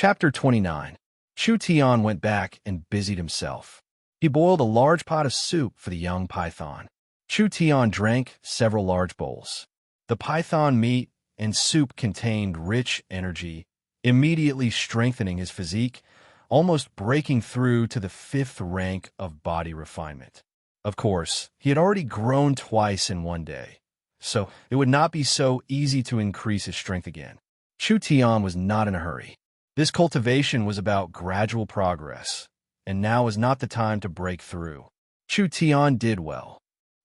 Chapter 29. Chu Tian went back and busied himself. He boiled a large pot of soup for the young python. Chu Tian drank several large bowls. The python meat and soup contained rich energy, immediately strengthening his physique, almost breaking through to the 5th rank of body refinement. Of course, he had already grown twice in one day, so it would not be so easy to increase his strength again. Chu Tian was not in a hurry. This cultivation was about gradual progress, and now was not the time to break through. Chu Tian did well.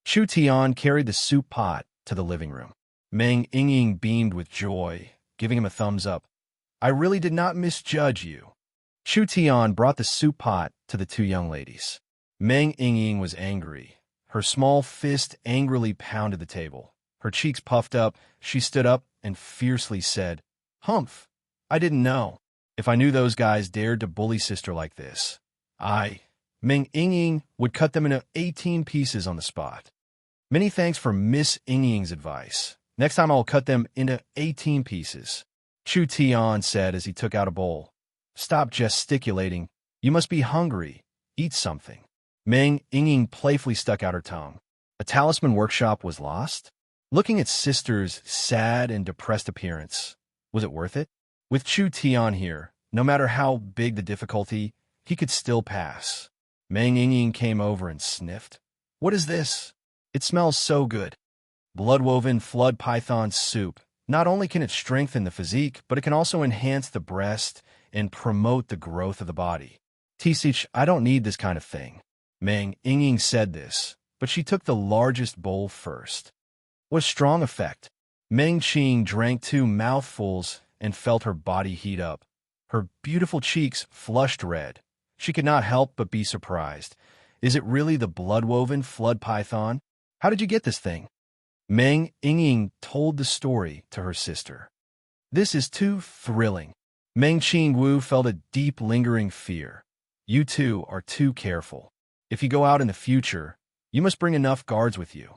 Chu Tian carried the soup pot to the living room. Meng Yingying beamed with joy, giving him a thumbs up. I really did not misjudge you. Chu Tian brought the soup pot to the two young ladies. Meng Yingying was angry. Her small fist angrily pounded the table. Her cheeks puffed up, she stood up and fiercely said, Humph! I didn't know. If I knew those guys dared to bully sister like this, Meng Yingying, would cut them into 18 pieces on the spot. Many thanks for Miss Yingying's advice. Next time I'll cut them into 18 pieces. Chu Tian said as he took out a bowl. Stop gesticulating. You must be hungry. Eat something. Meng Yingying playfully stuck out her tongue. A talisman workshop was lost? Looking at sister's sad and depressed appearance, was it worth it? With Chu Tian here, no matter how big the difficulty, he could still pass. Meng Yingying came over and sniffed. What is this? It smells so good. Blood-woven flood python soup. Not only can it strengthen the physique, but it can also enhance the breast and promote the growth of the body. Tisich, I don't need this kind of thing. Meng Yingying said this, but she took the largest bowl first. What a strong effect. Meng Qing drank 2 mouthfuls and felt her body heat up. Her beautiful cheeks flushed red. She could not help but be surprised. Is it really the blood-woven flood python? How did you get this thing? Meng Yingying told the story to her sister. This is too thrilling. Meng Qingwu felt a deep lingering fear. You two are too careful. If you go out in the future, you must bring enough guards with you.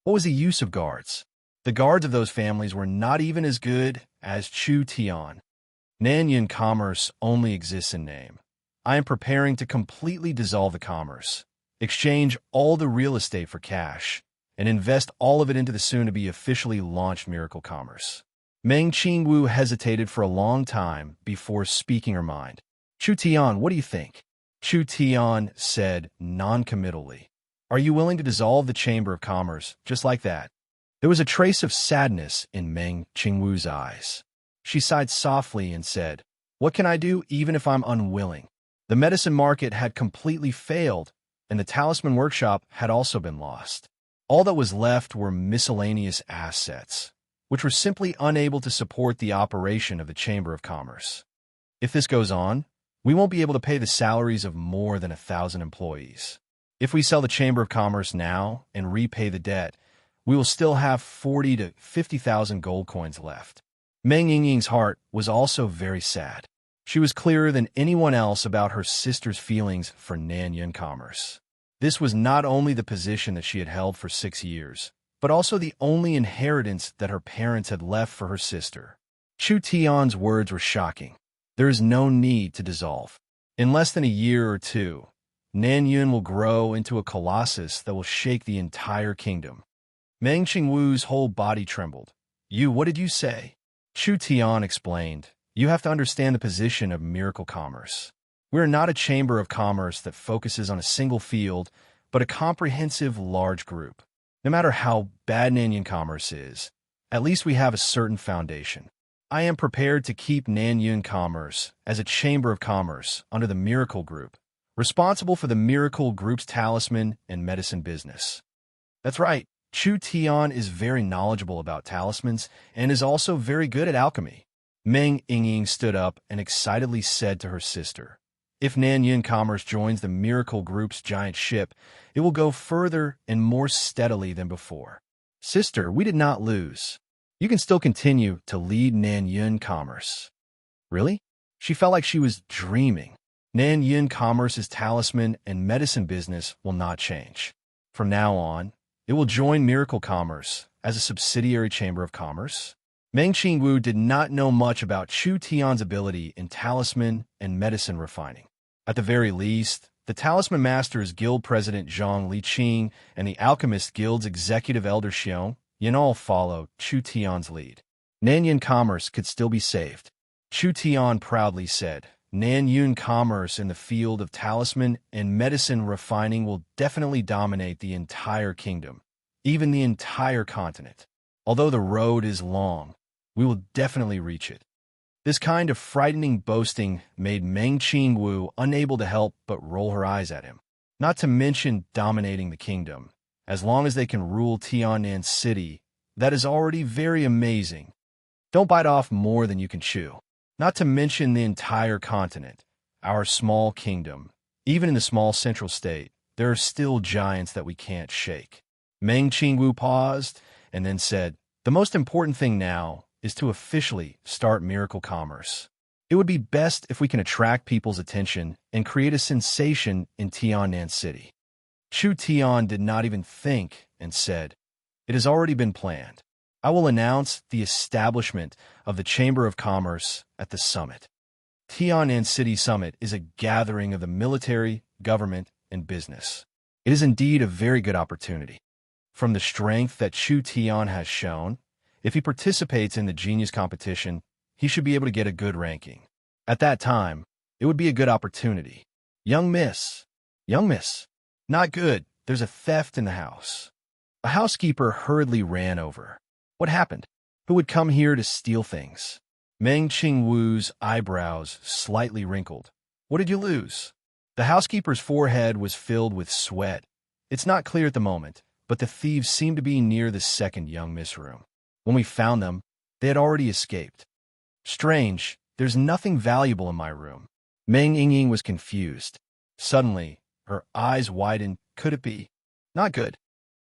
What was the use of guards? The guards of those families were not even as good as Chu Tian. Nanyun commerce only exists in name. I am preparing to completely dissolve the commerce, exchange all the real estate for cash, and invest all of it into the soon-to-be officially launched miracle commerce. Meng Qingwu hesitated for a long time before speaking her mind. Chu Tian, what do you think? Chu Tian said non-committally. Are you willing to dissolve the Chamber of Commerce just like that? There was a trace of sadness in Meng Qingwu's eyes. She sighed softly and said, What can I do even if I'm unwilling? The medicine market had completely failed, and the talisman workshop had also been lost. All that was left were miscellaneous assets, which were simply unable to support the operation of the Chamber of Commerce. If this goes on, we won't be able to pay the salaries of more than 1,000 employees. If we sell the Chamber of Commerce now and repay the debt, we will still have 40 to 50,000 gold coins left. Meng Yingying's heart was also very sad. She was clearer than anyone else about her sister's feelings for Nanyun commerce. This was not only the position that she had held for 6 years, but also the only inheritance that her parents had left for her sister. Chu Tian's words were shocking. There is no need to dissolve. In less than a year or two, Nanyun will grow into a colossus that will shake the entire kingdom. Meng Qingwu's whole body trembled. What did you say? Chu Tian explained. You have to understand the position of miracle commerce. We are not a chamber of commerce that focuses on a single field, but a comprehensive large group. No matter how bad Nanyun commerce is, at least we have a certain foundation. I am prepared to keep Nanyun commerce as a chamber of commerce under the miracle group, responsible for the miracle group's talisman and medicine business. That's right. Chu Tian is very knowledgeable about talismans and is also very good at alchemy. Meng Yingying stood up and excitedly said to her sister, If Nanyun Commerce joins the miracle group's giant ship, it will go further and more steadily than before. Sister, we did not lose. You can still continue to lead Nanyun Commerce. Really? She felt like she was dreaming. Nanyun Commerce's talisman and medicine business will not change. From now on, it will join Miracle Commerce as a subsidiary chamber of commerce. Meng Qingwu did not know much about Chu Tian's ability in talisman and medicine refining. At the very least, the Talisman Master's Guild President Zhang Liqing and the Alchemist Guild's Executive Elder Xiong Yanal followed Chu Tian's lead. Nanyun commerce could still be saved. Chu Tian proudly said, Nanyun commerce in the field of talisman and medicine refining will definitely dominate the entire kingdom, even the entire continent. Although the road is long, we will definitely reach it. This kind of frightening boasting made Meng Qingwu unable to help but roll her eyes at him. Not to mention dominating the kingdom. As long as they can rule Tiannan City, that is already very amazing. Don't bite off more than you can chew. Not to mention the entire continent, our small kingdom. Even in the small central state, there are still giants that we can't shake. Meng Qingwu paused and then said, the most important thing now is to officially start miracle commerce. It would be best if we can attract people's attention and create a sensation in Tiannan City. Chu Tian did not even think and said, it has already been planned. I will announce the establishment of the Chamber of Commerce at the summit. Tiannan City Summit is a gathering of the military, government, and business. It is indeed a very good opportunity. From the strength that Chu Tian has shown, if he participates in the genius competition, he should be able to get a good ranking. At that time, it would be a good opportunity. Young miss. Not good. There's a theft in the house. A housekeeper hurriedly ran over. What happened? Who would come here to steal things? Meng Qingwu's eyebrows slightly wrinkled. What did you lose? The housekeeper's forehead was filled with sweat. It's not clear at the moment, but the thieves seemed to be near the second young miss room. When we found them, they had already escaped. Strange, there's nothing valuable in my room. Meng Yingying was confused. Suddenly, her eyes widened. Could it be? Not good.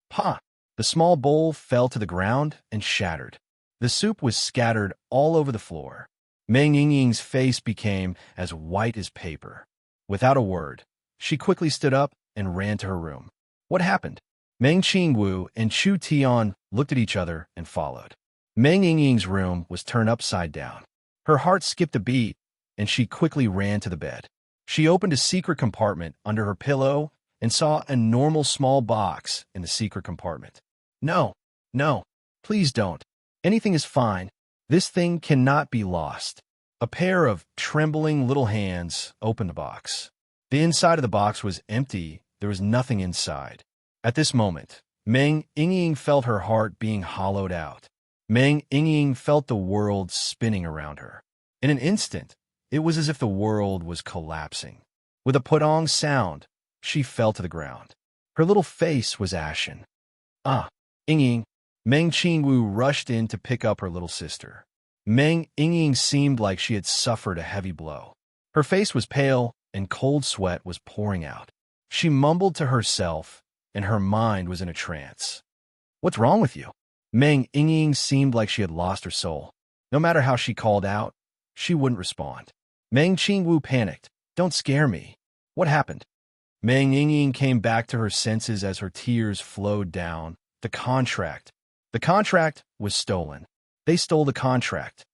Pa! The small bowl fell to the ground and shattered. The soup was scattered all over the floor. Meng Yingying's face became as white as paper. Without a word, she quickly stood up and ran to her room. What happened? Meng Qingwu and Chu Tian looked at each other and followed. Meng Yingying's room was turned upside down. Her heart skipped a beat, and she quickly ran to the bed. She opened a secret compartment under her pillow and saw a normal small box in the secret compartment. No, please don't. Anything is fine. This thing cannot be lost. A pair of trembling little hands opened the box. The inside of the box was empty. There was nothing inside. At this moment, Meng Yingying felt her heart being hollowed out. Meng Yingying felt the world spinning around her. In an instant, it was as if the world was collapsing. With a putong sound, she fell to the ground. Her little face was ashen. Yingying. Meng Qingwu rushed in to pick up her little sister. Meng Yingying seemed like she had suffered a heavy blow. Her face was pale, and cold sweat was pouring out. She mumbled to herself, and her mind was in a trance. What's wrong with you? Meng Yingying seemed like she had lost her soul. No matter how she called out, she wouldn't respond. Meng Qingwu panicked. Don't scare me. What happened? Meng Yingying came back to her senses as her tears flowed down. The contract. The contract was stolen. They stole the contract.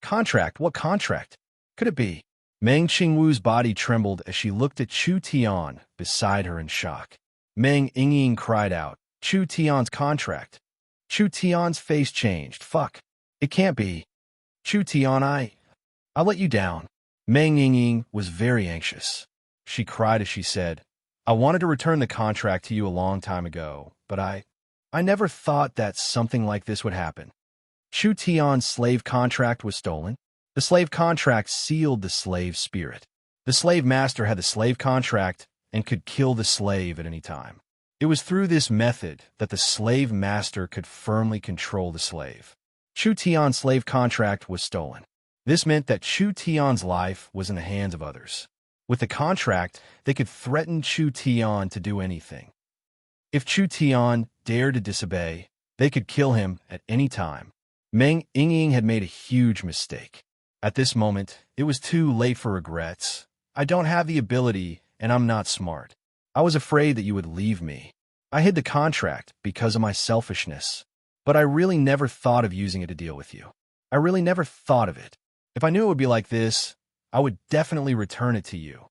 Contract? What contract? Could it be? Meng Qingwu's body trembled as she looked at Chu Tian beside her in shock. Meng Yingying cried out, Chu Tian's contract. Chu Tian's face changed. Fuck. It can't be. Chu Tian, I'll let you down. Meng Yingying was very anxious. She cried as she said, I wanted to return the contract to you a long time ago, but I never thought that something like this would happen. Chu Tian's slave contract was stolen. The slave contract sealed the slave spirit. The slave master had the slave contract and could kill the slave at any time. It was through this method that the slave master could firmly control the slave. Chu Tian's slave contract was stolen. This meant that Chu Tian's life was in the hands of others. With the contract, they could threaten Chu Tian to do anything. If Chu Tian dared to disobey, they could kill him at any time. Meng Yingying had made a huge mistake. At this moment, it was too late for regrets. I don't have the ability, and I'm not smart. I was afraid that you would leave me. I hid the contract because of my selfishness, but I really never thought of using it to deal with you. I really never thought of it. If I knew it would be like this, I would definitely return it to you.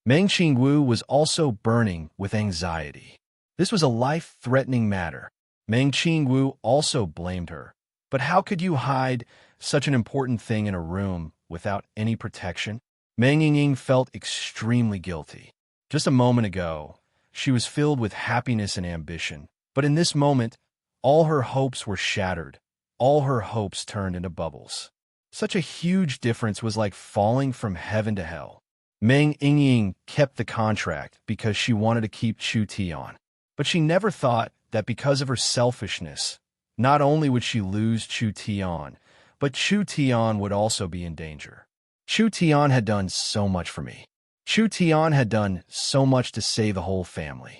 Meng Qingwu was also burning with anxiety. This was a life-threatening matter. Meng Qingwu also blamed her. But how could you hide such an important thing in a room without any protection? Meng Yingying felt extremely guilty. Just a moment ago, she was filled with happiness and ambition. But in this moment, all her hopes were shattered. All her hopes turned into bubbles. Such a huge difference was like falling from heaven to hell. Meng Yingying kept the contract because she wanted to keep Chu Tian. But she never thought that because of her selfishness, not only would she lose Chu Tian, but Chu Tian would also be in danger. Chu Tian had done so much for me. Chu Tian had done so much to save the whole family.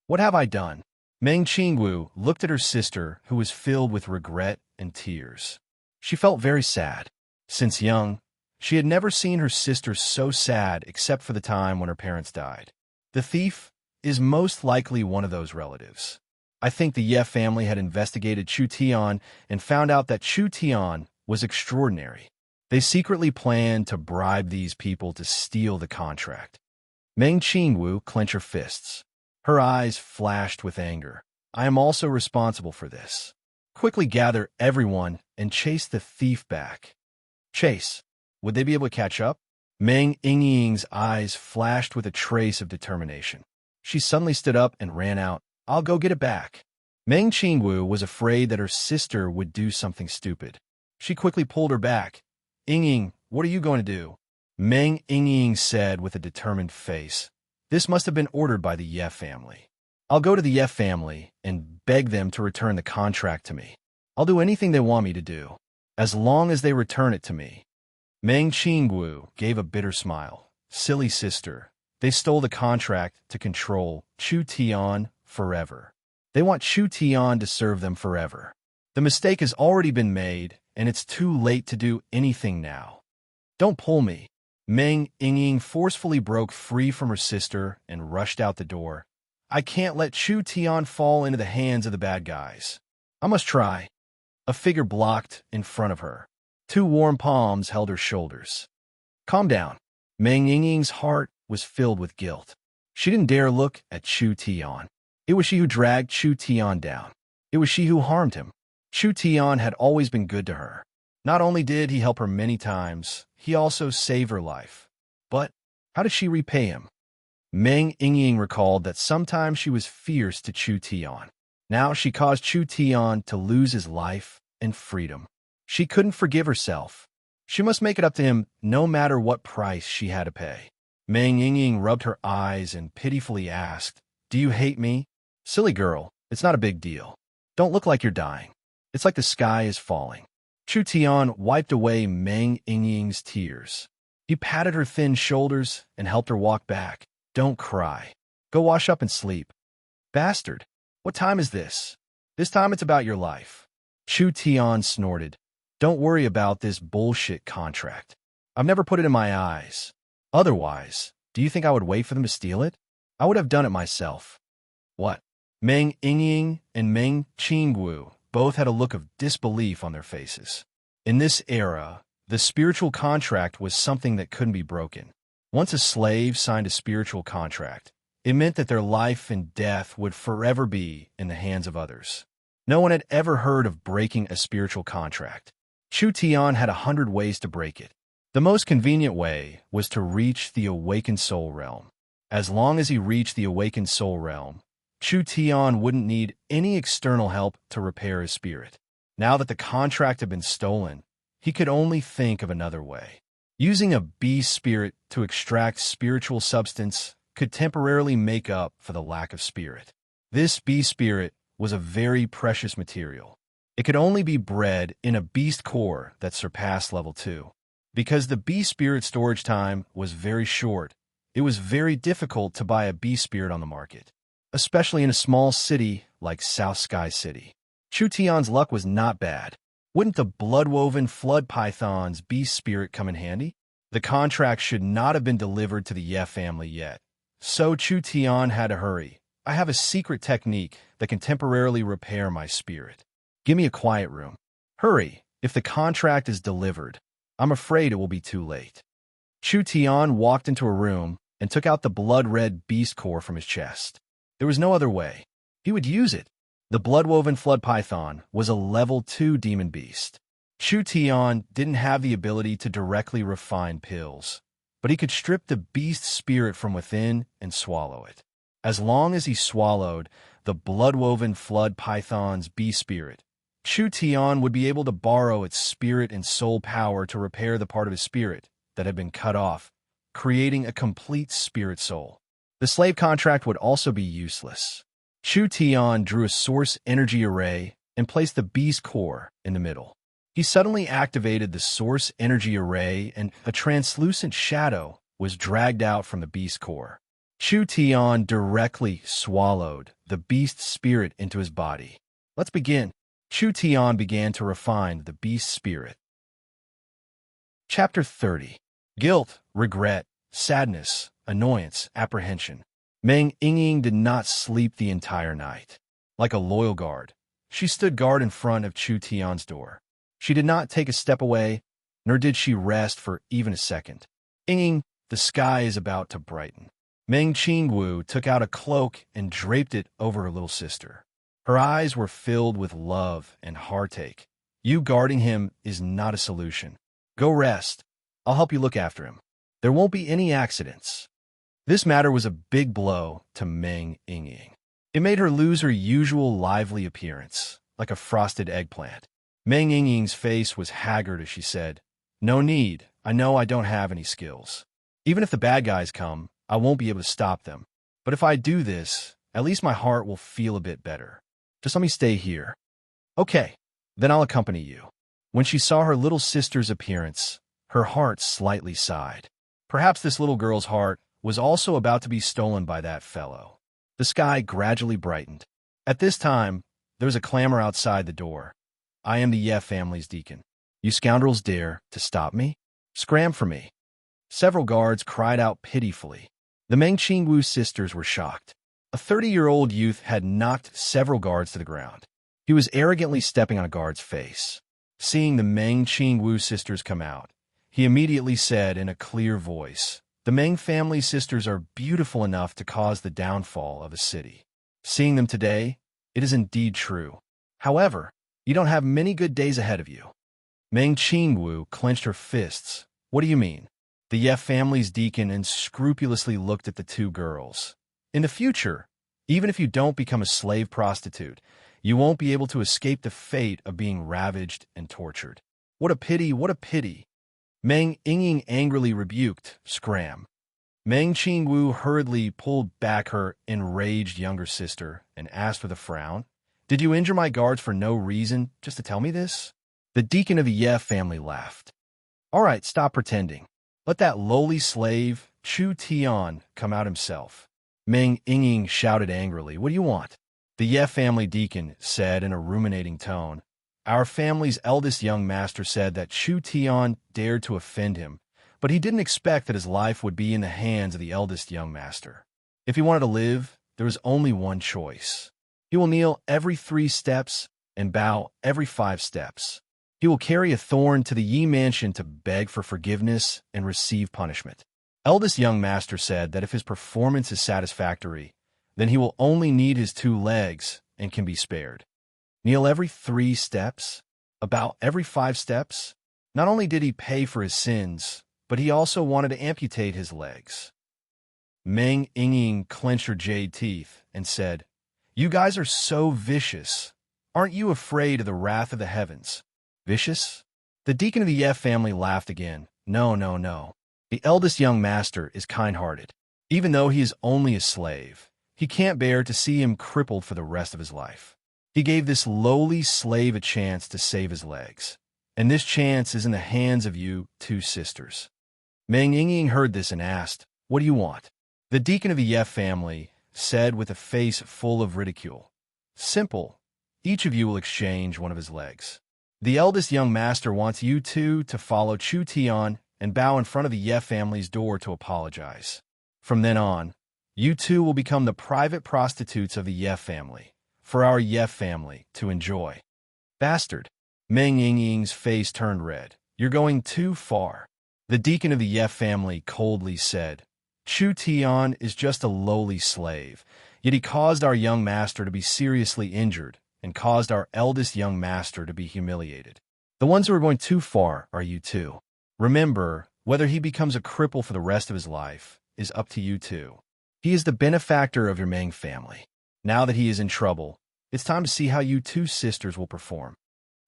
What have I done? Meng Qingwu looked at her sister, who was filled with regret and tears. She felt very sad. Since young, she had never seen her sister so sad except for the time when her parents died. The thief is most likely one of those relatives. I think the Ye family had investigated Chu Tian and found out that Chu Tian was extraordinary. They secretly planned to bribe these people to steal the contract. Meng Qingwu clenched her fists. Her eyes flashed with anger. I am also responsible for this. Quickly gather everyone and chase the thief back. Chase. Would they be able to catch up? Meng Yingying's eyes flashed with a trace of determination. She suddenly stood up and ran out. I'll go get it back. Meng Qingwu was afraid that her sister would do something stupid. She quickly pulled her back. Yingying, what are you going to do? Meng Yingying said with a determined face. This must have been ordered by the Ye family. I'll go to the Ye family and beg them to return the contract to me. I'll do anything they want me to do, as long as they return it to me. Meng Qingwu gave a bitter smile. Silly sister. They stole the contract to control Chu Tian forever. They want Chu Tian to serve them forever. The mistake has already been made, and it's too late to do anything now. Don't pull me. Meng Yingying forcefully broke free from her sister and rushed out the door. I can't let Chu Tian fall into the hands of the bad guys. I must try. A figure blocked in front of her. Two warm palms held her shoulders. Calm down. Meng Yingying's heart was filled with guilt. She didn't dare look at Chu Tian. It was she who dragged Chu Tian down. It was she who harmed him. Chu Tian had always been good to her. Not only did he help her many times, he also saved her life. But how did she repay him? Meng Yingying recalled that sometimes she was fierce to Chu Tian. Now she caused Chu Tian to lose his life and freedom. She couldn't forgive herself. She must make it up to him no matter what price she had to pay. Meng Yingying rubbed her eyes and pitifully asked, Do you hate me? Silly girl, it's not a big deal. Don't look like you're dying. It's like the sky is falling. Chu Tian wiped away Meng Yingying's tears. He patted her thin shoulders and helped her walk back. Don't cry. Go wash up and sleep. Bastard, what time is this? This time it's about your life. Chu Tian snorted. Don't worry about this bullshit contract. I've never put it in my eyes. Otherwise, do you think I would wait for them to steal it? I would have done it myself. What? Meng Yingying and Meng Qingwu both had a look of disbelief on their faces. In this era, the spiritual contract was something that couldn't be broken. Once a slave signed a spiritual contract, it meant that their life and death would forever be in the hands of others. No one had ever heard of breaking a spiritual contract. Chu Tian had 100 ways to break it. The most convenient way was to reach the awakened soul realm. As long as he reached the awakened soul realm, Chu Tian wouldn't need any external help to repair his spirit. Now that the contract had been stolen, he could only think of another way. Using a beast spirit to extract spiritual substance could temporarily make up for the lack of spirit. This beast spirit was a very precious material. It could only be bred in a beast core that surpassed level 2. Because the beast spirit storage time was very short, it was very difficult to buy a beast spirit on the market, especially in a small city like South Sky City. Chu Tian's luck was not bad. Wouldn't the blood-woven flood python's beast spirit come in handy? The contract should not have been delivered to the Ye family yet, so Chu Tian had to hurry. I have a secret technique that can temporarily repair my spirit. Give me a quiet room. Hurry, If the contract is delivered, I'm afraid it will be too late. Chu Tian walked into a room and took out the blood-red beast core from his chest. There was no other way. He would use it. The blood-woven flood python was a level 2 demon beast. Chu Tian didn't have the ability to directly refine pills, but he could strip the beast spirit from within and swallow it. As long as he swallowed the blood-woven flood python's beast spirit, Chu Tian would be able to borrow its spirit and soul power to repair the part of his spirit that had been cut off, creating a complete spirit soul. The slave contract would also be useless. Chu Tian drew a source energy array and placed the beast core in the middle. He suddenly activated the source energy array, and a translucent shadow was dragged out from the beast core. Chu Tian directly swallowed the beast spirit into his body. Let's begin. Chu Tian began to refine the beast spirit. Chapter 30. Guilt, regret, sadness, annoyance, apprehension. Meng Yingying did not sleep the entire night. Like a loyal guard, she stood guard in front of Chu Tian's door. She did not take a step away, nor did she rest for even a second. Yingying, the sky is about to brighten. Meng Qingwu took out a cloak and draped it over her little sister. Her eyes were filled with love and heartache. You guarding him is not a solution. Go rest. I'll help you look after him. There won't be any accidents. This matter was a big blow to Meng Yingying. It made her lose her usual lively appearance, like a frosted eggplant. Meng Yingying's face was haggard as she said, "No need. I know I don't have any skills. Even if the bad guys come, I won't be able to stop them. But if I do this, at least my heart will feel a bit better. Just let me stay here." "Okay, then I'll accompany you." When she saw her little sister's appearance, her heart slightly sighed. Perhaps this little girl's heart was also about to be stolen by that fellow. The sky gradually brightened. At this time, there was a clamor outside the door. "I am the Ye family's deacon. You scoundrels dare to stop me? Scram for me." Several guards cried out pitifully. The Meng Qingwu sisters were shocked. A 30-year-old youth had knocked several guards to the ground. He was arrogantly stepping on a guard's face. Seeing the Meng Qingwu sisters come out, he immediately said in a clear voice, "The Meng family sisters are beautiful enough to cause the downfall of a city. Seeing them today, it is indeed true. However, you don't have many good days ahead of you." Meng Qingwu clenched her fists. "What do you mean?" The Ye family's deacon unscrupulously looked at the two girls. "In the future, even if you don't become a slave prostitute, you won't be able to escape the fate of being ravaged and tortured. What a pity, what a pity." Meng Yingying angrily rebuked, "Scram." Meng Qingwu hurriedly pulled back her enraged younger sister and asked with a frown, "Did you injure my guards for no reason, just to tell me this?" The deacon of the Ye family laughed. "All right, stop pretending. Let that lowly slave, Chu Tian, come out himself." Meng Yingying shouted angrily, "What do you want?" The Ye family deacon said in a ruminating tone, "Our family's eldest young master said that Chu Tian dared to offend him, but he didn't expect that his life would be in the hands of the eldest young master. If he wanted to live, there was only one choice. He will kneel every 3 steps and bow every 5 steps. He will carry a thorn to the Yi mansion to beg for forgiveness and receive punishment. Eldest young master said that if his performance is satisfactory, then he will only need his 2 legs and can be spared. Kneel every 3 steps? About every 5 steps? Not only did he pay for his sins, but he also wanted to amputate his legs." Meng Yingying clenched her jade teeth and said, "You guys are so vicious. Aren't you afraid of the wrath of the heavens?" "Vicious?" The deacon of the Ye family laughed again. "No, no, no. The eldest young master is kind-hearted. Even though he is only a slave, he can't bear to see him crippled for the rest of his life. He gave this lowly slave a chance to save his legs, and this chance is in the hands of you 2 sisters." Meng Yingying heard this and asked, "What do you want?" The deacon of the Ye family said with a face full of ridicule, "Simple. Each of you will exchange one of his legs. The eldest young master wants you 2 to follow Chu Tian and bow in front of the Ye family's door to apologize. From then on, you 2 will become the private prostitutes of the Ye family, for our Ye family to enjoy." "Bastard! Meng Yingying's face turned red. You're going too far. The deacon of the Yef family coldly said, Chu Tian is just a lowly slave, yet he caused our young master to be seriously injured and caused our eldest young master to be humiliated. The ones who are going too far are you two. Remember, whether he becomes a cripple for the rest of his life is up to you two. He is the benefactor of your Meng family. Now that he is in trouble, it's time to see how you two sisters will perform.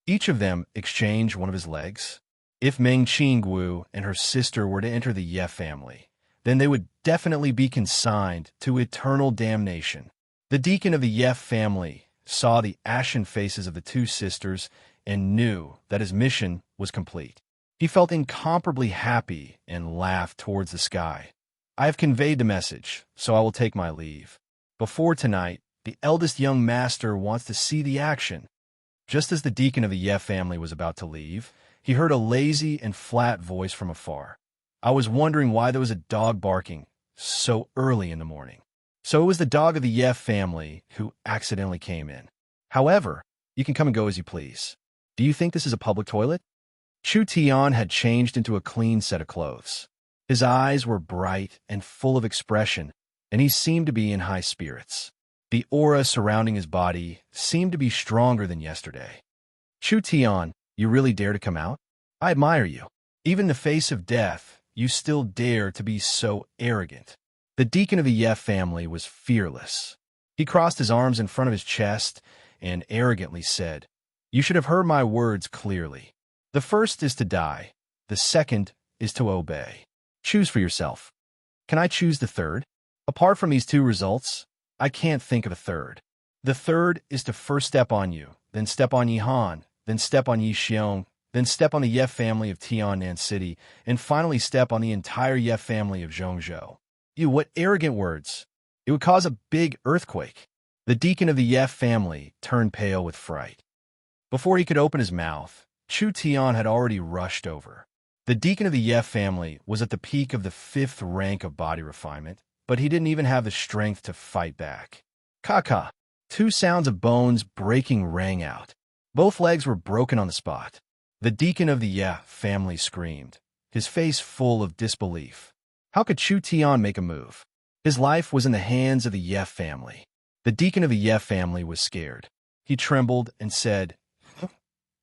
Each of them exchanged one of his legs. If Meng Qinggu and her sister were to enter the Ye family, then they would definitely be consigned to eternal damnation. The deacon of the Ye family saw the ashen faces of the two sisters and knew that his mission was complete. He felt incomparably happy and laughed towards the sky. I have conveyed the message, so I will take my leave. Before tonight, the eldest young master wants to see the action. Just as the deacon of the Ye family was about to leave, he heard a lazy and flat voice from afar. I was wondering why there was a dog barking so early in the morning. So it was the dog of the Ye family who accidentally came in. However, you can come and go as you please. Do you think this is a public toilet? Chu Tian had changed into a clean set of clothes. His eyes were bright and full of expression, and he seemed to be in high spirits. The aura surrounding his body seemed to be stronger than yesterday. Chu Tian, you really dare to come out? I admire you. Even in the face of death, you still dare to be so arrogant. The deacon of the Ye family was fearless. He crossed his arms in front of his chest and arrogantly said, You should have heard my words clearly. The first is to die. The second is to obey. Choose for yourself. Can I choose the third? Apart from these two results, I can't think of a third. The third is to first step on you, then step on Yi Han, then step on Yi Xiong, then step on the Ye family of Tiannan City, and finally step on the entire Ye family of Zhongzhou. You, what arrogant words! It would cause a big earthquake. The deacon of the Ye family turned pale with fright. Before he could open his mouth, Chu Tian had already rushed over. The deacon of the Ye family was at the peak of the 5th rank of body refinement, but he didn't even have the strength to fight back. Ka-ka! 2 sounds of bones breaking rang out. Both legs were broken on the spot. The deacon of the Ye family screamed, his face full of disbelief. How could Chu Tian make a move? His life was in the hands of the Ye family. The deacon of the Ye family was scared. He trembled and said,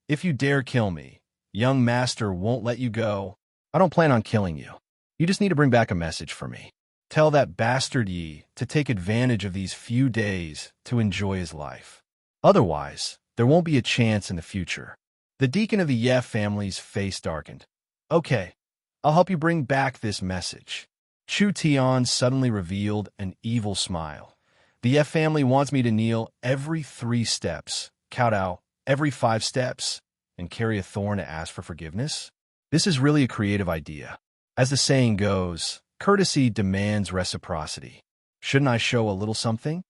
If you dare kill me, young master won't let you go. I don't plan on killing you. You just need to bring back a message for me. Tell that bastard Yi to take advantage of these few days to enjoy his life. Otherwise, there won't be a chance in the future. The deacon of the Ye family's face darkened. Okay, I'll help you bring back this message. Chu Tian suddenly revealed an evil smile. The Ye family wants me to kneel every 3 steps, kowtow every 5 steps, and carry a thorn to ask for forgiveness? This is really a creative idea. As the saying goes, courtesy demands reciprocity. Shouldn't I show a little something?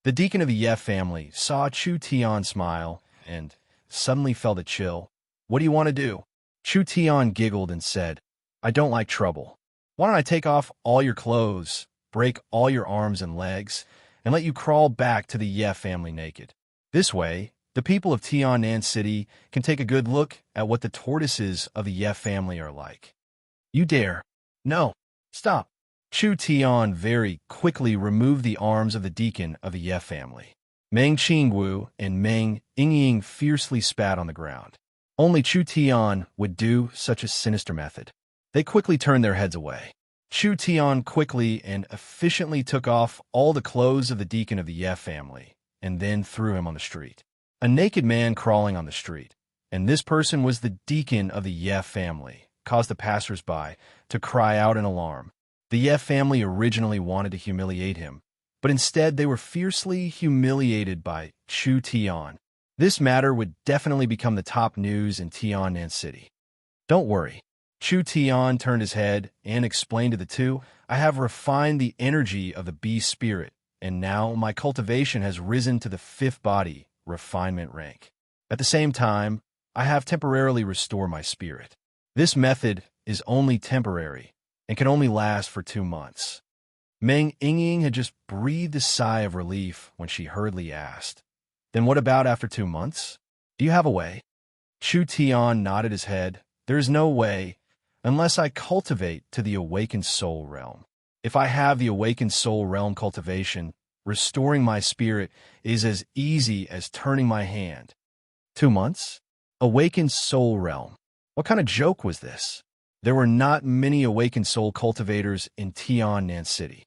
The deacon of the Ye family saw Chu Tian smile and suddenly felt a chill. What do you want to do? Chu Tian giggled and said, I don't like trouble. Why don't I take off all your clothes, break all your arms and legs, and let you crawl back to the Ye family naked? This way, the people of Tiannan City can take a good look at what the tortoises of the Ye family are like. You dare? No. Stop. Chu Tian very quickly removed the arms of the deacon of the Ye family. Meng Qinggu and Meng Yingying fiercely spat on the ground. Only Chu Tian would do such a sinister method. They quickly turned their heads away. Chu Tian quickly and efficiently took off all the clothes of the deacon of the Ye family and then threw him on the street. A naked man crawling on the street, and this person was the deacon of the Ye family, caused the passers-by to cry out in alarm. The Ye family originally wanted to humiliate him, but instead they were fiercely humiliated by Chu Tian. This matter would definitely become the top news in Tiannan City. Don't worry. Chu Tian turned his head and explained to the two, I have refined the energy of the beast spirit, and now my cultivation has risen to the 5th body refinement rank. At the same time, I have temporarily restored my spirit. This method is only temporary and can only last for 2 months. Meng Yingying had just breathed a sigh of relief when she hurriedly asked, Then what about after 2 months? Do you have a way? Chu Tian nodded his head. There is no way, unless I cultivate to the awakened soul realm. If I have the awakened soul realm cultivation, restoring my spirit is as easy as turning my hand. 2 months? Awakened soul realm. What kind of joke was this? There were not many awakened soul cultivators in Tiannan City.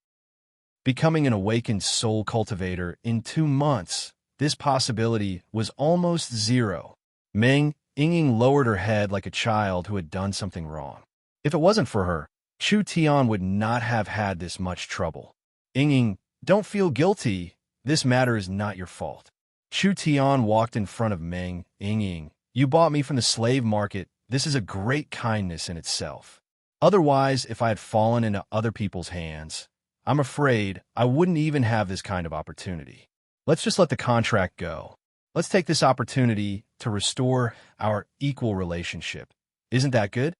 Becoming an awakened soul cultivator in 2 months, this possibility was almost zero. Meng Ying lowered her head like a child who had done something wrong. If it wasn't for her, Chu Tian would not have had this much trouble. Ying, don't feel guilty. This matter is not your fault. Chu Tian walked in front of Meng Ying. You bought me from the slave market. This is a great kindness in itself. Otherwise, if I had fallen into other people's hands, I'm afraid I wouldn't even have this kind of opportunity. Let's just let the contract go. Let's take this opportunity to restore our equal relationship. Isn't that good?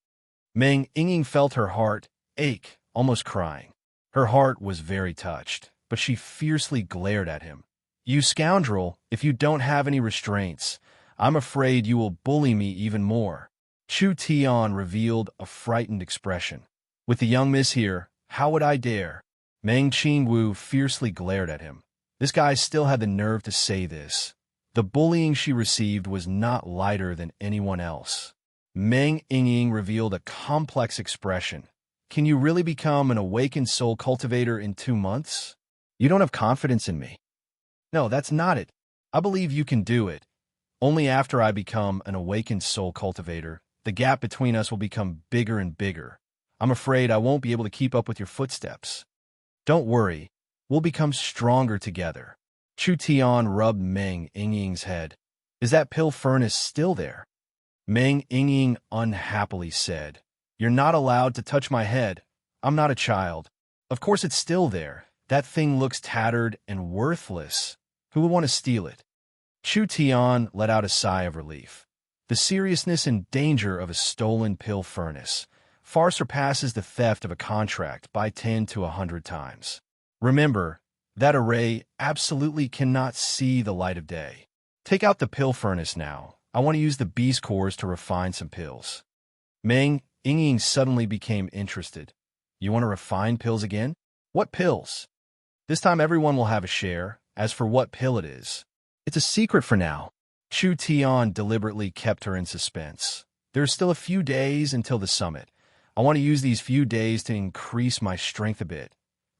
Meng Ying felt her heart ache, almost crying. Her heart was very touched, but she fiercely glared at him. You scoundrel, if you don't have any restraints, I'm afraid you will bully me even more. Chu Tian revealed a frightened expression. With the young miss here, how would I dare? Meng Qingwu fiercely glared at him. This guy still had the nerve to say this. The bullying she received was not lighter than anyone else. Meng Ying revealed a complex expression. Can you really become an awakened soul cultivator in 2 months? You don't have confidence in me. No, that's not it. I believe you can do it. Only after I become an awakened soul cultivator, the gap between us will become bigger and bigger. I'm afraid I won't be able to keep up with your footsteps. Don't worry, we'll become stronger together. Chu Tian rubbed Meng Ying's head. Is that pill furnace still there? Meng Ying unhappily said, You're not allowed to touch my head. I'm not a child. Of course it's still there. That thing looks tattered and worthless. Who would want to steal it? Chu Tian let out a sigh of relief. The seriousness and danger of a stolen pill furnace far surpasses the theft of a contract by 10 to 100 times. Remember, that array absolutely cannot see the light of day. Take out the pill furnace now. I want to use the beast cores to refine some pills. Meng Ying suddenly became interested. You want to refine pills again? What pills? This time everyone will have a share. As for what pill it is, it's a secret for now. Chu Tian deliberately kept her in suspense. There's still a few days until the summit. I want to use these few days to increase my strength a bit.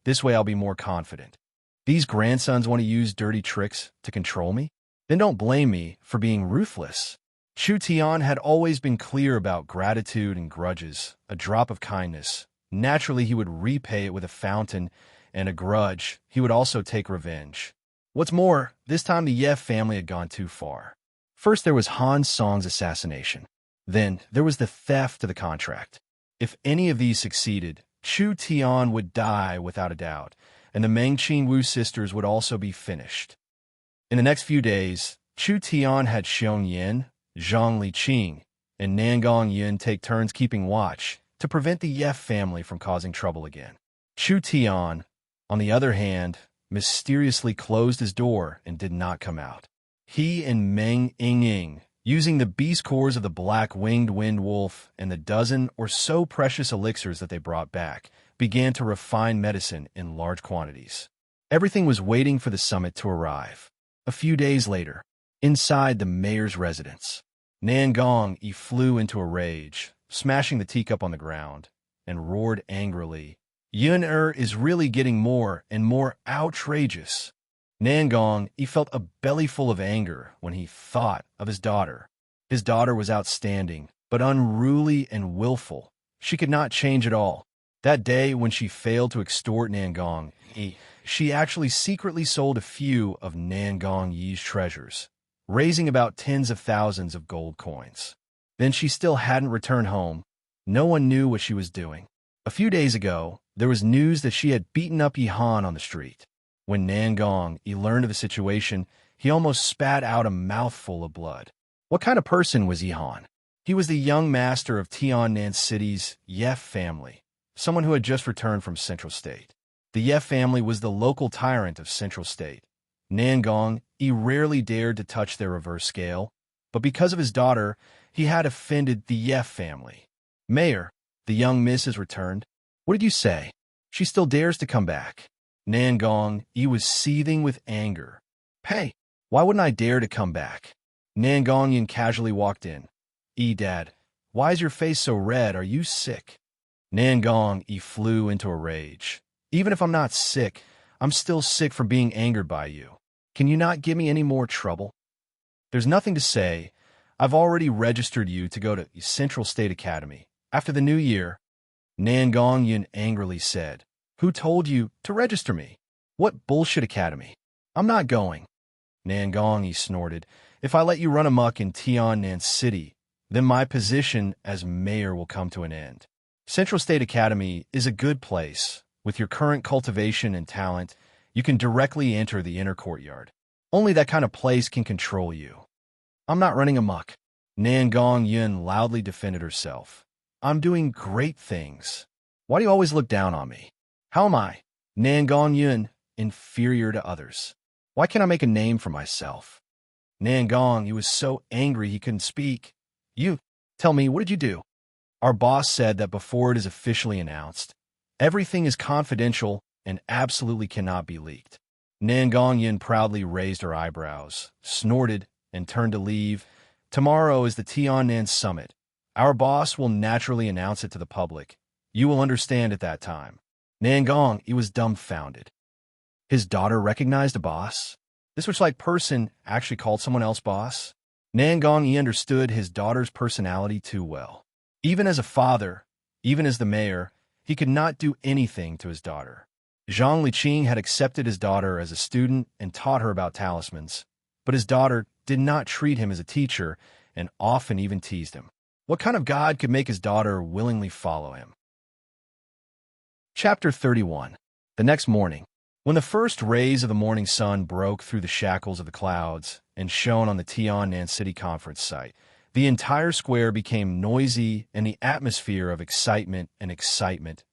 This way I'll be more confident. These grandsons want to use dirty tricks to control me? Then don't blame me for being ruthless. Chu Tian had always been clear about gratitude and grudges, a drop of kindness. Naturally, he would repay it with a fountain, and a grudge, he would also take revenge. What's more, this time the Yef family had gone too far. First there was Han Song's assassination. Then there was the theft of the contract. If any of these succeeded, Chu Tian would die without a doubt, and the Meng Qingwu sisters would also be finished. In the next few days, Chu Tian had Xiong Yin, Zhang Liqing, and Nangong Yin take turns keeping watch to prevent the Yef family from causing trouble again. Chu Tian, on the other hand, mysteriously closed his door and did not come out. He and Meng Ying, using the beast cores of the black-winged wind wolf and the dozen or so precious elixirs that they brought back, began to refine medicine in large quantities. Everything was waiting for the summit to arrive. A few days later, inside the mayor's residence, Nangong Yi flew into a rage, smashing the teacup on the ground, and roared angrily, Yun is really getting more and more outrageous. Nangong Yi felt a bellyful of anger when he thought of his daughter. His daughter was outstanding, but unruly and willful. She could not change at all. That day when she failed to extort Nangong Yi, she actually secretly sold a few of Nangong Yi's treasures, raising about tens of thousands of gold coins. Then she still hadn't returned home. No one knew what she was doing. A few days ago, there was news that she had beaten up Yihan on the street. When Nangong Yi learned of the situation, he almost spat out a mouthful of blood. What kind of person was Yihan? He was the young master of Tiannan City's Yef family, someone who had just returned from Central State. The Yef family was the local tyrant of Central State. Nangong Yi rarely dared to touch their reverse scale. but because of his daughter, he had offended the Yef family. Mayor, the young miss has returned. What did you say? She still dares to come back. Nangong, he was seething with anger. Hey, why wouldn't I dare to come back? Nangongyan casually walked in. Dad, why is your face so red? Are you sick? Nangong, he flew into a rage. Even if I'm not sick, I'm still sick from being angered by you. Can you not give me any more trouble? There's nothing to say. I've already registered you to go to Central State Academy. After the new year, Nangongyan angrily said, Who told you to register me? What bullshit academy? I'm not going. Nangong, he snorted. If I let you run amok in Tiannan City, then my position as mayor will come to an end. Central State Academy is a good place. With your current cultivation and talent, you can directly enter the inner courtyard. Only that kind of place can control you. I'm not running amok. Nangong Yun loudly defended herself. I'm doing great things. Why do you always look down on me? How am I, Nangong Yun, inferior to others? Why can't I make a name for myself? Nangong, he was so angry he couldn't speak. You, tell me, what did you do? Our boss said that before it is officially announced, everything is confidential and absolutely cannot be leaked. Nangong Yin proudly raised her eyebrows, snorted, and turned to leave. Tomorrow is the Tiannan Summit. Our boss will naturally announce it to the public. You will understand at that time. Nangong, he was dumbfounded. His daughter recognized a boss? This witch-like person actually called someone else boss? Nangong, he understood his daughter's personality too well. Even as a father, even as the mayor, he could not do anything to his daughter. Zhang Liqing had accepted his daughter as a student and taught her about talismans, but his daughter did not treat him as a teacher and often even teased him. What kind of god could make his daughter willingly follow him? Chapter 31. The next morning, when the first rays of the morning sun broke through the shackles of the clouds and shone on the Tiannan City Conference site, the entire square became noisy and the atmosphere of excitement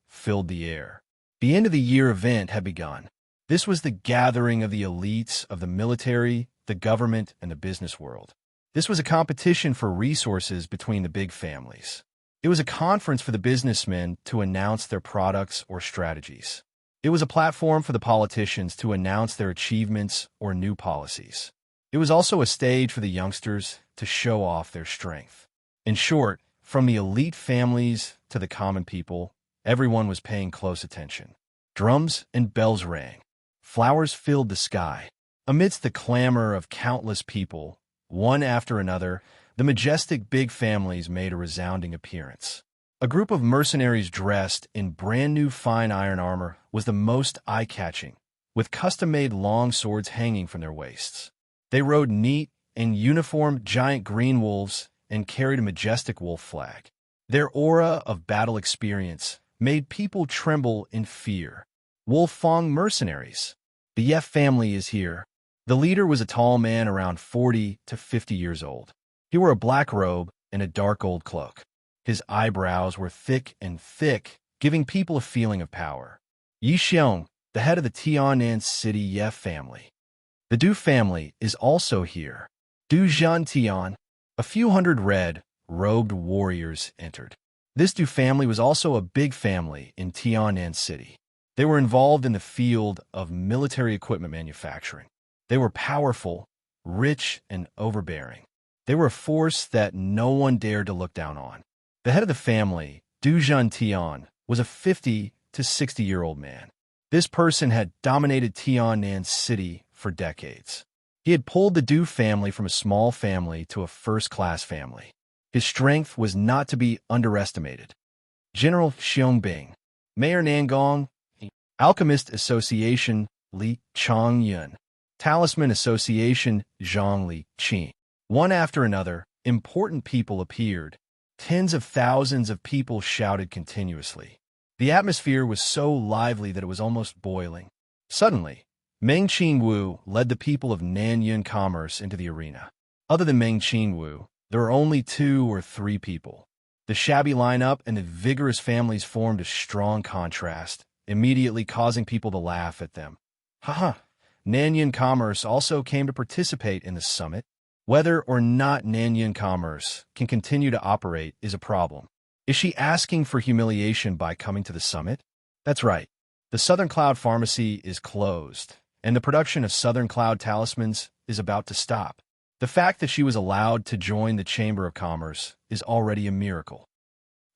filled the air. The end of the year event had begun. This was the gathering of the elites of the military, the government, and the business world. This was a competition for resources between the big families. It was a conference for the businessmen to announce their products or strategies. It was a platform for the politicians to announce their achievements or new policies. It was also a stage for the youngsters to show off their strength. In short, from the elite families to the common people, everyone was paying close attention. Drums and bells rang. Flowers filled the sky. Amidst the clamor of countless people, one after another, the majestic big families made a resounding appearance. A group of mercenaries dressed in brand-new fine iron armor was the most eye-catching, with custom-made long swords hanging from their waists. They rode neat and uniform giant green wolves and carried a majestic wolf flag. Their aura of battle experience made people tremble in fear. Wolfang mercenaries. The Yef family is here. The leader was a tall man around 40 to 50 years old. He wore a black robe and a dark old cloak. His eyebrows were thick, giving people a feeling of power. Yi Xiong, the head of the Tiannan City Yef family. The Du family is also here. Du Zhantian. A few hundred red-robed warriors entered. This Du family was also a big family in Tiannan City. They were involved in the field of military equipment manufacturing. They were powerful, rich, and overbearing. They were a force that no one dared to look down on. The head of the family, Du Zhantian, was a 50 to 60-year-old man. This person had dominated Tiannan City for decades. He had pulled the Du family from a small family to a first-class family. His strength was not to be underestimated. General Xiangbing, Mayor Nangong, Alchemist Association Li Changyun, Talisman Association Zhang Li Qing. One after another, important people appeared. Tens of thousands of people shouted continuously. The atmosphere was so lively that it was almost boiling. Suddenly, Meng Qingwu led the people of Nanyun Commerce into the arena. Other than Meng Qingwu, there were only 2 or 3 people. The shabby lineup and the vigorous families formed a strong contrast, immediately causing people to laugh at them. Haha, Nanyun Commerce also came to participate in the summit. Whether or not Nanyan commerce can continue to operate is a problem. Is she asking for humiliation by coming to the summit? That's right. The Southern Cloud Pharmacy is closed, and the production of Southern Cloud talismans is about to stop. The fact that she was allowed to join the Chamber of Commerce is already a miracle.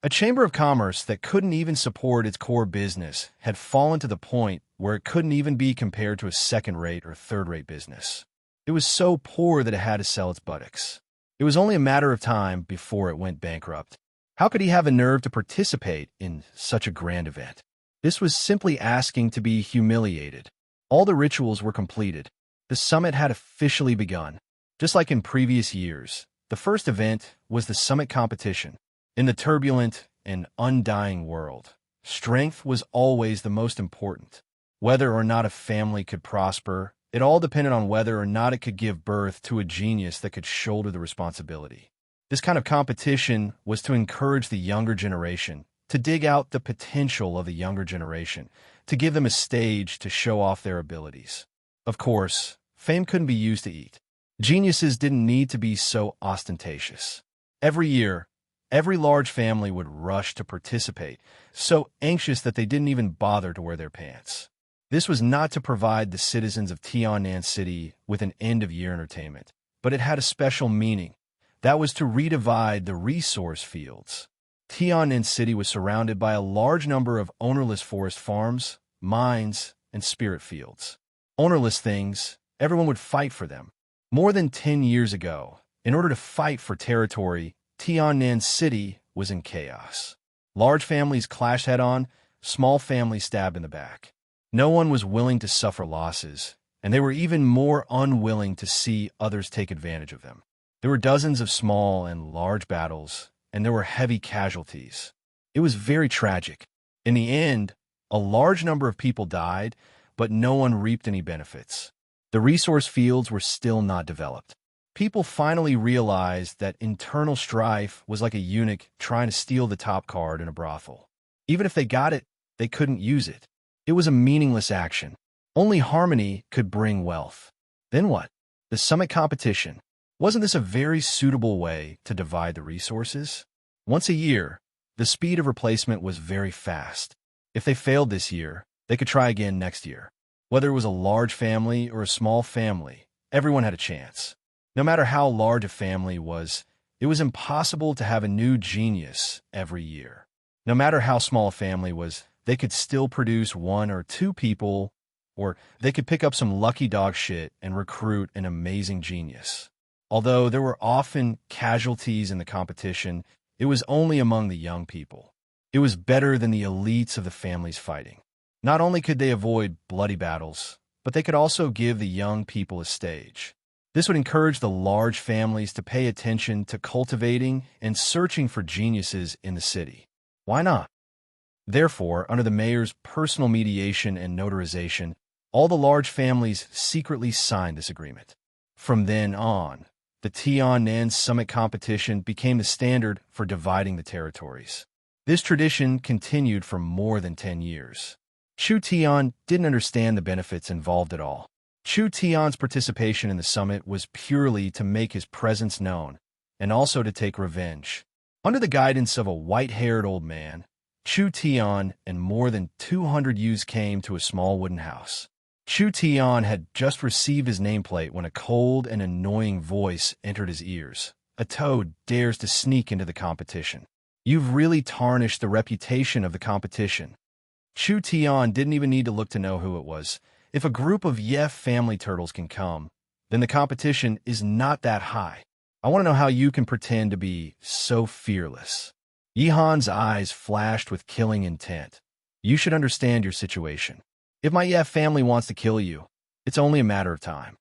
A Chamber of Commerce that couldn't even support its core business had fallen to the point where it couldn't even be compared to a second-rate or third-rate business. It was so poor that it had to sell its buttocks. It was only a matter of time before it went bankrupt. How could he have the nerve to participate in such a grand event? This was simply asking to be humiliated. All the rituals were completed. The summit had officially begun. Just like in previous years, the first event was the summit competition. In the turbulent and undying world, strength was always the most important. Whether or not a family could prosper, it all depended on whether or not it could give birth to a genius that could shoulder the responsibility. This kind of competition was to encourage the younger generation, to dig out the potential of the younger generation, to give them a stage to show off their abilities. Of course, fame couldn't be used to eat. Geniuses didn't need to be so ostentatious. Every year, every large family would rush to participate, so anxious that they didn't even bother to wear their pants. This was not to provide the citizens of Tiannan City with an end-of-year entertainment, but it had a special meaning. That was to redivide the resource fields. Tiannan City was surrounded by a large number of ownerless forest farms, mines, and spirit fields. Ownerless things, everyone would fight for them. More than 10 years ago, in order to fight for territory, Tiannan City was in chaos. Large families clashed head-on, small families stabbed in the back. No one was willing to suffer losses, and they were even more unwilling to see others take advantage of them. There were dozens of small and large battles, and there were heavy casualties. It was very tragic. In the end, a large number of people died, but no one reaped any benefits. The resource fields were still not developed. People finally realized that internal strife was like a eunuch trying to steal the top card in a brothel. Even if they got it, they couldn't use it. It was a meaningless action. Only harmony could bring wealth. Then what? The summit competition. Wasn't this a very suitable way to divide the resources? Once a year, the speed of replacement was very fast. If they failed this year, they could try again next year. Whether it was a large family or a small family, everyone had a chance. No matter how large a family was, it was impossible to have a new genius every year. No matter how small a family was, they could still produce one or two people, or they could pick up some lucky dog shit and recruit an amazing genius. Although there were often casualties in the competition, it was only among the young people. It was better than the elites of the families fighting. Not only could they avoid bloody battles, but they could also give the young people a stage. This would encourage the large families to pay attention to cultivating and searching for geniuses in the city. Why not? Therefore, under the mayor's personal mediation and notarization, all the large families secretly signed this agreement. From then on, the Tiannan Summit competition became the standard for dividing the territories. This tradition continued for more than 10 years. Chu Tian didn't understand the benefits involved at all. Chu Tian's participation in the summit was purely to make his presence known, and also to take revenge. Under the guidance of a white-haired old man, Chu Tian and more than 200 youths came to a small wooden house. Chu Tian had just received his nameplate when a cold and annoying voice entered his ears. A toad dares to sneak into the competition. You've really tarnished the reputation of the competition. Chu Tian didn't even need to look to know who it was. If a group of Yef family turtles can come, then the competition is not that high. I want to know how you can pretend to be so fearless. Yihan's eyes flashed with killing intent. You should understand your situation. If my Yef family wants to kill you, it's only a matter of time.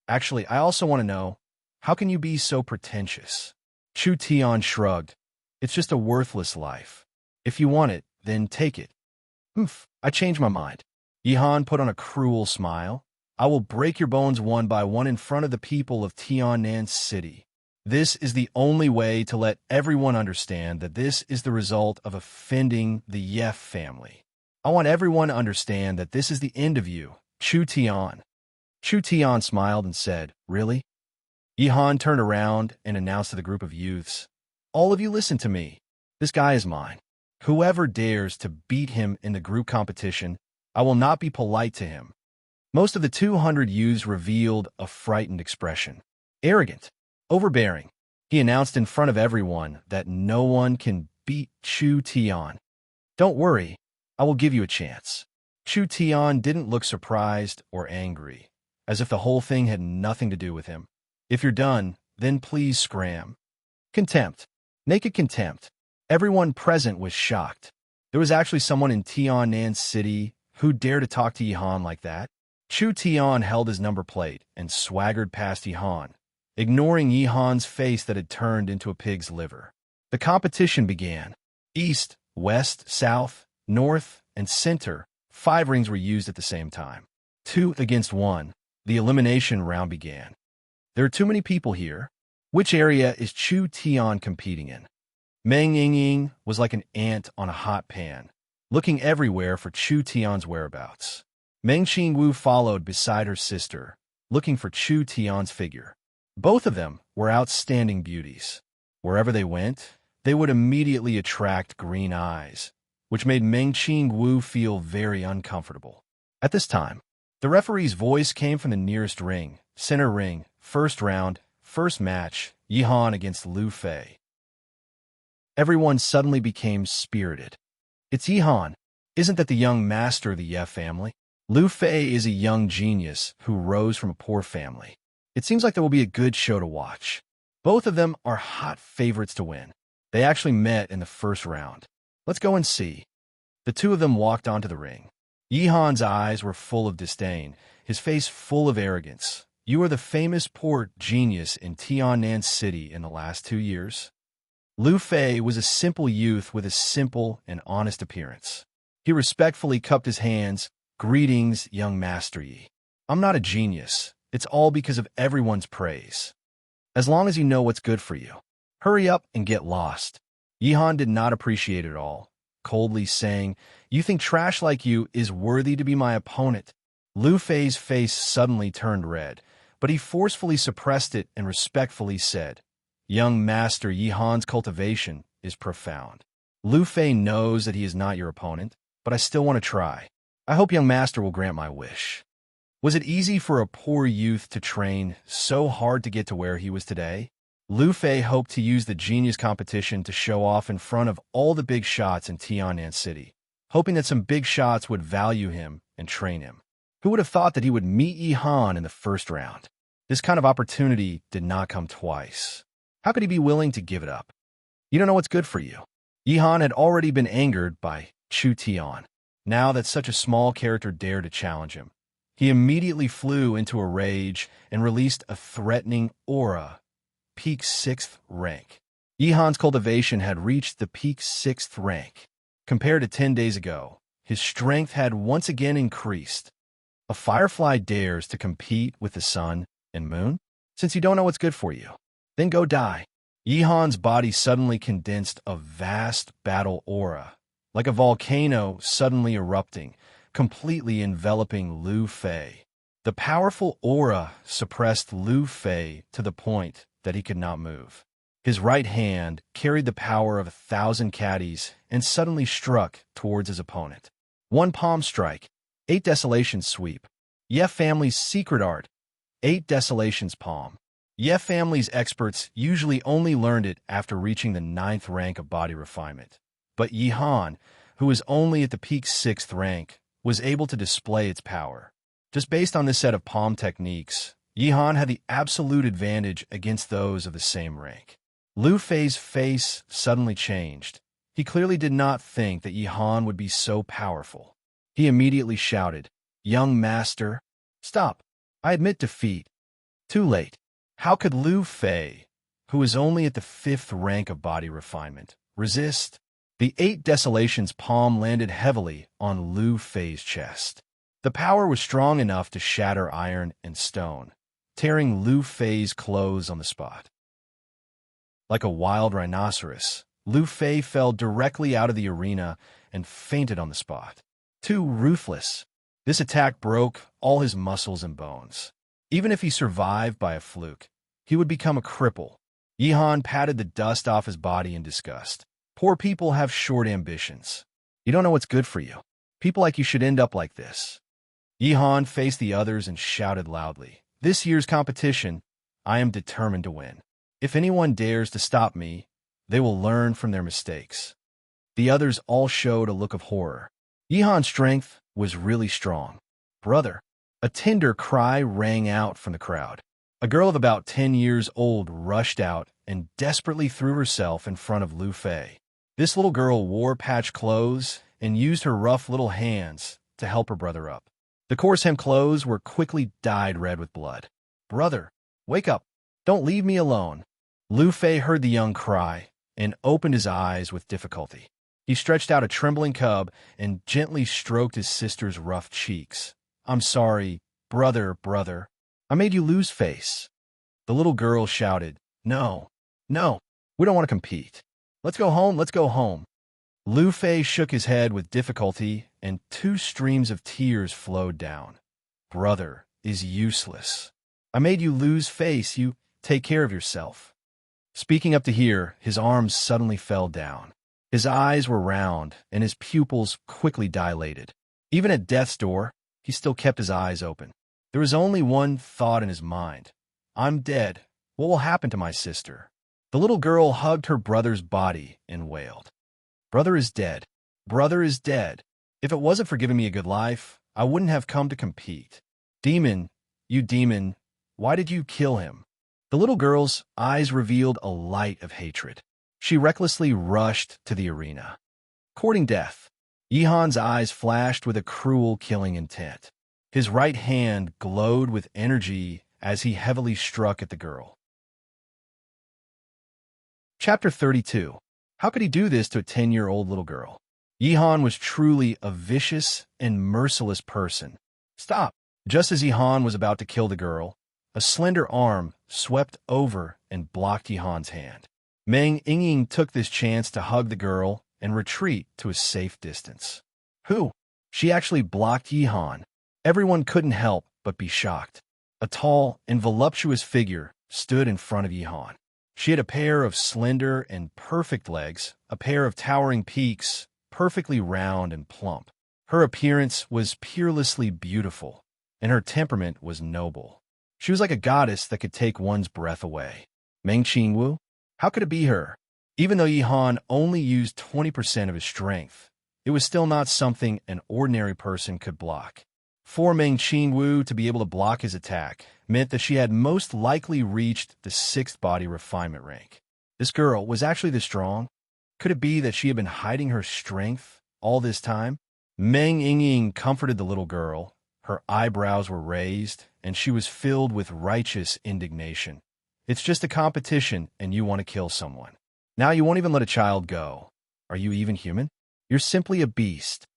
Actually, I also want to know, how can you be so pretentious? Chu Tian shrugged. It's just a worthless life. If you want it, then take it. I changed my mind. Yihan put on a cruel smile. I will break your bones one by one in front of the people of Tiannan City. This is the only way to let everyone understand that this is the result of offending the Yef family. I want everyone to understand that this is the end of you, Chu Tian. Chu Tian smiled and said, Really? Yihan turned around and announced to the group of youths, "All of you listen to me. This guy is mine. Whoever dares to beat him in the group competition, I will not be polite to him." Most of the 200 youths revealed a frightened expression. Arrogant, overbearing, he announced in front of everyone that no one can beat Chu Tian. "Don't worry, I will give you a chance." Chu Tian didn't look surprised or angry, as if the whole thing had nothing to do with him. "If you're done, then please scram." Contempt. Naked contempt. Everyone present was shocked. There was actually someone in Tianan City who dared to talk to Yihan like that. Chu Tian held his number plate and swaggered past Yihan, ignoring Yihan's face that had turned into a pig's liver. The competition began. East, west, south, north, and center, 5 rings were used at the same time. 2 against 1, the elimination round began. There are too many people here. Which area is Chu Tian competing in? Meng Yingying was like an ant on a hot pan, looking everywhere for Chu Tian's whereabouts. Meng Qingwu followed beside her sister, looking for Chu Tian's figure. Both of them were outstanding beauties. Wherever they went, they would immediately attract green eyes, which made Meng Qingwu feel very uncomfortable. At this time, the referee's voice came from the nearest ring, center ring, first round, first match, Yihan against Lu Fei. Everyone suddenly became spirited. "It's Yihan. Isn't that the young master of the Ye family?" Lu Fei is a young genius who rose from a poor family. It seems like there will be a good show to watch. Both of them are hot favorites to win. They actually met in the first round. Let's go and see. The two of them walked onto the ring. Yihan's eyes were full of disdain, his face full of arrogance. "You are the famous poor genius in Tianan City in the last 2 years?" Lu Fei was a simple youth with a simple and honest appearance. He respectfully cupped his hands. "Greetings, young Master Yi. I'm not a genius. It's all because of everyone's praise. As long as you know what's good for you, hurry up and get lost." Yihan did not appreciate it all, coldly saying, "You think trash like you is worthy to be my opponent?" Lu Fei's face suddenly turned red, but he forcefully suppressed it and respectfully said, "Young Master Yihan's cultivation is profound. Lu Fei knows that he is not your opponent, but I still want to try. I hope young master will grant my wish." Was it easy for a poor youth to train so hard to get to where he was today? Lu Fei hoped to use the genius competition to show off in front of all the big shots in Tianan City, hoping that some big shots would value him and train him. Who would have thought that he would meet Yihan in the first round? This kind of opportunity did not come twice. How could he be willing to give it up? You don't know what's good for you. Yihan had already been angered by Chu Tian. Now that such a small character dared to challenge him, he immediately flew into a rage and released a threatening aura. Peak 6th rank. Yihan's cultivation had reached the peak 6th rank. Compared to 10 days ago, his strength had once again increased. A firefly dares to compete with the sun and moon? Since you don't know what's good for you, then go die. Yihan's body suddenly condensed a vast battle aura, like a volcano suddenly erupting, completely enveloping Lu Fei. The powerful aura suppressed Lu Fei to the point that he could not move. His right hand carried the power of 1,000 caddies and suddenly struck towards his opponent. 1 palm strike, 8 desolations sweep. Ye family's secret art, 8 desolations palm. Ye family's experts usually only learned it after reaching the 9th rank of body refinement. But Yihan, who was only at the peak 6th rank, was able to display its power. Just based on this set of palm techniques, Yihan had the absolute advantage against those of the same rank. Lu Fei's face suddenly changed. He clearly did not think that Yihan would be so powerful. He immediately shouted, "Young master, stop! I admit defeat." Too late. How could Lu Fei, who was only at the 5th rank of body refinement, resist? The 8 desolations palm landed heavily on Lu Fei's chest. The power was strong enough to shatter iron and stone, tearing Lu Fei's clothes on the spot. Like a wild rhinoceros, Lu Fei fell directly out of the arena and fainted on the spot. Too ruthless. This attack broke all his muscles and bones. Even if he survived by a fluke, he would become a cripple. Yihan patted the dust off his body in disgust. Poor people have short ambitions. You don't know what's good for you. People like you should end up like this. Yihan faced the others and shouted loudly, "This year's competition, I am determined to win. If anyone dares to stop me, they will learn from their mistakes." The others all showed a look of horror. Yihan's strength was really strong. "Brother!" A tender cry rang out from the crowd. A girl of about 10 years old rushed out and desperately threw herself in front of Lu Fei. This little girl wore patched clothes and used her rough little hands to help her brother up. The coarse hem clothes were quickly dyed red with blood. "Brother, wake up! Don't leave me alone!" Lu Fei heard the young cry and opened his eyes with difficulty. He stretched out a trembling cub and gently stroked his sister's rough cheeks. "I'm sorry, brother. I made you lose face." The little girl shouted, No, we don't want to compete. Let's go home. Lu Fei shook his head with difficulty, and 2 streams of tears flowed down. "Brother is useless. I made you lose face. You take care of yourself." Speaking up to here, his arms suddenly fell down. His eyes were round, and his pupils quickly dilated. Even at death's door, he still kept his eyes open. There was only one thought in his mind. "I'm dead. What will happen to my sister?" The little girl hugged her brother's body and wailed. "Brother is dead. Brother is dead. If it wasn't for giving me a good life, I wouldn't have come to compete. Demon, you demon, why did you kill him?" The little girl's eyes revealed a light of hatred. She recklessly rushed to the arena. Courting death, Yihan's eyes flashed with a cruel killing intent. His right hand glowed with energy as he heavily struck at the girl. Chapter 32. How could he do this to a 10-year-old little girl? Yihan was truly a vicious and merciless person. "Stop!" Just as Yihan was about to kill the girl, a slender arm swept over and blocked Yihan's hand. Meng Yingying took this chance to hug the girl and retreat to a safe distance. Who? She actually blocked Yihan. Everyone couldn't help but be shocked. A tall and voluptuous figure stood in front of Yihan. She had a pair of slender and perfect legs, a pair of towering peaks, perfectly round and plump. Her appearance was peerlessly beautiful, and her temperament was noble. She was like a goddess that could take one's breath away. Meng Qingwu? How could it be her? Even though Yihan only used 20% of his strength, it was still not something an ordinary person could block. For Meng Qingwu to be able to block his attack meant that she had most likely reached the 6th body refinement rank. This girl was actually this strong? Could it be that she had been hiding her strength all this time? Meng Yingying comforted the little girl. Her eyebrows were raised, and she was filled with righteous indignation. It's just a competition, and you want to kill someone. Now you won't even let a child go. Are you even human? You're simply a beast.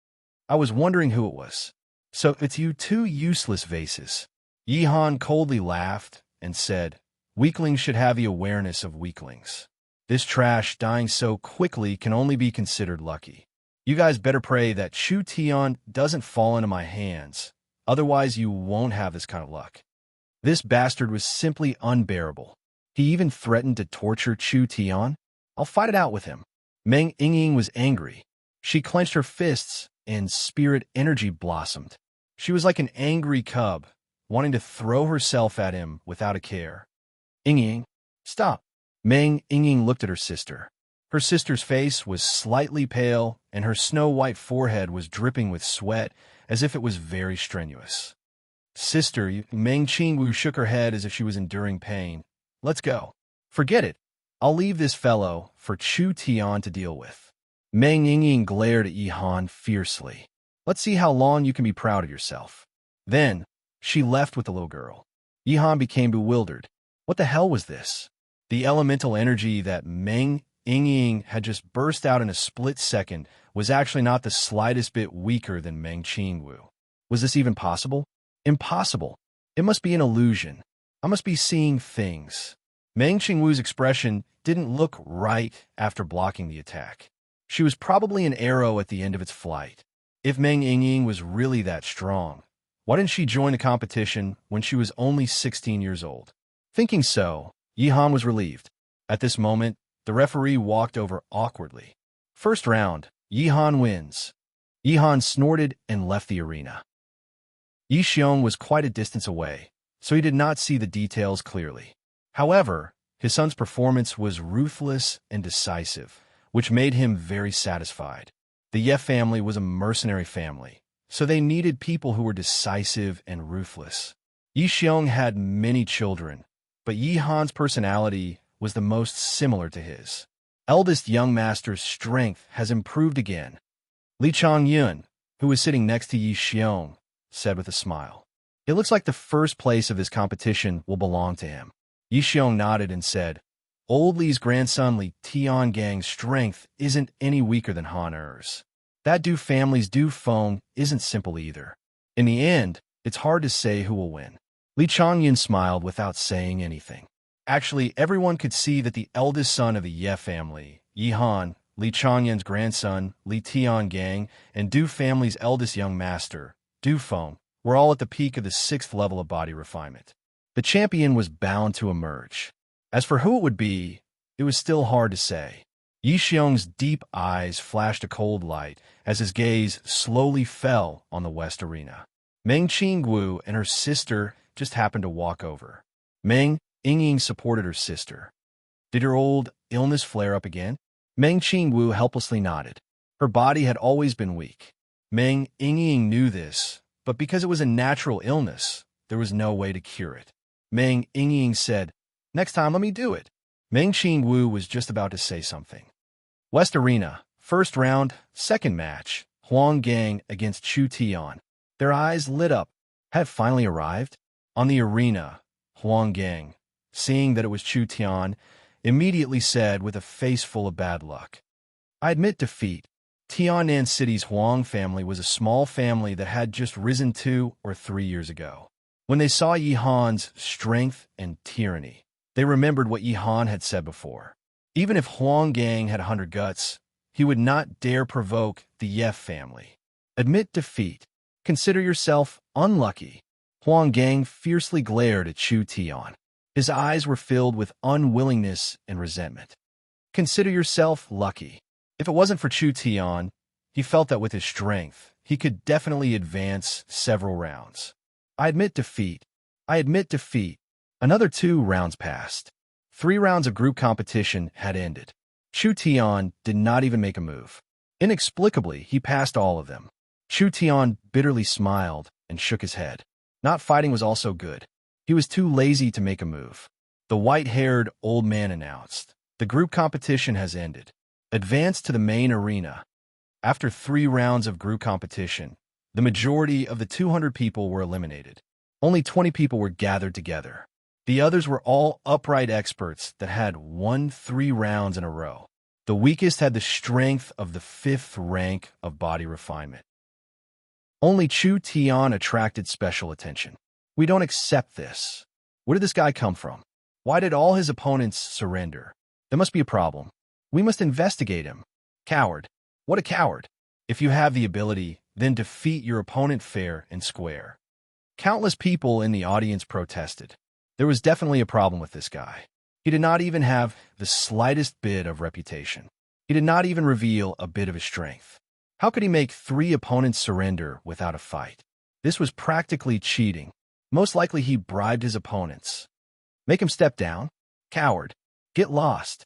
I was wondering who it was. So it's you 2 useless vases. Yihan coldly laughed and said, "Weaklings should have the awareness of weaklings. This trash dying so quickly can only be considered lucky. You guys better pray that Chu Tian doesn't fall into my hands. Otherwise, you won't have this kind of luck." This bastard was simply unbearable. He even threatened to torture Chu Tian. I'll fight it out with him. Meng Yingying was angry. She clenched her fists, and spirit energy blossomed. She was like an angry cub, wanting to throw herself at him without a care. "Yingying, stop." Meng Yingying looked at her sister. Her sister's face was slightly pale, and her snow-white forehead was dripping with sweat, as if it was very strenuous. "Sister," Meng Qingwu shook her head as if she was enduring pain. "Let's go." "Forget it. I'll leave this fellow for Chu Tian to deal with." Meng Yingying glared at Yihan fiercely. "Let's see how long you can be proud of yourself." Then, she left with the little girl. Yihan became bewildered. What the hell was this? The elemental energy that Meng Yingying had just burst out in a split second was actually not the slightest bit weaker than Meng Qingwu. Was this even possible? Impossible. It must be an illusion. I must be seeing things. Meng Qingwu's expression didn't look right after blocking the attack. She was probably an arrow at the end of its flight. If Meng Yingying was really that strong, why didn't she join the competition when she was only 16 years old? Thinking so, Yihan was relieved. At this moment, the referee walked over awkwardly. First round, Yihan wins. Yihan snorted and left the arena. Yi Xiong was quite a distance away, so he did not see the details clearly. However, his son's performance was ruthless and decisive, which made him very satisfied. The Ye family was a mercenary family, so they needed people who were decisive and ruthless. Yi Xiong had many children, but Yi Han's personality was the most similar to his. Eldest young master's strength has improved again. Li Changyun, who was sitting next to Yi Xiong, said with a smile. It looks like the first place of this competition will belong to him. Yi Xiong nodded and said, Old Li's grandson Li Tiangang's strength isn't any weaker than Han Er's. That Du family's Du Feng isn't simple either. In the end, it's hard to say who will win. Li Changyun smiled without saying anything. Actually, everyone could see that the eldest son of the Ye family, Yi Han, Li Changyun's grandson, Li Tiangang, and Du family's eldest young master, Du Feng, were all at the peak of the 6th level of body refinement. The champion was bound to emerge. As for who it would be, it was still hard to say. Yi Xiong's deep eyes flashed a cold light as his gaze slowly fell on the West Arena. Meng Qingwu and her sister just happened to walk over. Meng Yingying supported her sister. Did her old illness flare up again? Meng Qingwu helplessly nodded. Her body had always been weak. Meng Yingying knew this, but because it was a natural illness, there was no way to cure it. Meng Yingying said, Next time let me do it. Meng Qingwu was just about to say something. West Arena, first round, second match, Huang Gang against Chu Tian. Their eyes lit up. Had finally arrived? On the arena, Huang Gang, seeing that it was Chu Tian, immediately said with a face full of bad luck, I admit defeat. Tiannan City's Huang family was a small family that had just risen 2 or 3 years ago. When they saw Yi Han's strength and tyranny, they remembered what Yi Han had said before. Even if Huang Gang had 100 guts, he would not dare provoke the Ye family. Admit defeat. Consider yourself unlucky. Huang Gang fiercely glared at Chu Tian. His eyes were filled with unwillingness and resentment. Consider yourself lucky. If it wasn't for Chu Tian, he felt that with his strength, he could definitely advance several rounds. I admit defeat. I admit defeat. Another 2 rounds passed. 3 rounds of group competition had ended. Chu Tian did not even make a move. Inexplicably, he passed all of them. Chu Tian bitterly smiled and shook his head. Not fighting was also good. He was too lazy to make a move. The white-haired old man announced, The group competition has ended. Advance to the main arena. After 3 rounds of group competition, the majority of the 200 people were eliminated. Only 20 people were gathered together. The others were all upright experts that had won 3 rounds in a row. The weakest had the strength of the 5th rank of body refinement. Only Chu Tian attracted special attention. We don't accept this. Where did this guy come from? Why did all his opponents surrender? There must be a problem. We must investigate him. Coward. What a coward. If you have the ability, then defeat your opponent fair and square. Countless people in the audience protested. There was definitely a problem with this guy. He did not even have the slightest bit of reputation. He did not even reveal a bit of his strength. How could he make 3 opponents surrender without a fight? This was practically cheating. Most likely he bribed his opponents. Make him step down? Coward. Get lost.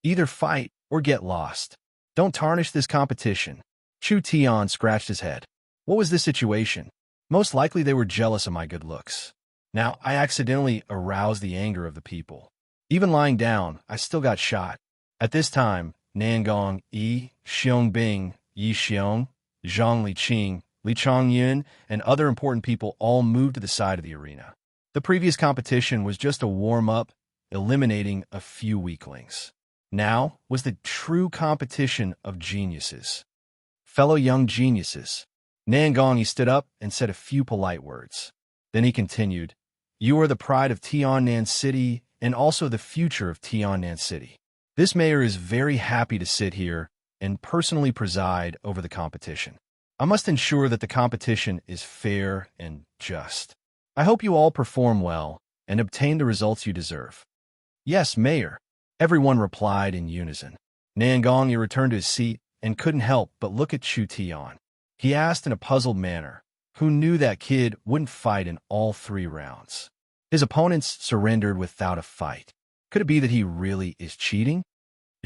Either fight or get lost. Don't tarnish this competition. Chu Tian scratched his head. What was this situation? Most likely they were jealous of my good looks. Now, I accidentally aroused the anger of the people. Even lying down, I still got shot. At this time, Nangong, Yi Xiong-bing, Yi Xiong, Zhang Liqing, Li Changyun, and other important people all moved to the side of the arena. The previous competition was just a warm-up, eliminating a few weaklings. Now was the true competition of geniuses. Fellow young geniuses. Nangong stood up and said a few polite words. Then he continued, You are the pride of Tiannan City and also the future of Tiannan City. This mayor is very happy to sit here and personally preside over the competition. I must ensure that the competition is fair and just. I hope you all perform well and obtain the results you deserve. Yes, Mayor. Everyone replied in unison. Nangongyi returned to his seat and couldn't help but look at Chu Tian. He asked in a puzzled manner, who knew that kid wouldn't fight in all 3 rounds? His opponents surrendered without a fight. Could it be that he really is cheating?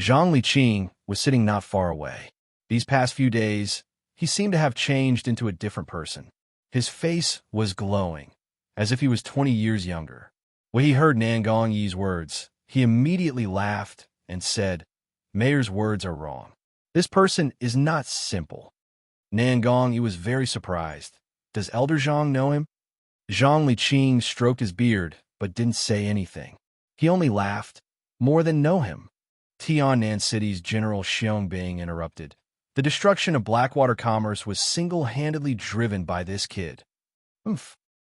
Zhang Liqing was sitting not far away. These past few days, he seemed to have changed into a different person. His face was glowing, as if he was 20 years younger. When he heard Nangongyi's words, he immediately laughed and said, Mayor's words are wrong. This person is not simple. Nangongyi was very surprised. Does Elder Zhang know him? Zhang Liqing stroked his beard, but didn't say anything. He only laughed. More than know him. Tiannan City's General Xiangbing interrupted. The destruction of Blackwater commerce was single-handedly driven by this kid.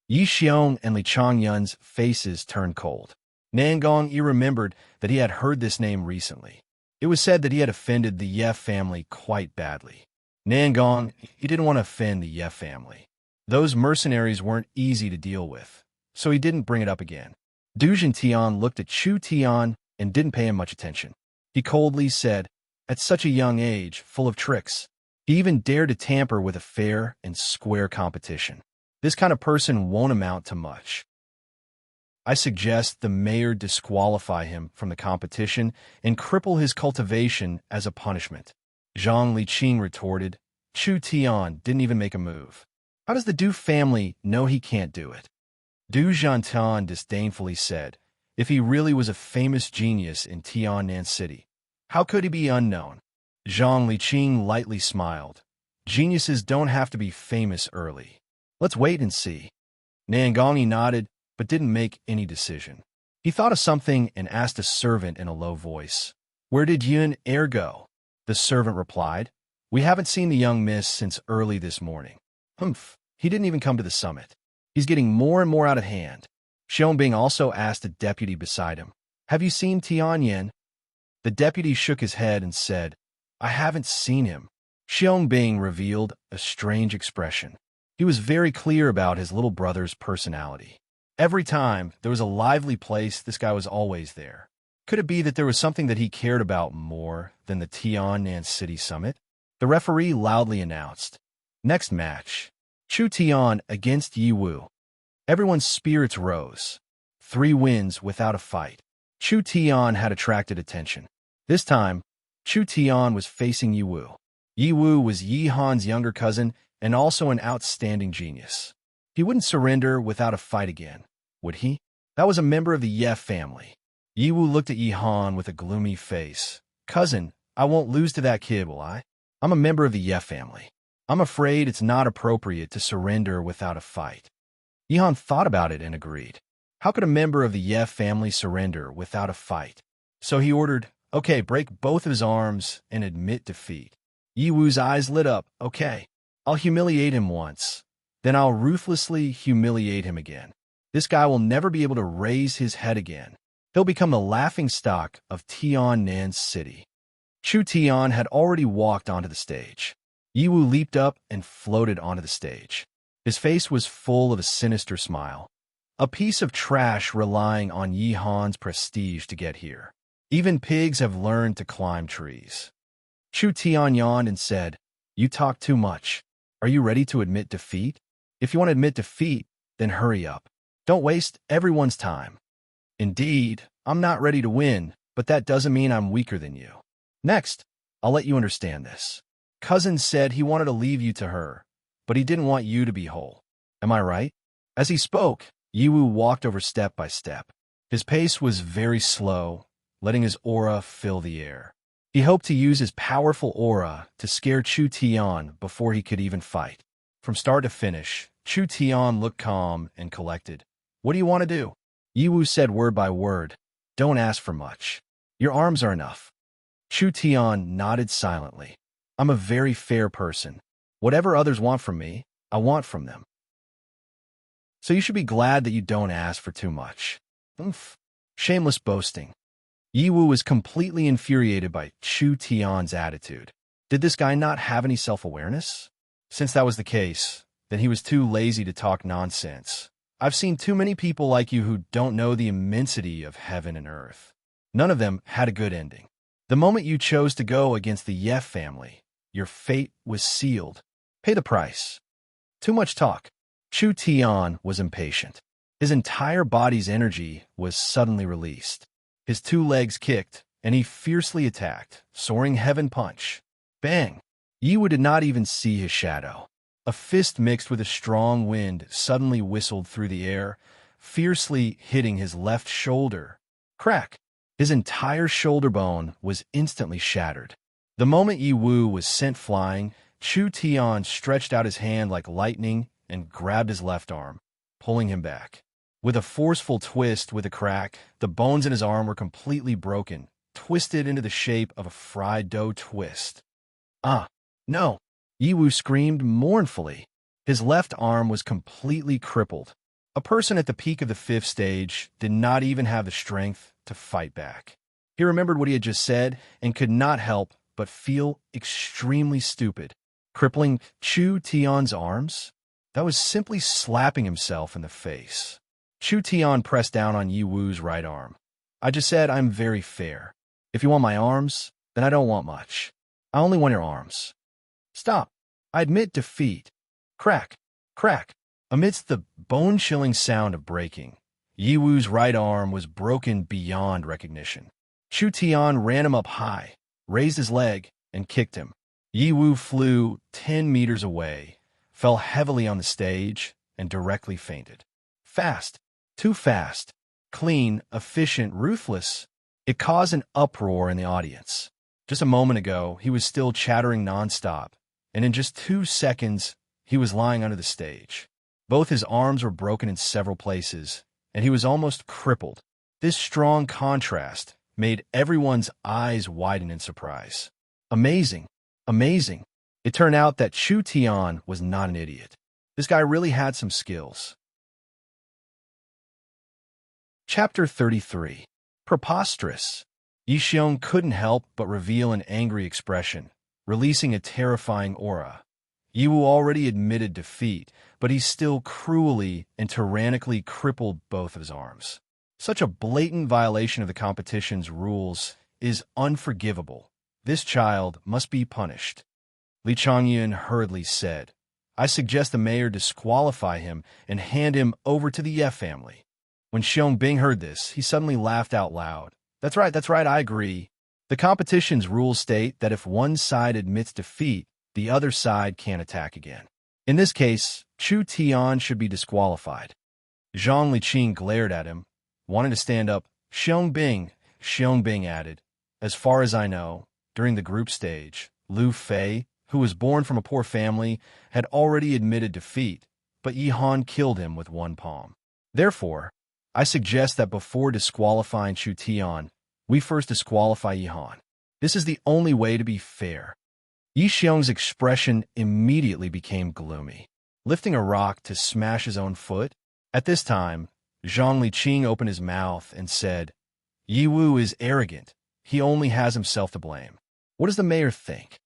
Yi Xiong and Li Changyun's faces turned cold. Nangongyi remembered that he had heard this name recently. It was said that he had offended the Ye family quite badly. Nangong, he didn't want to offend the Ye family. Those mercenaries weren't easy to deal with, so he didn't bring it up again. Du Tian looked at Chu Tian and didn't pay him much attention. He coldly said, at such a young age, full of tricks, he even dared to tamper with a fair and square competition. This kind of person won't amount to much. I suggest the mayor disqualify him from the competition and cripple his cultivation as a punishment. Zhang Liqing retorted. Chu Tian didn't even make a move. How does the Du family know he can't do it? Du Zhantan disdainfully said, if he really was a famous genius in Tiannan City, how could he be unknown? Zhang Liqing lightly smiled. Geniuses don't have to be famous early. Let's wait and see. Nangongyi nodded, but didn't make any decision. He thought of something and asked a servant in a low voice, where did Yun Er go? The servant replied, we haven't seen the young miss since early this morning. He didn't even come to the summit. He's getting more and more out of hand. Xiaobing also asked a deputy beside him, have you seen Tianyan? The deputy shook his head and said, I haven't seen him. Xiaobing revealed a strange expression. He was very clear about his little brother's personality. Every time there was a lively place, this guy was always there. Could it be that there was something that he cared about more than the Tiannan City Summit? The referee loudly announced, next match, Chu Tian against Yi Wu. Everyone's spirits rose. 3 wins without a fight. Chu Tian had attracted attention. This time, Chu Tian was facing Yi Wu. Yi Wu was Yi Han's younger cousin and also an outstanding genius. He wouldn't surrender without a fight again, would he? That was a member of the Ye family. Yi Wu looked at Yi Han with a gloomy face. Cousin, I won't lose to that kid, will I? I'm a member of the Ye family. I'm afraid it's not appropriate to surrender without a fight. Yi Han thought about it and agreed. How could a member of the Ye family surrender without a fight? So he ordered, okay, break both of his arms and admit defeat. Yi Wu's eyes lit up. Okay, I'll humiliate him once. Then I'll ruthlessly humiliate him again. This guy will never be able to raise his head again. He'll become the laughingstock of Tiannan City. Chu Tian had already walked onto the stage. Yi Wu leaped up and floated onto the stage. His face was full of a sinister smile. A piece of trash relying on Yi Han's prestige to get here. Even pigs have learned to climb trees. Chu Tian yawned and said, you talk too much. Are you ready to admit defeat? If you want to admit defeat, then hurry up. Don't waste everyone's time. Indeed, I'm not ready to win, but that doesn't mean I'm weaker than you. Next, I'll let you understand this. Cousin said he wanted to leave you to her, but he didn't want you to be whole. Am I right? As he spoke, Yi Wu walked over step by step. His pace was very slow, letting his aura fill the air. He hoped to use his powerful aura to scare Chu Tian before he could even fight. From start to finish, Chu Tian looked calm and collected. What do you want to do? Yi Wu said word by word. Don't ask for much. Your arms are enough. Chu Tian nodded silently. I'm a very fair person. Whatever others want from me, I want from them. So you should be glad that you don't ask for too much. Shameless boasting. Yi Wu was completely infuriated by Chu Tian's attitude. Did this guy not have any self-awareness? Since that was the case, then he was too lazy to talk nonsense. I've seen too many people like you who don't know the immensity of heaven and earth. None of them had a good ending. The moment you chose to go against the Yef family, your fate was sealed. Pay the price. Too much talk. Chu Tian was impatient. His entire body's energy was suddenly released. His two legs kicked, and he fiercely attacked, soaring heaven punch. Bang! Yiwu did not even see his shadow. A fist mixed with a strong wind suddenly whistled through the air, fiercely hitting his left shoulder. Crack! His entire shoulder bone was instantly shattered. The moment Yiwu was sent flying, Chu Tian stretched out his hand like lightning and grabbed his left arm, pulling him back. With a forceful twist with a crack, the bones in his arm were completely broken, twisted into the shape of a fried dough twist. Ah, no! Yiwu screamed mournfully. His left arm was completely crippled. A person at the peak of the 5th stage did not even have the strength to fight back. He remembered what he had just said and could not help but feel extremely stupid. Crippling Chu Tian's arms? That was simply slapping himself in the face. Chu Tian pressed down on Yiwu's right arm. I just said I'm very fair. If you want my arms, then I don't want much. I only want your arms. Stop. I admit defeat. Crack, crack. Amidst the bone-chilling sound of breaking, Yiwu's right arm was broken beyond recognition. Chu Tian ran him up high, raised his leg, and kicked him. Yiwu flew 10 meters away, fell heavily on the stage, and directly fainted. Fast, too fast, clean, efficient, ruthless. It caused an uproar in the audience. Just a moment ago, he was still chattering nonstop, and in just 2 seconds, he was lying under the stage. Both his arms were broken in several places, and he was almost crippled. This strong contrast made everyone's eyes widen in surprise. Amazing, amazing. It turned out that Chu Tian was not an idiot. This guy really had some skills. Chapter 33. Preposterous. Yixiong couldn't help but reveal an angry expression, releasing a terrifying aura. Yiwu already admitted defeat, but he still cruelly and tyrannically crippled both of his arms. Such a blatant violation of the competition's rules is unforgivable. This child must be punished. Li Changyan hurriedly said, I suggest the mayor disqualify him and hand him over to the Ye family. When Xiong Bing heard this, he suddenly laughed out loud. That's right, I agree. The competition's rules state that if one side admits defeat, the other side can't attack again. In this case, Chu Tian should be disqualified. Zhang Liqing glared at him, wanting to stand up. Xiong Bing added, as far as I know, during the group stage, Lu Fei, who was born from a poor family, had already admitted defeat, but Yi Han killed him with one palm. Therefore, I suggest that before disqualifying Chu Tian, we first disqualify Yi Han. This is the only way to be fair. Yixiong's expression immediately became gloomy, lifting a rock to smash his own foot. At this time, Zhang Liqing opened his mouth and said, Yiwu is arrogant. He only has himself to blame. What does the mayor think?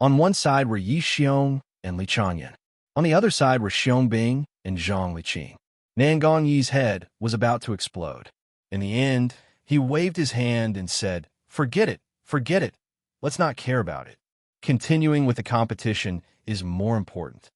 On one side were Yixiong and Li Changyan. On the other side were Xiong Bing and Zhang Liqing. Nangong Yi's head was about to explode. In the end, he waved his hand and said, forget it. Let's not care about it. Continuing with the competition is more important.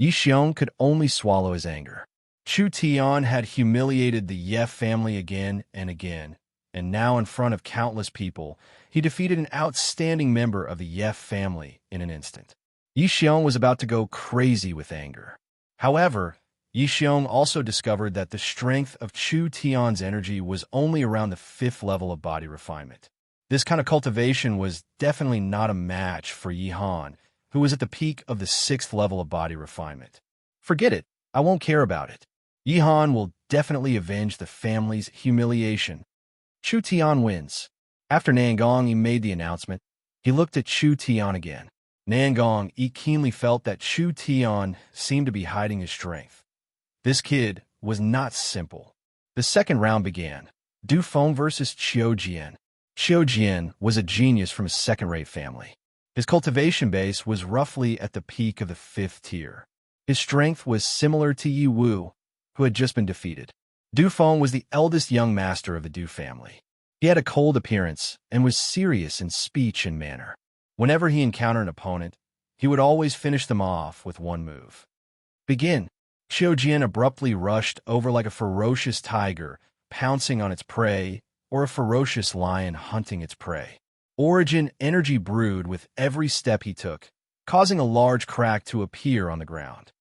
Yixiong could only swallow his anger. Chu Tian had humiliated the Ye family again and again, and now in front of countless people, he defeated an outstanding member of the Ye family in an instant. Yixiong was about to go crazy with anger. However, Yixiong also discovered that the strength of Chu Tian's energy was only around the 5th level of body refinement. This kind of cultivation was definitely not a match for Yi Han, who was at the peak of the 6th level of body refinement. Forget it. I won't care about it. Yi Han will definitely avenge the family's humiliation. Chu Tian wins. After Nangong Yi made the announcement, he looked at Chu Tian again. Nangong Yi keenly felt that Chu Tian seemed to be hiding his strength. This kid was not simple. The second round began. Du Feng versus Qiu Jian. Qiu Jian was a genius from a second-rate family. His cultivation base was roughly at the peak of the 5th tier. His strength was similar to Yi Wu, who had just been defeated. Du Feng was the eldest young master of the Du family. He had a cold appearance and was serious in speech and manner. Whenever he encountered an opponent, he would always finish them off with one move. Begin. Xiao Jian abruptly rushed over like a ferocious tiger, pouncing on its prey, or a ferocious lion hunting its prey. Origin energy brewed with every step he took, causing a large crack to appear on the ground.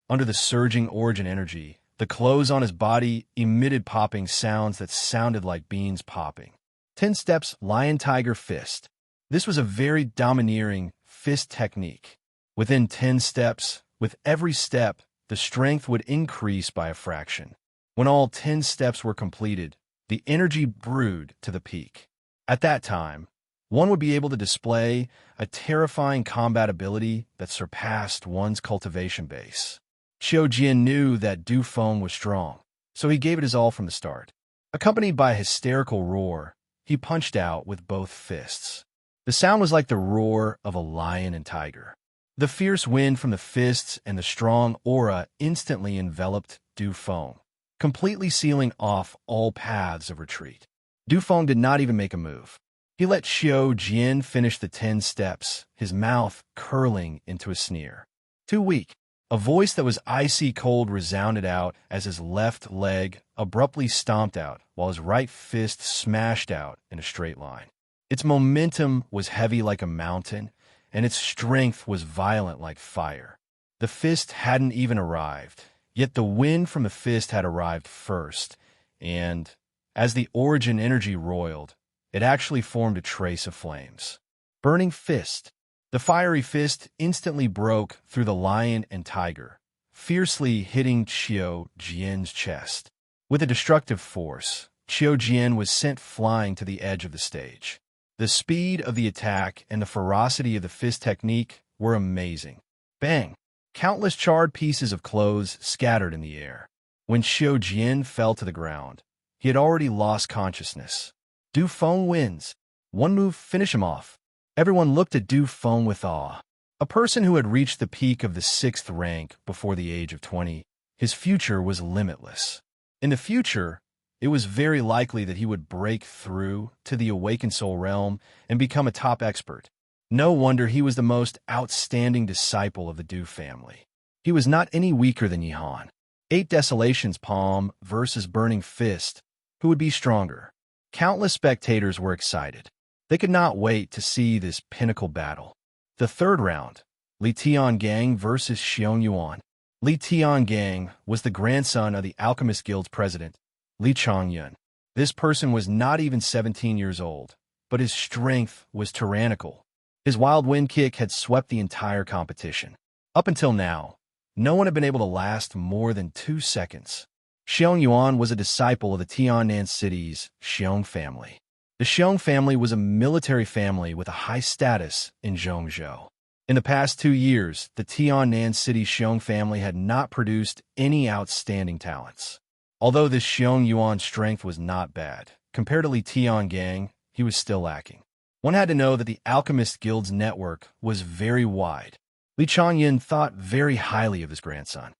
Under the surging origin energy, the clothes on his body emitted popping sounds that sounded like beans popping. 10 steps, lion tiger fist. This was a very domineering fist technique. Within 10 steps, with every step, the strength would increase by a fraction. When all 10 steps were completed, the energy brewed to the peak. At that time, one would be able to display a terrifying combat ability that surpassed one's cultivation base. Xiao Jian knew that Du Feng was strong, so he gave it his all from the start. Accompanied by a hysterical roar, he punched out with both fists. The sound was like the roar of a lion and tiger. The fierce wind from the fists and the strong aura instantly enveloped Du Feng, completely sealing off all paths of retreat. Du Feng did not even make a move. He let Xiao Jian finish the 10 steps, his mouth curling into a sneer. Too weak. A voice that was icy cold resounded out as his left leg abruptly stomped out while his right fist smashed out in a straight line. Its momentum was heavy like a mountain, and its strength was violent like fire. The fist hadn't even arrived, yet the wind from the fist had arrived first, and, as the origin energy roiled, it actually formed a trace of flames. Burning fist. The fiery fist instantly broke through the lion and tiger, fiercely hitting Xiao Jian's chest. With a destructive force, Xiao Jian was sent flying to the edge of the stage. The speed of the attack and the ferocity of the fist technique were amazing. Bang! Countless charred pieces of clothes scattered in the air. When Xiao Jian fell to the ground, he had already lost consciousness. Du Feng wins. One move, finish him off. Everyone looked at Du Feng with awe. A person who had reached the peak of the 6th rank before the age of 20, his future was limitless. In the future, it was very likely that he would break through to the Awakened Soul realm and become a top expert. No wonder he was the most outstanding disciple of the Du family. He was not any weaker than Yihan. 8 Desolations Palm versus Burning Fist. Who would be stronger? Countless spectators were excited. They could not wait to see this pinnacle battle. The 3rd round, Li Tiangang versus Xiong Yuan. Li Tiangang was the grandson of the Alchemist Guild's president, Li Chongyun. This person was not even 17 years old, but his strength was tyrannical. His wild wind kick had swept the entire competition. Up until now, no one had been able to last more than 2 seconds. Xiong Yuan was a disciple of the Tiannan city's Xiong family. The Xiong family was a military family with a high status in Zhongzhou. In the past 2 years, the Tiannan City Xiong family had not produced any outstanding talents. Although this Xiong Yuan's strength was not bad, compared to Li Tiangang, he was still lacking. One had to know that the Alchemist Guild's network was very wide. Li Chongyun thought very highly of his grandson.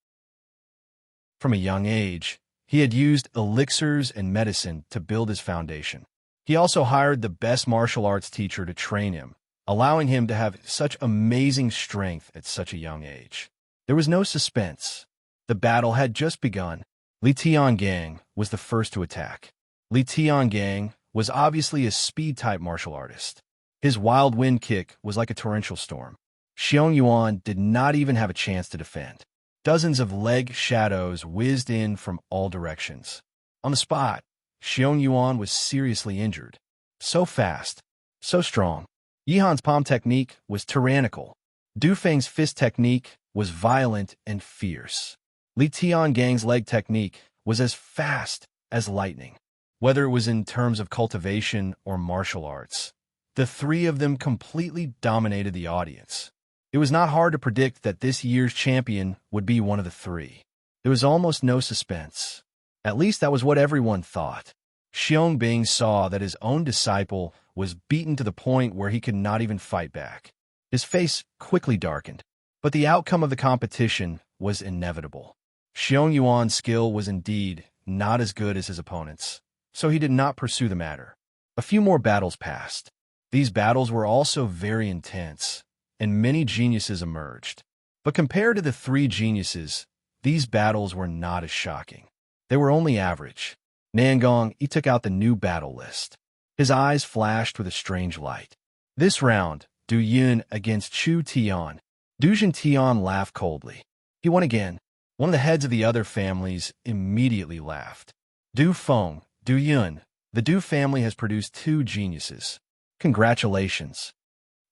From a young age, he had used elixirs and medicine to build his foundation. He also hired the best martial arts teacher to train him, allowing him to have such amazing strength at such a young age. There was no suspense. The battle had just begun. Li Tiangang was the first to attack. Li Tiangang was obviously a speed-type martial artist. His wild wind kick was like a torrential storm. Xiong Yuan did not even have a chance to defend. Dozens of leg shadows whizzed in from all directions. On the spot, Xiong Yuan was seriously injured. So fast, so strong. Yihan's palm technique was tyrannical. Du Feng's fist technique was violent and fierce. Li Tiangang's leg technique was as fast as lightning. Whether it was in terms of cultivation or martial arts, the 3 of them completely dominated the audience. It was not hard to predict that this year's champion would be one of the 3. There was almost no suspense. At least that was what everyone thought. Xiong Bing saw that his own disciple was beaten to the point where he could not even fight back. His face quickly darkened, but the outcome of the competition was inevitable. Xiong Yuan's skill was indeed not as good as his opponent's. so he did not pursue the matter. A few more battles passed. These battles were also very intense, and many geniuses emerged. But compared to the three geniuses, these battles were not as shocking. They were only average. Nangong, he took out the new battle list. His eyes flashed with a strange light. This round, Du Yun against Chu Tian. Du Tian laughed coldly. He won again. One of the heads of the other families immediately laughed. Du Feng, Du Yun, the Du family has produced two geniuses. Congratulations.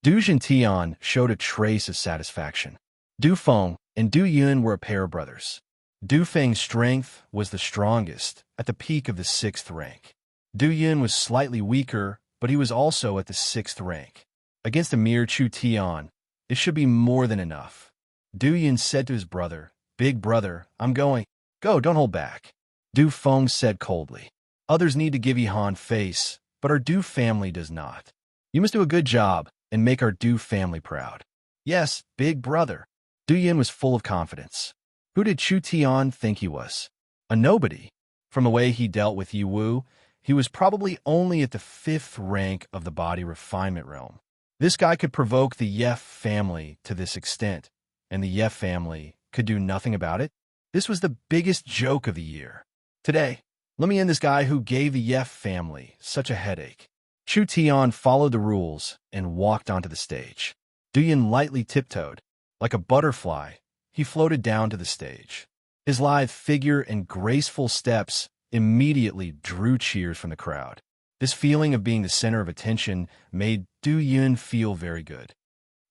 Du Tian showed a trace of satisfaction. Du Feng and Du Yun were a pair of brothers. Du Feng's strength was the strongest, at the peak of the 6th rank. Du Yun was slightly weaker, but he was also at the 6th rank. Against a mere Chu Tian, it should be more than enough. Du Yun said to his brother, "Big brother, I'm going. Go, don't hold back." Du Feng said coldly. "Others need to give Yihan face, but our Du family does not. You must do a good job and make our Du family proud." "Yes, big brother." Du Yun was full of confidence. Who did Chu Tian think he was? A nobody. From the way he dealt with Yi Wu, he was probably only at the 5th rank of the body refinement realm. This guy could provoke the Yef family to this extent, and the Yef family could do nothing about it? This was the biggest joke of the year. Today, let me end this guy who gave the Yef family such a headache. Chu Tian followed the rules and walked onto the stage. Du Yun lightly tiptoed. Like a butterfly, he floated down to the stage. His lithe figure and graceful steps immediately drew cheers from the crowd. This feeling of being the center of attention made Du Yun feel very good.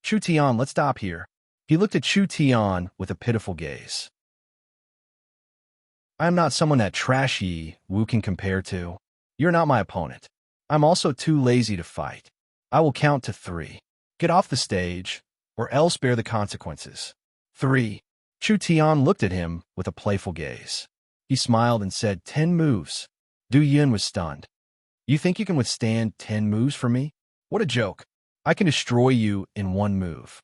"Chu Tian, let's stop here." He looked at Chu Tian with a pitiful gaze. "I am not someone that trash Yi Wu can compare to. You're not my opponent. I'm also too lazy to fight. I will count to 3. Get off the stage, or else bear the consequences." 3. Chu Tian looked at him with a playful gaze. He smiled and said, 10 moves. Du Yun was stunned. "You think you can withstand 10 moves from me? What a joke. I can destroy you in 1 move."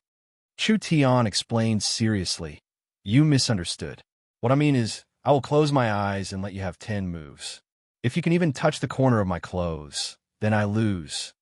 Chu Tian explained seriously. "You misunderstood. What I mean is, I will close my eyes and let you have 10 moves. If you can even touch the corner of my clothes, then I lose."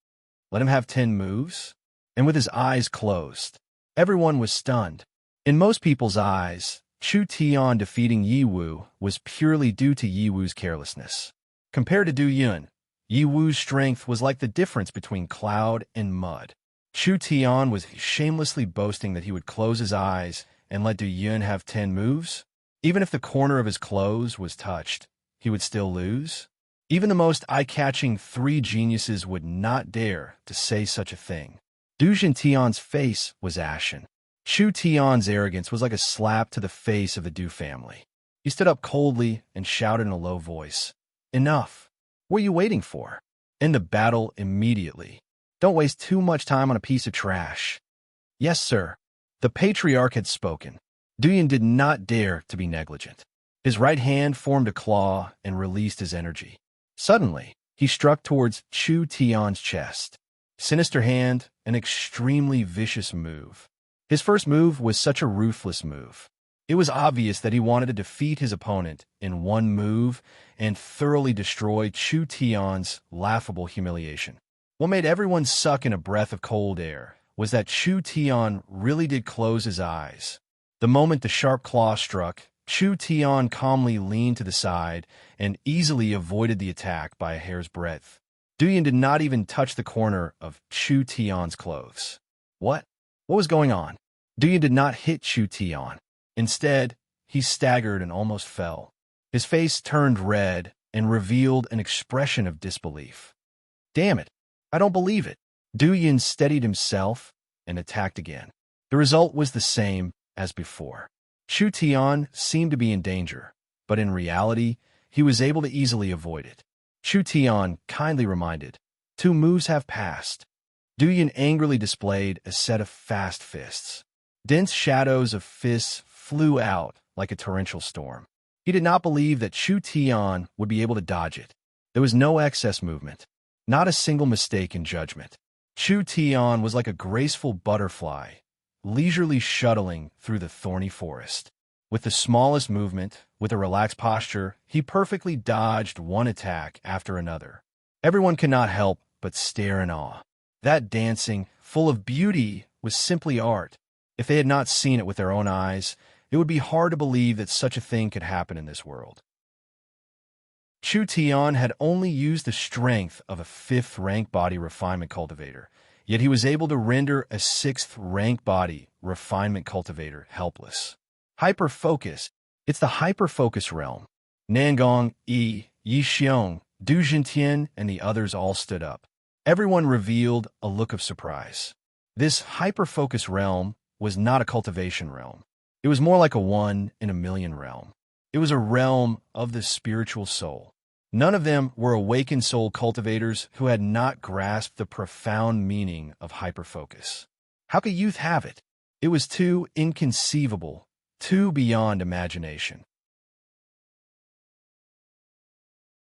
Let him have 10 moves? And with his eyes closed. Everyone was stunned. In most people's eyes, Chu Tian defeating Yi Wu was purely due to Yi Wu's carelessness. Compared to Du Yun, Yi Wu's strength was like the difference between cloud and mud. Chu Tian was shamelessly boasting that he would close his eyes and let Du Yun have 10 moves. Even if the corner of his clothes was touched, he would still lose. Even the most eye-catching 3 geniuses would not dare to say such a thing. Du Tian's face was ashen. Chu Tian's arrogance was like a slap to the face of the Du family. He stood up coldly and shouted in a low voice, "Enough! What are you waiting for? End the battle immediately. Don't waste too much time on a piece of trash." "Yes, sir." The patriarch had spoken. Du Yun did not dare to be negligent. His right hand formed a claw and released his energy. Suddenly, he struck towards Chu Tian's chest. Sinister hand, an extremely vicious move. His first move was such a ruthless move. It was obvious that he wanted to defeat his opponent in 1 move and thoroughly destroy Chu Tian's laughable humiliation. What made everyone suck in a breath of cold air was that Chu Tian really did close his eyes. The moment the sharp claw struck, Chu Tian calmly leaned to the side and easily avoided the attack by a hair's breadth. Du Yun did not even touch the corner of Chu Tian's clothes. What? What was going on? Du Yun did not hit Chu Tian. Instead, he staggered and almost fell. His face turned red and revealed an expression of disbelief. "Damn it, I don't believe it." Du Yun steadied himself and attacked again. The result was the same as before. Chu Tian seemed to be in danger, but in reality, he was able to easily avoid it. Chu Tian kindly reminded, 2 moves have passed." Du Yun angrily displayed a set of fast fists. Dense shadows of fists flew out like a torrential storm. He did not believe that Chu Tian would be able to dodge it. There was no excess movement, not a single mistake in judgment. Chu Tian was like a graceful butterfly, leisurely shuttling through the thorny forest. With the smallest movement, with a relaxed posture, he perfectly dodged one attack after another. Everyone could not help but stare in awe. That dancing, full of beauty, was simply art. If they had not seen it with their own eyes, it would be hard to believe that such a thing could happen in this world. Chu Tian had only used the strength of a 5th-rank body refinement cultivator, yet he was able to render a 6th-rank body refinement cultivator helpless. Hyperfocus. It's the hyperfocus realm. Nangong, Yi Xiong, Du Jintian, and the others all stood up. Everyone revealed a look of surprise. This hyperfocus realm was not a cultivation realm. It was more like a 1 in a million realm. It was a realm of the spiritual soul. None of them were awakened soul cultivators who had not grasped the profound meaning of hyperfocus. How could youth have it? It was too inconceivable, too beyond imagination.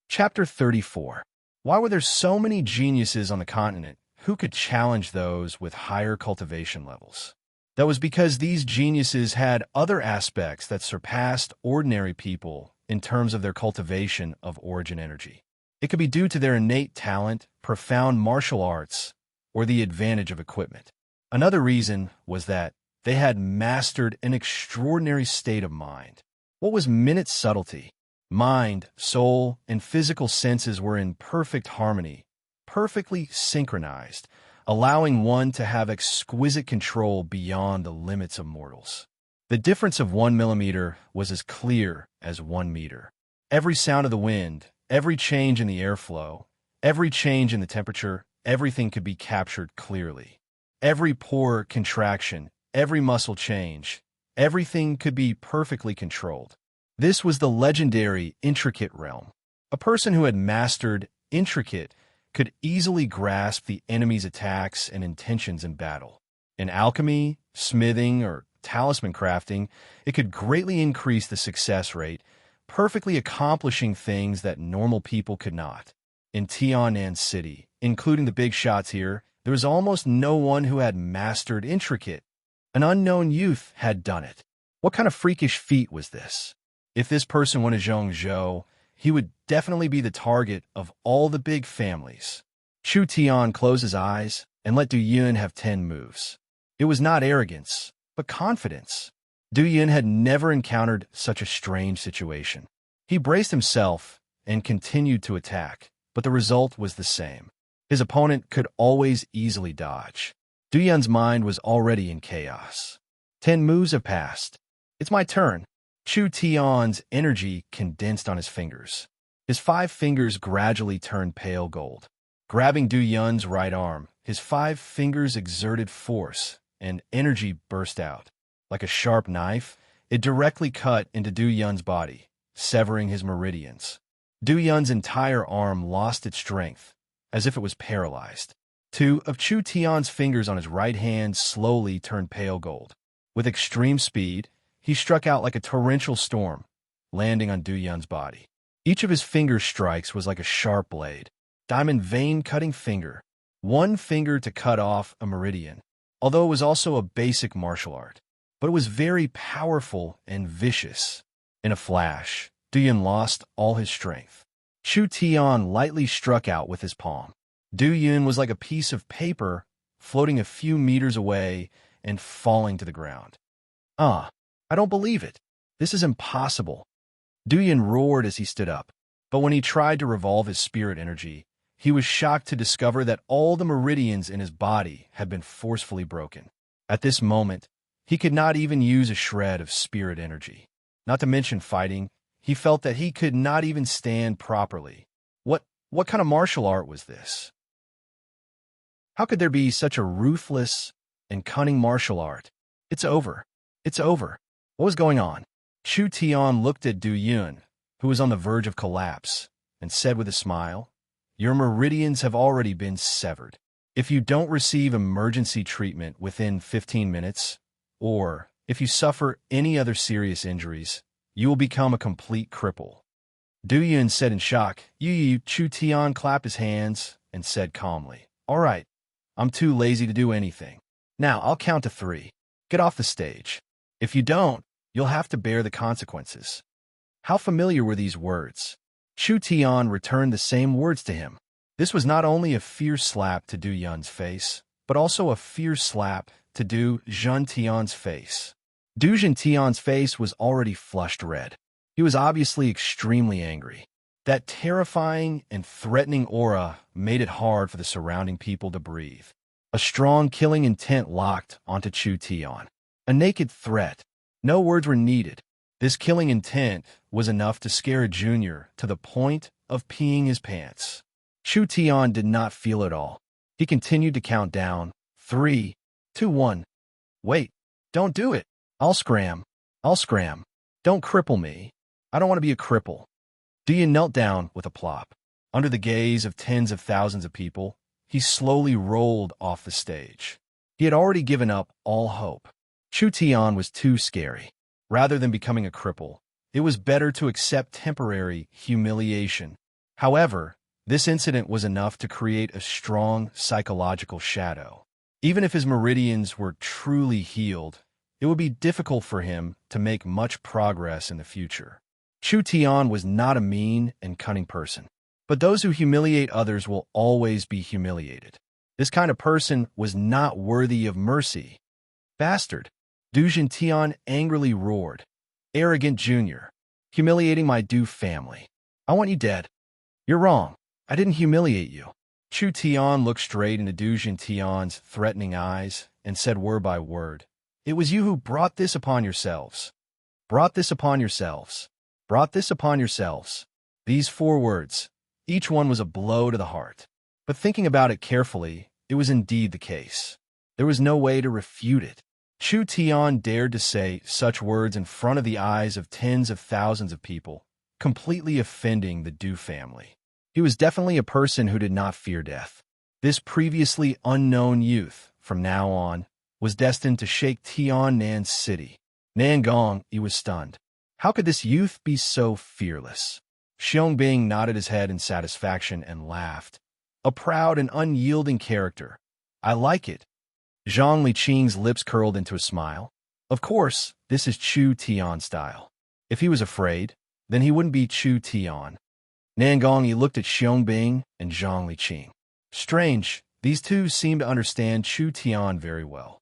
Chapter 34. Why were there so many geniuses on the continent who could challenge those with higher cultivation levels? That was because these geniuses had other aspects that surpassed ordinary people in terms of their cultivation of origin energy. It could be due to their innate talent, profound martial arts, or the advantage of equipment. Another reason was that they had mastered an extraordinary state of mind. What was Minut's subtlety? Mind, soul, and physical senses were in perfect harmony, perfectly synchronized, allowing one to have exquisite control beyond the limits of mortals. The difference of 1 millimeter was as clear as 1 meter. Every sound of the wind, every change in the airflow, every change in the temperature, everything could be captured clearly. Every pore contraction, every muscle change, everything could be perfectly controlled. This was the legendary intricate realm. A person who had mastered intricate could easily grasp the enemy's attacks and intentions in battle. In alchemy, smithing, or talisman crafting, it could greatly increase the success rate, perfectly accomplishing things that normal people could not. In Tianan City, including the big shots here, there was almost no one who had mastered intricate. An unknown youth had done it. What kind of freakish feat was this? If this person went to Zhongzhou, he would definitely be the target of all the big families. Chu Tian closed his eyes and let Du Yun have 10 moves. It was not arrogance, but confidence. Du Yun had never encountered such a strange situation. He braced himself and continued to attack, but the result was the same. His opponent could always easily dodge. Du Yun's mind was already in chaos. 10 moves have passed. It's my turn. Chu Tian's energy condensed on his fingers. His 5 fingers gradually turned pale gold. Grabbing Du Yun's right arm, his 5 fingers exerted force, and energy burst out. Like a sharp knife, it directly cut into Du Yun's body, severing his meridians. Du Yun's entire arm lost its strength, as if it was paralyzed. 2 of Chu Tian's fingers on his right hand slowly turned pale gold. With extreme speed, he struck out like a torrential storm, landing on Du Yun's body. Each of his finger strikes was like a sharp blade. Diamond vein-cutting finger. 1 finger to cut off a meridian, although it was also a basic martial art. But it was very powerful and vicious. In a flash, Du Yun lost all his strength. Chu Tian lightly struck out with his palm. Du Yun was like a piece of paper floating a few meters away and falling to the ground. I don't believe it. This is impossible. Du Yun roared as he stood up, but when he tried to revolve his spirit energy, he was shocked to discover that all the meridians in his body had been forcefully broken. At this moment, he could not even use a shred of spirit energy. Not to mention fighting, he felt that he could not even stand properly. What kind of martial art was this? How could there be such a ruthless and cunning martial art? It's over. It's over. What was going on? Chu Tian looked at Du Yun, who was on the verge of collapse, and said with a smile, "Your meridians have already been severed. If you don't receive emergency treatment within 15 minutes, or if you suffer any other serious injuries, you will become a complete cripple." Du Yun said in shock. Chu Tian clapped his hands and said calmly, "All right, I'm too lazy to do anything. Now I'll count to 3. Get off the stage. If you don't, You'll have to bear the consequences. How familiar were these words? Chu Tian returned the same words to him. This was not only a fierce slap to Du Yun's face, but also a fierce slap to Du Tian's face. Du Tian's face was already flushed red. He was obviously extremely angry. That terrifying and threatening aura made it hard for the surrounding people to breathe. A strong killing intent locked onto Chu Tian. A naked threat. No words were needed. This killing intent was enough to scare a junior to the point of peeing his pants. Chu Tian did not feel it all. He continued to count down. 3, 2, 1. Wait, don't do it. I'll scram. Don't cripple me. I don't want to be a cripple. Du Yun knelt down with a plop. Under the gaze of tens of thousands of people, he slowly rolled off the stage. He had already given up all hope. Chu Tian was too scary. Rather than becoming a cripple, it was better to accept temporary humiliation. However, this incident was enough to create a strong psychological shadow. Even if his meridians were truly healed, it would be difficult for him to make much progress in the future. Chu Tian was not a mean and cunning person, but those who humiliate others will always be humiliated. This kind of person was not worthy of mercy. Bastard! Du Tian angrily roared. Arrogant junior. Humiliating my Du family. I want you dead. You're wrong. I didn't humiliate you. Chu Tian looked straight into Du Tian's threatening eyes and said word by word, "It was you who brought this upon yourselves. Brought this upon yourselves. Brought this upon yourselves." These 4 words, each one was a blow to the heart. But thinking about it carefully, it was indeed the case. There was no way to refute it. Chu Tian dared to say such words in front of the eyes of tens of thousands of people, completely offending the Du family. He was definitely a person who did not fear death. This previously unknown youth, from now on, was destined to shake Tiannan's city. Nangong, he was stunned. How could this youth be so fearless? Xiangbing nodded his head in satisfaction and laughed. A proud and unyielding character. I like it. Zhang Liqing's lips curled into a smile. Of course, this is Chu Tian style. If he was afraid, then he wouldn't be Chu Tian. Nangong, he looked at Xiangbing and Zhang Liqing. Strange, these two seemed to understand Chu Tian very well.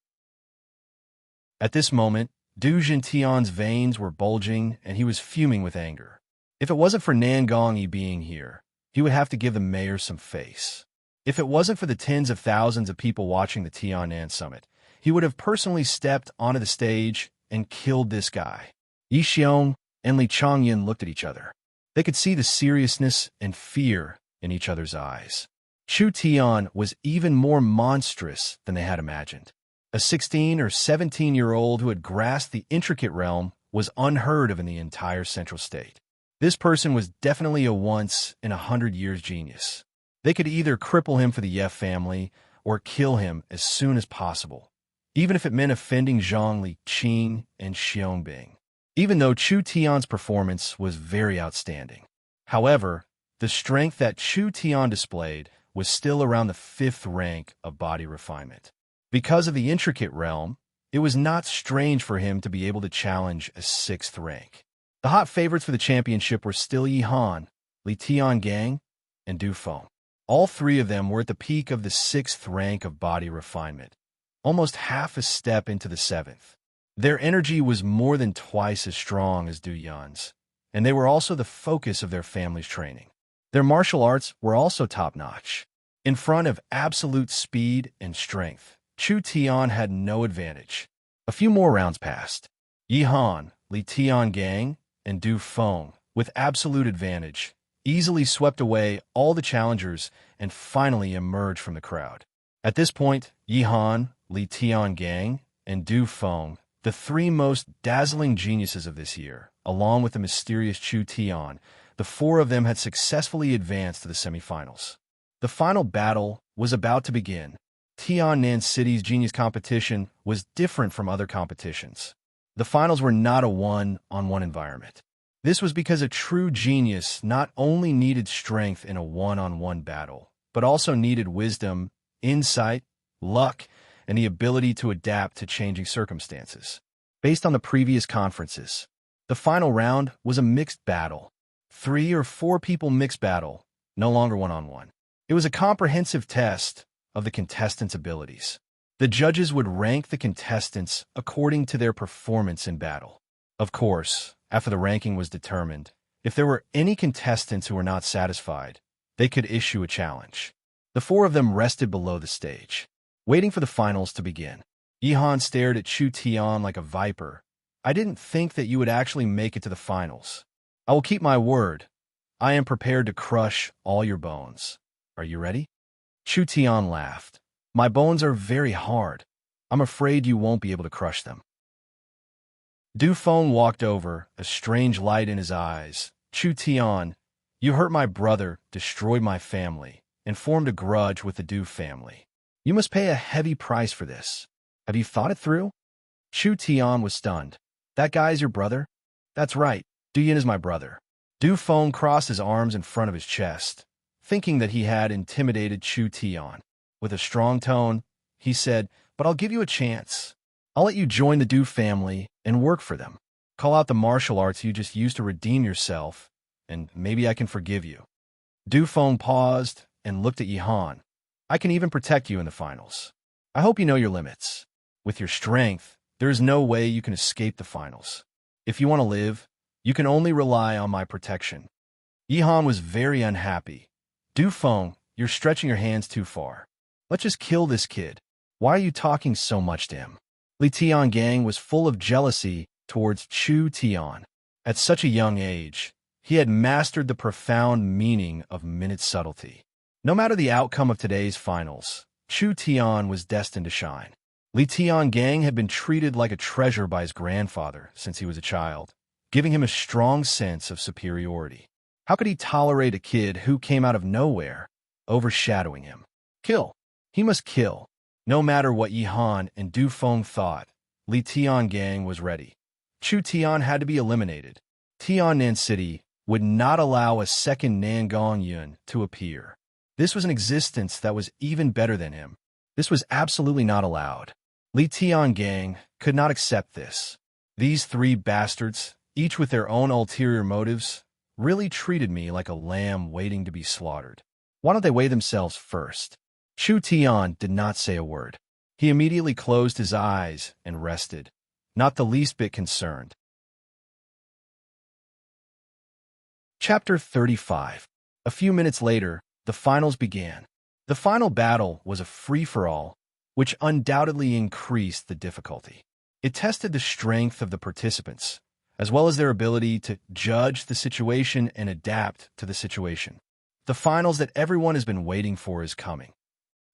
At this moment, Du Tian's veins were bulging and he was fuming with anger. If it wasn't for Nangong being here, he would have to give the mayor some face. If it wasn't for the tens of thousands of people watching the Tiannan summit, he would have personally stepped onto the stage and killed this guy. Yi Xiong and Li Changyan looked at each other. They could see the seriousness and fear in each other's eyes. Chu Tian was even more monstrous than they had imagined. A 16 or 17-year-old who had grasped the intricate realm was unheard of in the entire central state. This person was definitely a once-in-a-100-years genius. They could either cripple him for the Ye family or kill him as soon as possible, even if it meant offending Zhang Liqing and Xiangbing. Even though Chu Tian's performance was very outstanding. However, the strength that Chu Tian displayed was still around the 5th rank of body refinement. Because of the intricate realm, it was not strange for him to be able to challenge a 6th rank. The hot favorites for the championship were still Yi Han, Li Tiangang, and Du Feng. All 3 of them were at the peak of the 6th rank of body refinement, almost half a step into the 7th. Their energy was more than twice as strong as Du Yun's, and they were also the focus of their family's training. Their martial arts were also top-notch. In front of absolute speed and strength, Chu Tian had no advantage. A few more rounds passed. Yi Han, Li Tiangang, and Du Feng, with absolute advantage, easily swept away all the challengers and finally emerged from the crowd. At this point, Yi Han, Li Tiangang, and Du Feng, the 3 most dazzling geniuses of this year, along with the mysterious Chu Tian, the 4 of them had successfully advanced to the semifinals. The final battle was about to begin. Tiannan City's genius competition was different from other competitions. The finals were not a one-on-one environment. This was because a true genius not only needed strength in a one-on-one battle, but also needed wisdom, insight, luck, and the ability to adapt to changing circumstances. based on the previous conferences. The final round was a mixed battle. 3 or 4 people mixed battle, no longer one-on-one. It was a comprehensive test of the contestants' abilities. The judges would rank the contestants according to their performance in battle. Of course, after the ranking was determined, if there were any contestants who were not satisfied, they could issue a challenge. The 4 of them rested below the stage, waiting for the finals to begin. Yihan stared at Chu Tian like a viper. I didn't think that you would actually make it to the finals. I will keep my word. I am prepared to crush all your bones. Are you ready? Chu Tian laughed. My bones are very hard. I'm afraid you won't be able to crush them. Du Feng walked over, a strange light in his eyes. Chu Tian, you hurt my brother, destroyed my family, and formed a grudge with the Du family. You must pay a heavy price for this. Have you thought it through? Chu Tian was stunned. That guy is your brother? That's right. Du Yin is my brother. Du Feng crossed his arms in front of his chest, thinking that he had intimidated Chu Tian. With a strong tone, he said, but I'll give you a chance. I'll let you join the Du family and work for them. Call out the martial arts you just used to redeem yourself, and maybe I can forgive you. Du Feng paused and looked at Yihan. I can even protect you in the finals. I hope you know your limits. With your strength, there is no way you can escape the finals. If you want to live, you can only rely on my protection. Yihan was very unhappy. Du Feng, you're stretching your hands too far. Let's just kill this kid. Why are you talking so much to him? Li Tiangang was full of jealousy towards Chu Tian. At such a young age, he had mastered the profound meaning of minute subtlety. No matter the outcome of today's finals, Chu Tian was destined to shine. Li Tiangang had been treated like a treasure by his grandfather since he was a child, giving him a strong sense of superiority. How could he tolerate a kid who came out of nowhere, overshadowing him? Kill. He must kill. No matter what Yihan and Du Feng thought, Li Tiangang was ready. Chu Tian had to be eliminated. Tiannan City would not allow a second Nangong Yun to appear. This was an existence that was even better than him. This was absolutely not allowed. Li Tiangang could not accept this. These 3 bastards, each with their own ulterior motives, really treated me like a lamb waiting to be slaughtered. Why don't they weigh themselves first? Chu Tian did not say a word. He immediately closed his eyes and rested, not the least bit concerned. Chapter 35. A few minutes later, the finals began. The final battle was a free-for-all, which undoubtedly increased the difficulty. It tested the strength of the participants, as well as their ability to judge the situation and adapt to the situation. The finals that everyone has been waiting for is coming.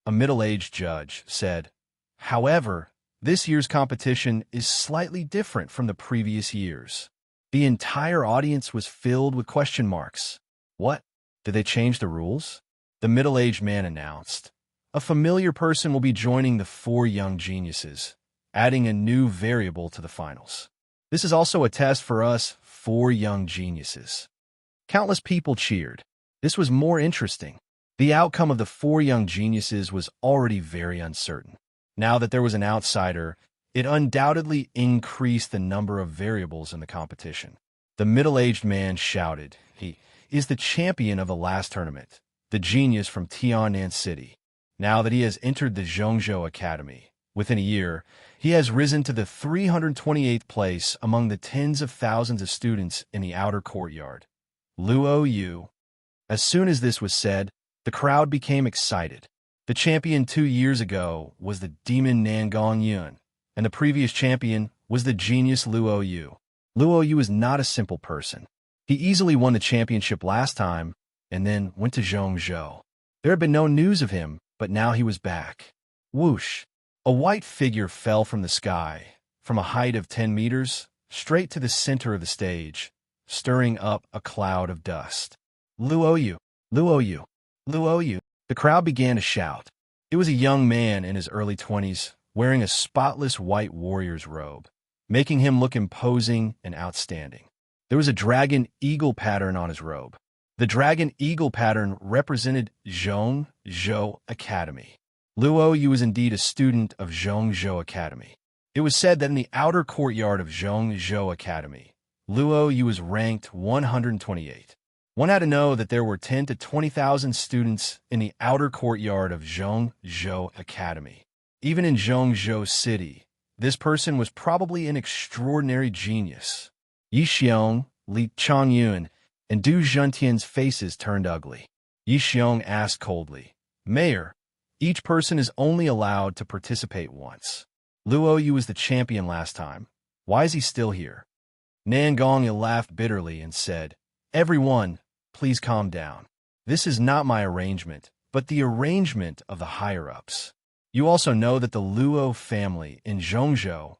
A middle-aged judge said, however, this year's competition is slightly different from the previous years. The entire audience was filled with question marks. What? Did they change the rules? The middle-aged man announced. A familiar person will be joining the 4 young geniuses, adding a new variable to the finals. This is also a test for us 4 young geniuses. Countless people cheered. This was more interesting. The outcome of the 4 young geniuses was already very uncertain. Now that there was an outsider, it undoubtedly increased the number of variables in the competition. The middle-aged man shouted, he is the champion of the last tournament, the genius from Tiannan City. Now that he has entered the Zhongzhou Academy, within a year, he has risen to the 328th place among the tens of thousands of students in the outer courtyard. Luo Yu. As soon as this was said, the crowd became excited. The champion 2 years ago was the demon Nangong Yun, and the previous champion was the genius Luo Yu. Luo Yu is not a simple person. He easily won the championship last time, and then went to Zhongzhou. There had been no news of him, but now he was back. Whoosh! A white figure fell from the sky, from a height of 10 meters, straight to the center of the stage, stirring up a cloud of dust. Luo Yu! Luo Yu! Luo Yu! The crowd began to shout. It was a young man in his early 20s, wearing a spotless white warrior's robe, making him look imposing and outstanding. There was a dragon eagle pattern on his robe. The dragon eagle pattern represented Zhongzhou Academy. Luo Yu was indeed a student of Zhongzhou Academy. It was said that in the outer courtyard of Zhongzhou Academy, Luo Yu was ranked 128. One had to know that there were 10 to 20,000 students in the outer courtyard of Zhongzhou Academy. Even in Zhongzhou City, this person was probably an extraordinary genius. Yi Xiong, Li Changyun, and Du Zhentian's faces turned ugly. Yi Xiong asked coldly, "Mayor, each person is only allowed to participate once. Luo Yu was the champion last time. Why is he still here?" Nan Gongyu laughed bitterly and said, "Everyone, please calm down. This is not my arrangement, but the arrangement of the higher-ups. You also know that the Luo family in Zhongzhou."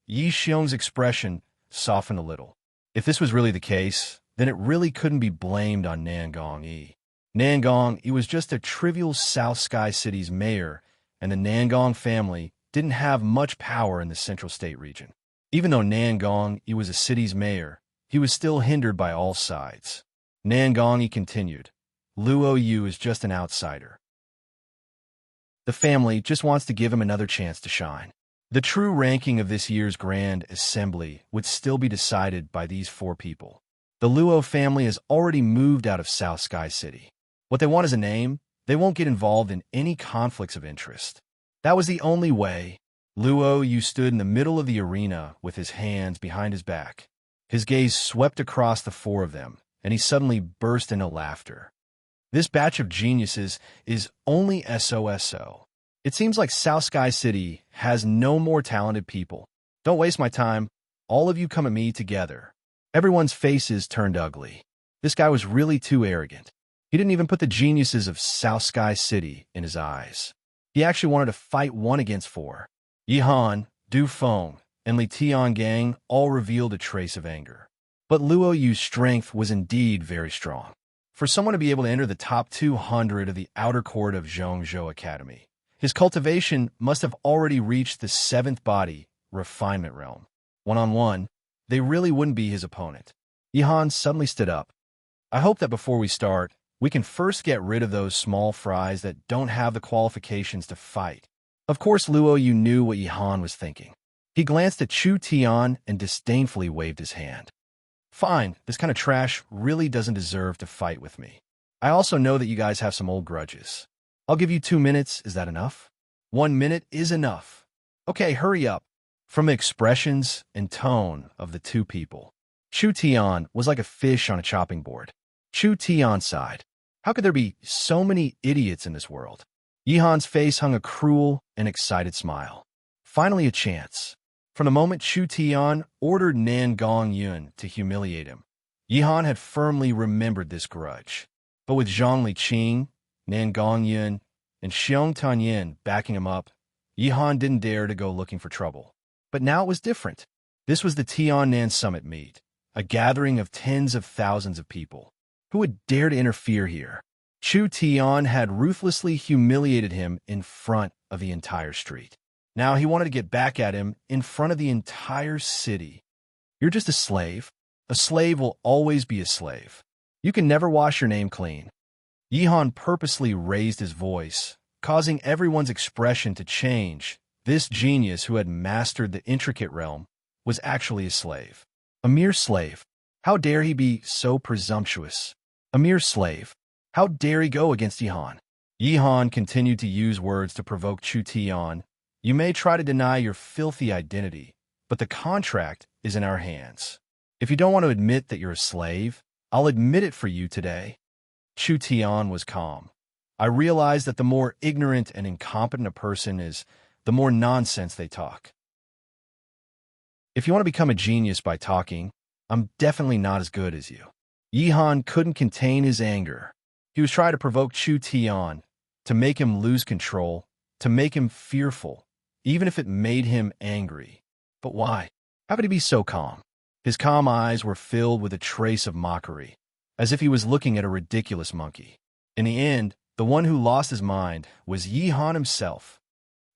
Yi Xiong's expression softened a little. If this was really the case, then it really couldn't be blamed on Nan Gongyu. Nan Gongyu was just a trivial South Sky City's mayor, and the Nan Gong family didn't have much power in the Central State region. Even though Nan Gongyu was a city's mayor, he was still hindered by all sides. Nan Gongyu continued, "Luo Yu is just an outsider. The family just wants to give him another chance to shine." The true ranking of this year's Grand Assembly would still be decided by these four people. The Luo family has already moved out of South Sky City. What they want is a name. They won't get involved in any conflicts of interest. That was the only way. Luo Yu stood in the middle of the arena with his hands behind his back. His gaze swept across the four of them, and he suddenly burst into laughter. This batch of geniuses is only SOSO. It seems like South Sky City has no more talented people. Don't waste my time. All of you come at me together. Everyone's faces turned ugly. This guy was really too arrogant. He didn't even put the geniuses of South Sky City in his eyes. He actually wanted to fight 1 against 4. Yi Han, Du Feng, and Li Tiangang all revealed a trace of anger. But Luo Yu's strength was indeed very strong. For someone to be able to enter the top 200 of the outer court of Zhongzhou Academy, his cultivation must have already reached the 7th body, refinement realm. One-on-one, they really wouldn't be his opponent. Yi Han suddenly stood up. "I hope that before we start, we can first get rid of those small fries that don't have the qualifications to fight." Of course, Luo Yu knew what Yi Han was thinking. He glanced at Chu Tian and disdainfully waved his hand. "Fine, this kind of trash really doesn't deserve to fight with me. I also know that you guys have some old grudges. I'll give you 2 minutes, is that enough?" 1 minute is enough. "Okay, hurry up." From the expressions and tone of the two people, Chu Tian was like a fish on a chopping board. Chu Tian sighed. How could there be so many idiots in this world? Yi Han's face hung a cruel and excited smile. Finally a chance. From the moment Chu Tian ordered Nan Gongyun to humiliate him, Yi Han had firmly remembered this grudge. But with Zhang Liqing, Nan Gongyun, and Xiong Tanyin backing him up, Yi Han didn't dare to go looking for trouble. But now it was different. This was the Tiannan Summit meet, a gathering of tens of thousands of people. Who would dare to interfere here? Chu Tian had ruthlessly humiliated him in front of the entire street. Now he wanted to get back at him in front of the entire city. "You're just a slave. A slave will always be a slave. You can never wash your name clean." Yi Han purposely raised his voice, causing everyone's expression to change. This genius who had mastered the intricate realm was actually a slave. A mere slave. How dare he be so presumptuous? A mere slave. How dare he go against Yi Han? Yi Han continued to use words to provoke Chu Tian. "You may try to deny your filthy identity, but the contract is in our hands. If you don't want to admit that you're a slave, I'll admit it for you today." Chu Tian was calm. "I realize that the more ignorant and incompetent a person is, the more nonsense they talk. If you want to become a genius by talking, I'm definitely not as good as you." Yi Han couldn't contain his anger. He was trying to provoke Chu Tian, to make him lose control, to make him fearful, even if it made him angry. But why? How could he be so calm? His calm eyes were filled with a trace of mockery, as if he was looking at a ridiculous monkey. In the end, the one who lost his mind was Yi Han himself.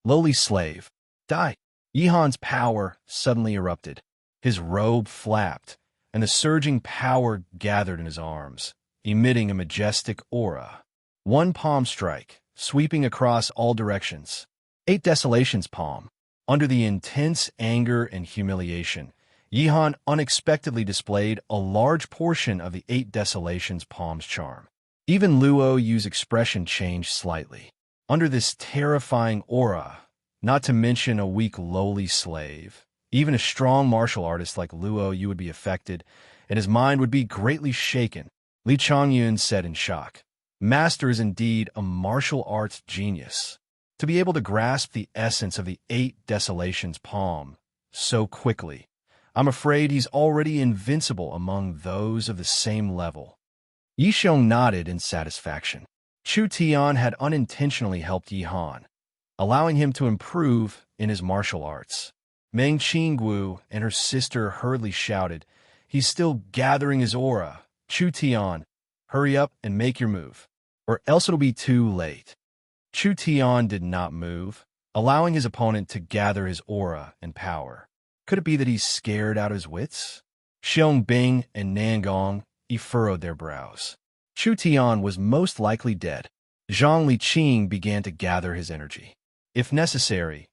"Lowly slave, die!" Yi Han's power suddenly erupted. His robe flapped, and the surging power gathered in his arms, emitting a majestic aura. One palm strike, sweeping across all directions. 8 Desolations palm. Under the intense anger and humiliation, Yihan unexpectedly displayed a large portion of the Eight Desolations palm's charm. Even Luo Yu's expression changed slightly. Under this terrifying aura, not to mention a weak lowly slave, even a strong martial artist like Luo Yu would be affected, and his mind would be greatly shaken. Li Changyun said in shock, "Master is indeed a martial arts genius. To be able to grasp the essence of the Eight Desolations palm so quickly, I'm afraid he's already invincible among those of the same level." Yi Xiong nodded in satisfaction. Chu Tian had unintentionally helped Yi Han, allowing him to improve in his martial arts. Meng Qinggu and her sister hurriedly shouted, "He's still gathering his aura. Chu Tian, hurry up and make your move, or else it'll be too late." Chu Tian did not move, allowing his opponent to gather his aura and power. Could it be that he's scared out of his wits? Xiong Bing and Nangong furrowed their brows. Chu Tian was most likely dead. Zhang Liqing began to gather his energy. If necessary,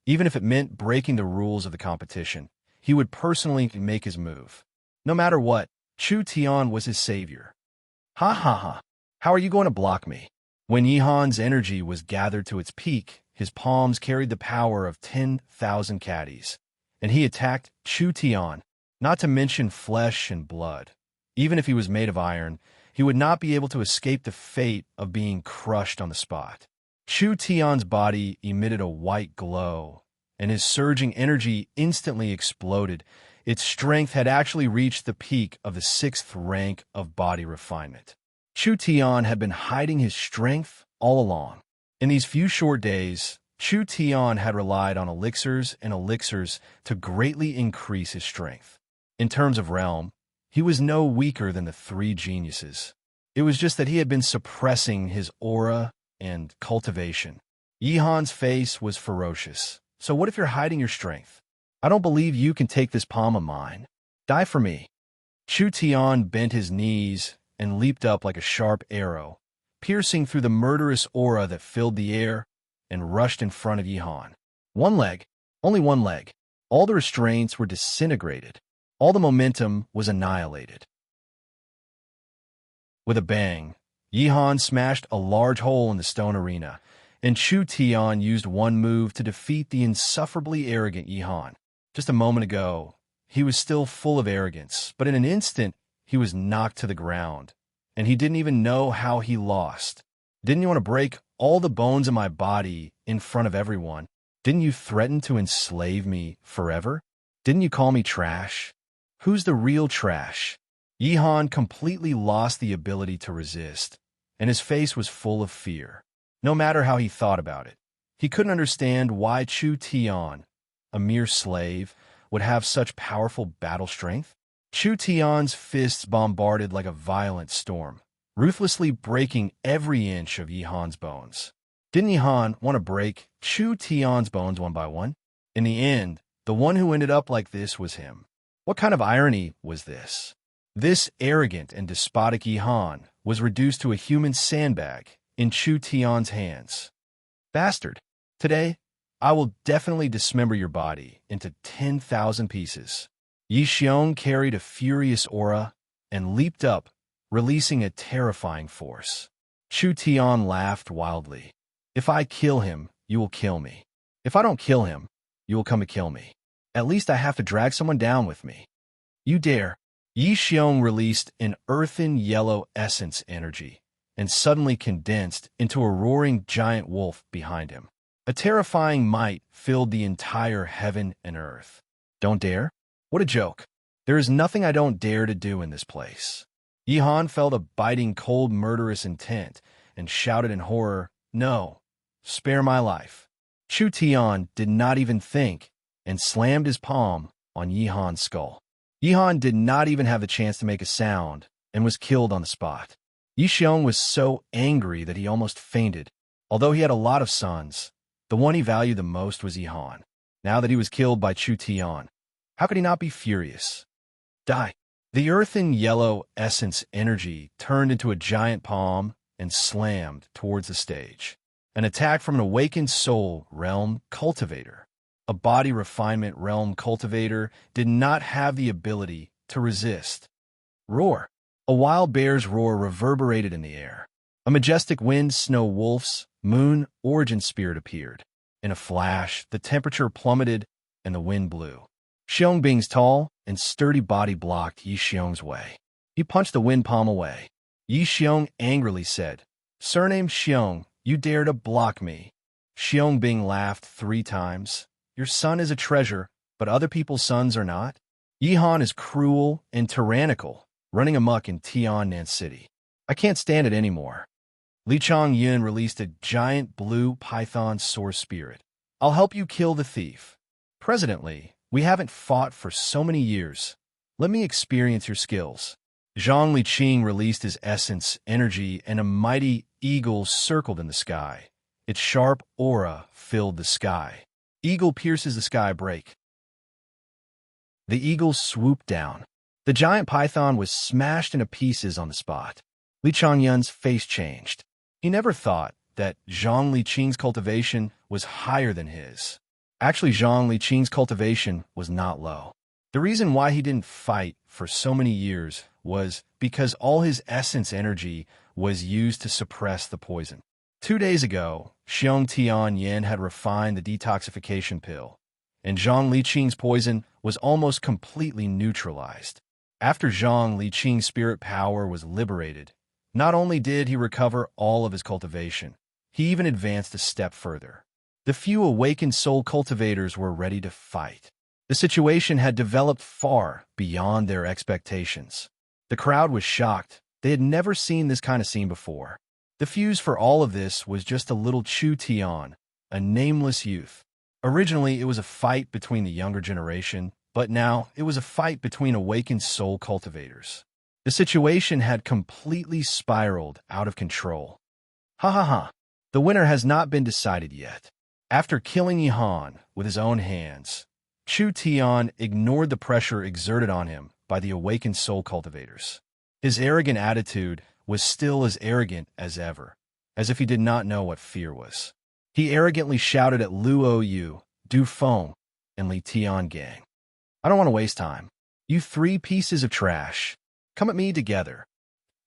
even if it meant breaking the rules of the competition, he would personally make his move. No matter what, Chu Tian was his savior. Ha ha ha! How are you going to block me? When Yihan's energy was gathered to its peak, his palms carried the power of 10,000 caddies, and he attacked Chu Tian, not to mention flesh and blood. Even if he was made of iron, he would not be able to escape the fate of being crushed on the spot. Chu Tian's body emitted a white glow, and his surging energy instantly exploded. Its strength had actually reached the peak of the 6th rank of body refinement. Chu Tian had been hiding his strength all along. In these few short days, Chu Tian had relied on elixirs and elixirs to greatly increase his strength. In terms of realm, he was no weaker than the three geniuses. It was just that he had been suppressing his aura and cultivation. Yihan's face was ferocious. "So what if you're hiding your strength? I don't believe you can take this palm of mine. Die for me." Chu Tian bent his knees and leaped up like a sharp arrow, piercing through the murderous aura that filled the air, and rushed in front of Yihan. One leg, only one leg. All the restraints were disintegrated. All the momentum was annihilated. With a bang, Yihan smashed a large hole in the stone arena, and Chu Tian used one move to defeat the insufferably arrogant Yihan. Just a moment ago, he was still full of arrogance, but in an instant, he was knocked to the ground, and he didn't even know how he lost. "Didn't you want to break all the bones in my body in front of everyone? Didn't you threaten to enslave me forever? Didn't you call me trash? Who's the real trash?" Yihan completely lost the ability to resist, and his face was full of fear. No matter how he thought about it, he couldn't understand why Chu Tian, a mere slave, would have such powerful battle strength. Chu Tian's fists bombarded like a violent storm, ruthlessly breaking every inch of Yihan's bones. Didn't Yihan want to break Chu Tian's bones one by one? In the end, the one who ended up like this was him. What kind of irony was this? This arrogant and despotic Yihan was reduced to a human sandbag in Chu Tian's hands. "Bastard, today I will definitely dismember your body into 10,000 pieces." Yi Xiong carried a furious aura and leaped up, releasing a terrifying force. Chu Tian laughed wildly. "If I kill him, you will kill me. If I don't kill him, you will come to kill me. At least I have to drag someone down with me. You dare." Yi Xiong released an earthen yellow essence energy and suddenly condensed into a roaring giant wolf behind him. A terrifying might filled the entire heaven and earth. "Don't dare? What a joke. There is nothing I don't dare to do in this place." Yihan felt a biting, cold, murderous intent and shouted in horror, "No, spare my life." Chu Tian did not even think and slammed his palm on Yihan's skull. Yihan did not even have the chance to make a sound and was killed on the spot. Yi Xiong was so angry that he almost fainted. Although he had a lot of sons, the one he valued the most was Yihan. Now that he was killed by Chu Tian, how could he not be furious? "Die." The earthen yellow essence energy turned into a giant palm and slammed towards the stage. An attack from an awakened soul realm cultivator. a body refinement realm cultivator, did not have the ability to resist. Roar. A wild bear's roar reverberated in the air. A majestic wind, snow wolf's moon origin spirit appeared. In a flash, the temperature plummeted and the wind blew. Xiong Bing's tall and sturdy body blocked Yi Xiong's way. He punched the wind palm away. Yi Xiong angrily said, "Surname Xiong, you dare to block me." Xiong Bing laughed 3 times. "Your son is a treasure, but other people's sons are not. Yi Han is cruel and tyrannical, running amok in Tiannan City. I can't stand it anymore." Li Chongyun released a giant blue python source spirit. "I'll help you kill the thief. President Li, we haven't fought for so many years. Let me experience your skills." Zhang Liqing released his essence, energy, and a mighty eagle circled in the sky. Its sharp aura filled the sky. Eagle pierces the sky break. The eagle swooped down. The giant python was smashed into pieces on the spot. Li Chongyun's face changed. He never thought that Zhang Liqing's cultivation was higher than his. Actually, Zhang Liqing's cultivation was not low. The reason why he didn't fight for so many years was because all his essence energy was used to suppress the poison. 2 days ago, Xiong Tianyan had refined the detoxification pill, and Zhang Liqing's poison was almost completely neutralized. After Zhang Liqing's spirit power was liberated, not only did he recover all of his cultivation, he even advanced a step further. The few awakened soul cultivators were ready to fight. The situation had developed far beyond their expectations. The crowd was shocked. They had never seen this kind of scene before. The fuse for all of this was just a little Chu Tian, a nameless youth. Originally, it was a fight between the younger generation, but now it was a fight between awakened soul cultivators. The situation had completely spiraled out of control. Ha ha ha. The winner has not been decided yet. After killing Yi Han with his own hands, Chu Tian ignored the pressure exerted on him by the awakened soul cultivators. His arrogant attitude was still as arrogant as ever, as if he did not know what fear was. He arrogantly shouted at Luo Yu, Du Feng, and Li Tian Gang. "I don't want to waste time. You 3 pieces of trash. Come at me together."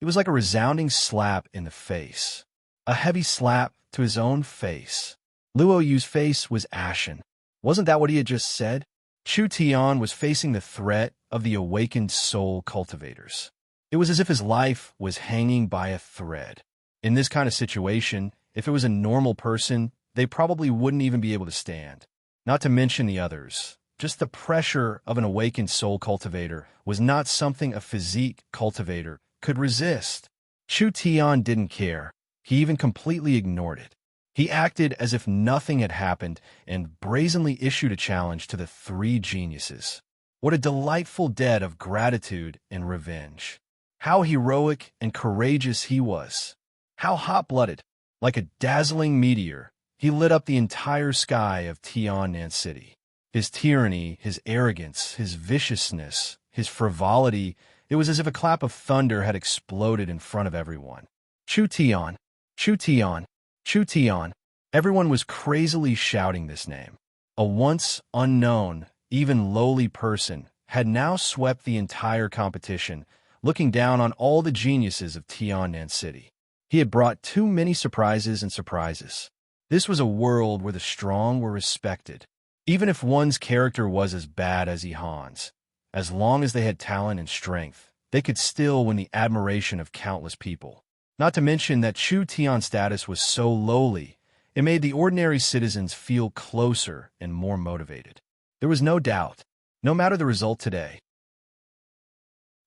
It was like a resounding slap in the face. A heavy slap to his own face. Luo Yu's face was ashen. Wasn't that what he had just said? Chu Tian was facing the threat of the awakened soul cultivators. It was as if his life was hanging by a thread. In this kind of situation, if it was a normal person, they probably wouldn't even be able to stand. Not to mention the others. Just the pressure of an awakened soul cultivator was not something a physique cultivator could resist. Chu Tian didn't care. He even completely ignored it. He acted as if nothing had happened and brazenly issued a challenge to the 3 geniuses. What a delightful debt of gratitude and revenge. How heroic and courageous he was. How hot-blooded. Like a dazzling meteor, he lit up the entire sky of Tiannan City. His tyranny, his arrogance, his viciousness, his frivolity, it was as if a clap of thunder had exploded in front of everyone. Chu Tian, Chu Tian, Chu Tian. Everyone was crazily shouting this name. A once unknown, even lowly person had now swept the entire competition, looking down on all the geniuses of Tiannan City. He had brought too many surprises and surprises. This was a world where the strong were respected. Even if one's character was as bad as Yi Han's, as long as they had talent and strength, they could still win the admiration of countless people. Not to mention that Chu Tian's status was so lowly, it made the ordinary citizens feel closer and more motivated. There was no doubt, no matter the result today,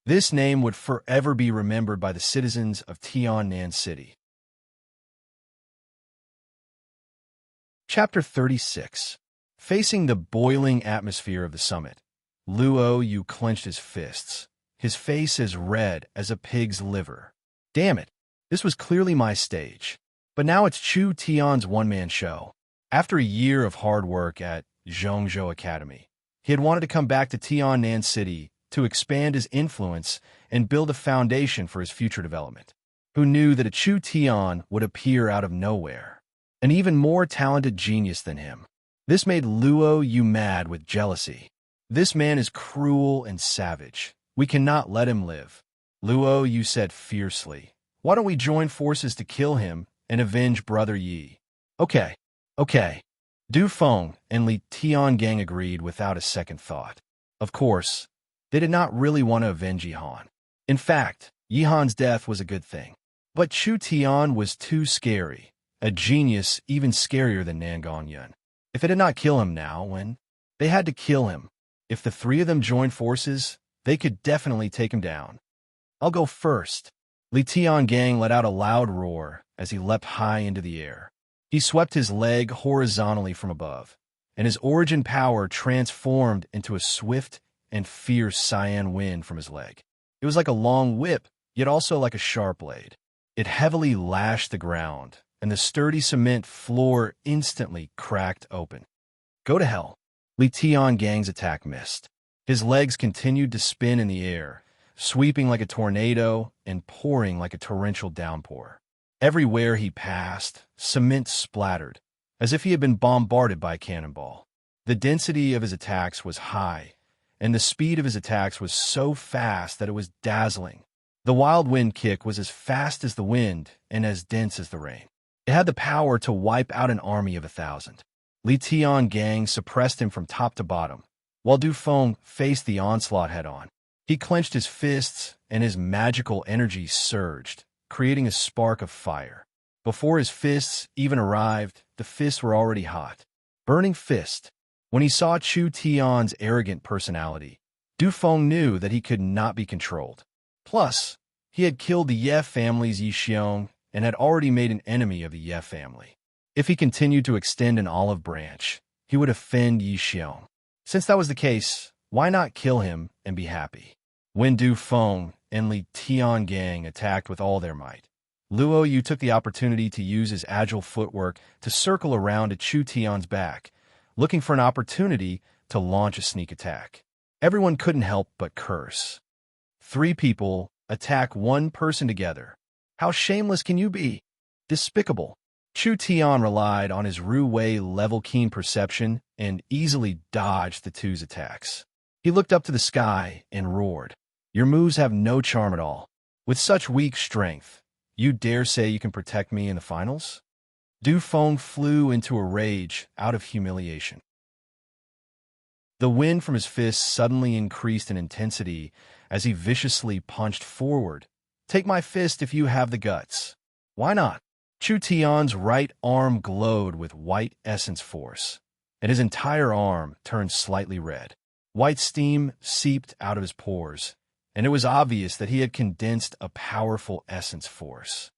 this name would forever be remembered by the citizens of Tiannan City. Chapter 36. Facing the boiling atmosphere of the summit, Luo Yu clenched his fists, his face as red as a pig's liver. Damn it, this was clearly my stage. But now it's Chu Tian's one-man show. After a year of hard work at Zhongzhou Academy, he had wanted to come back to Tiannan City to expand his influence and build a foundation for his future development. Who knew that a Chu Tian would appear out of nowhere? An even more talented genius than him. This made Luo Yu mad with jealousy. This man is cruel and savage. We cannot let him live. Luo Yu said fiercely. Why don't we join forces to kill him and avenge Brother Yi? Okay, okay. Du Feng and Li Tiangang agreed without a second thought. Of course, they did not really want to avenge Yihan. In fact, Yihan's death was a good thing. But Chu Tian was too scary, a genius even scarier than Nangang Yun. If they did not kill him now, when they had to kill him, if the three of them joined forces, they could definitely take him down. I'll go first. Li Tiangang let out a loud roar as he leapt high into the air. He swept his leg horizontally from above, and his origin power transformed into a swift and fierce cyan wind from his leg. It was like a long whip, yet also like a sharp blade. It heavily lashed the ground, and the sturdy cement floor instantly cracked open. Go to hell. Li Tiangang's attack missed. His legs continued to spin in the air, sweeping like a tornado and pouring like a torrential downpour. Everywhere he passed, cement splattered, as if he had been bombarded by a cannonball. The density of his attacks was high, and the speed of his attacks was so fast that it was dazzling. The wild wind kick was as fast as the wind and as dense as the rain. It had the power to wipe out an army of 1,000. Li Tiangang suppressed him from top to bottom, while Du Feng faced the onslaught head-on. He clenched his fists, and his magical energy surged, creating a spark of fire. Before his fists even arrived, the fists were already hot. Burning fist. When he saw Chu Tian's arrogant personality, Du Feng knew that he could not be controlled. Plus, he had killed the Ye family's Yi Xiong and had already made an enemy of the Ye family. If he continued to extend an olive branch, he would offend Yi Xiong. Since that was the case, why not kill him and be happy? When Du Feng and Li Tiangang attacked with all their might, Luo Yu took the opportunity to use his agile footwork to circle around to Chu Tian's back, looking for an opportunity to launch a sneak attack. Everyone couldn't help but curse. 3 people attack 1 person together. How shameless can you be? Despicable. Chu Tian relied on his Ru-Wei level keen perception and easily dodged the 2's attacks. He looked up to the sky and roared. Your moves have no charm at all. With such weak strength, you dare say you can protect me in the finals? Du Feng flew into a rage out of humiliation. The wind from his fists suddenly increased in intensity as he viciously punched forward. Take my fist if you have the guts. Why not? Chu Tian's right arm glowed with white essence force, and his entire arm turned slightly red. White steam seeped out of his pores, and it was obvious that he had condensed a powerful essence force.